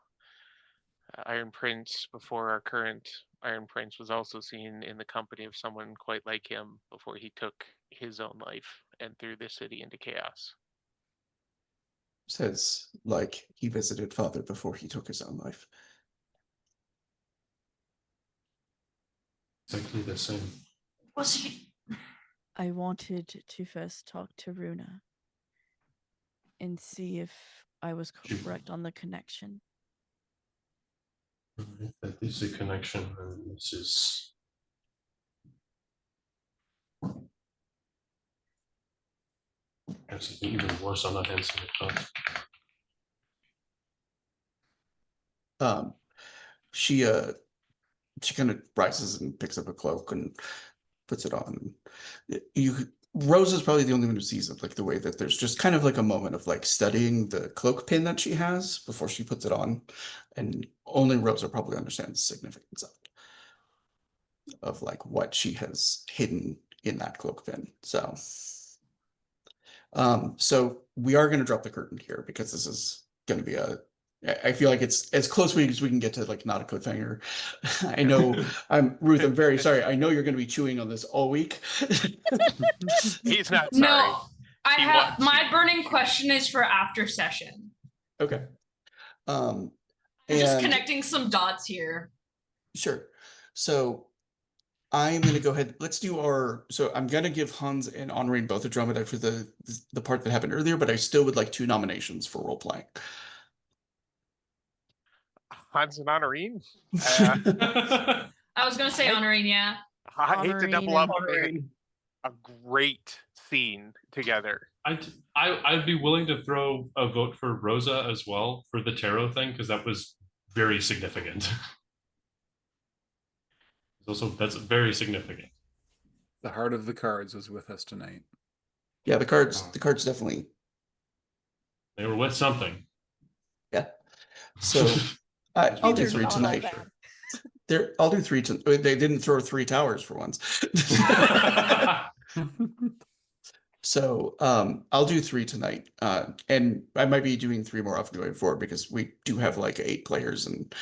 Iron Prince before our current Iron Prince was also seen in the company of someone quite like him before he took his own life and threw the city into chaos. says, like he visited father before he took his own life. Exactly the same. Was he? I wanted to first talk to Runa and see if I was correct on the connection. Alright, that is a connection, and this is actually even worse on that hand than I thought. She kind of rises and picks up a cloak and puts it on. Rose is probably the only one who sees it, like the way that there's just kind of like a moment of like studying the cloak pin that she has before she puts it on, and only Rose will probably understand the significance of like what she has hidden in that cloak pin. So we are going to drop the curtain here because this is going to be I feel like it's as close as we can get to like not a cliffhanger. I know Ruth, I'm very sorry. I know you're going to be chewing on this all week. He's not sorry. No, I He have wants my you. burning question is for after session. Okay. I'm just And connecting some dots here. sure. So I'm gonna go ahead. Let's do so I'm gonna give Hans and Honorine both a drum for the part that happened earlier, but I still would like 2 nominations for role playing. Hans and Honorine. I was gonna say Honorine, yeah. I hate to Honorine double up. and- They had a great scene together. I'd be willing to throw a vote for Rosa as well for the tarot thing, because that was very significant. Also, that's very significant. The heart of the cards was with us tonight. Yeah, the cards definitely. They were with something. Yeah. So I'll do These are 3 not all tonight. bad. I'll do 3 tonight. They didn't throw 3 towers for once. So I'll do 3 tonight. And I might be doing 3 more often going forward because we do have like 8 players, and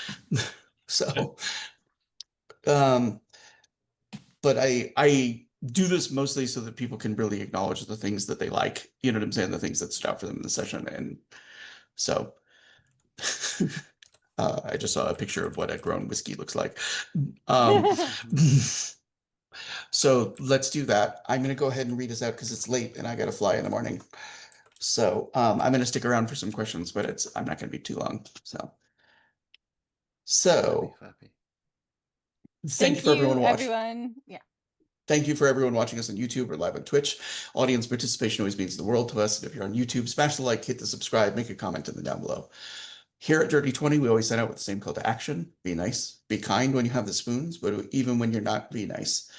so but I do this mostly so that people can really acknowledge the things that they like, you know what I'm saying, the things that stood out for them in the session. And so I just saw a picture of what a grown whiskey looks like. So let's do that. I'm going to go ahead and read this out because it's late and I got to fly in the morning. So I'm going to stick around for some questions, but I'm not going to be too long. So Flappy. thank you for everyone watching. everyone. Yeah. Thank you for everyone watching us on YouTube or live on Twitch. Audience participation always means the world to us. And if you're on YouTube, smash the like, hit the subscribe, make a comment in the down below. Here at Dirty 20, we always set out with the same call to action. Be nice. Be kind when you have the spoons, but even when you're not, be nice.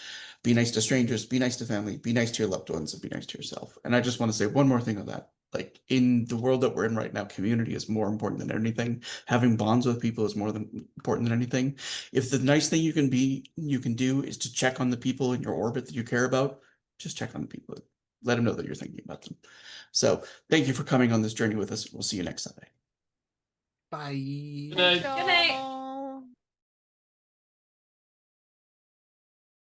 Be nice to strangers, be nice to family, be nice to your loved ones, and be nice to yourself. And I just want to say one more thing on that. Like, in the world that we're in right now, community is more important than anything. Having bonds with people is more important than anything. If the nice thing you can do is to check on the people in your orbit that you care about, just check on the people. Let them know that you're thinking about them. So thank you for coming on this journey with us. We'll see you next Sunday. Bye. Good night. Good night.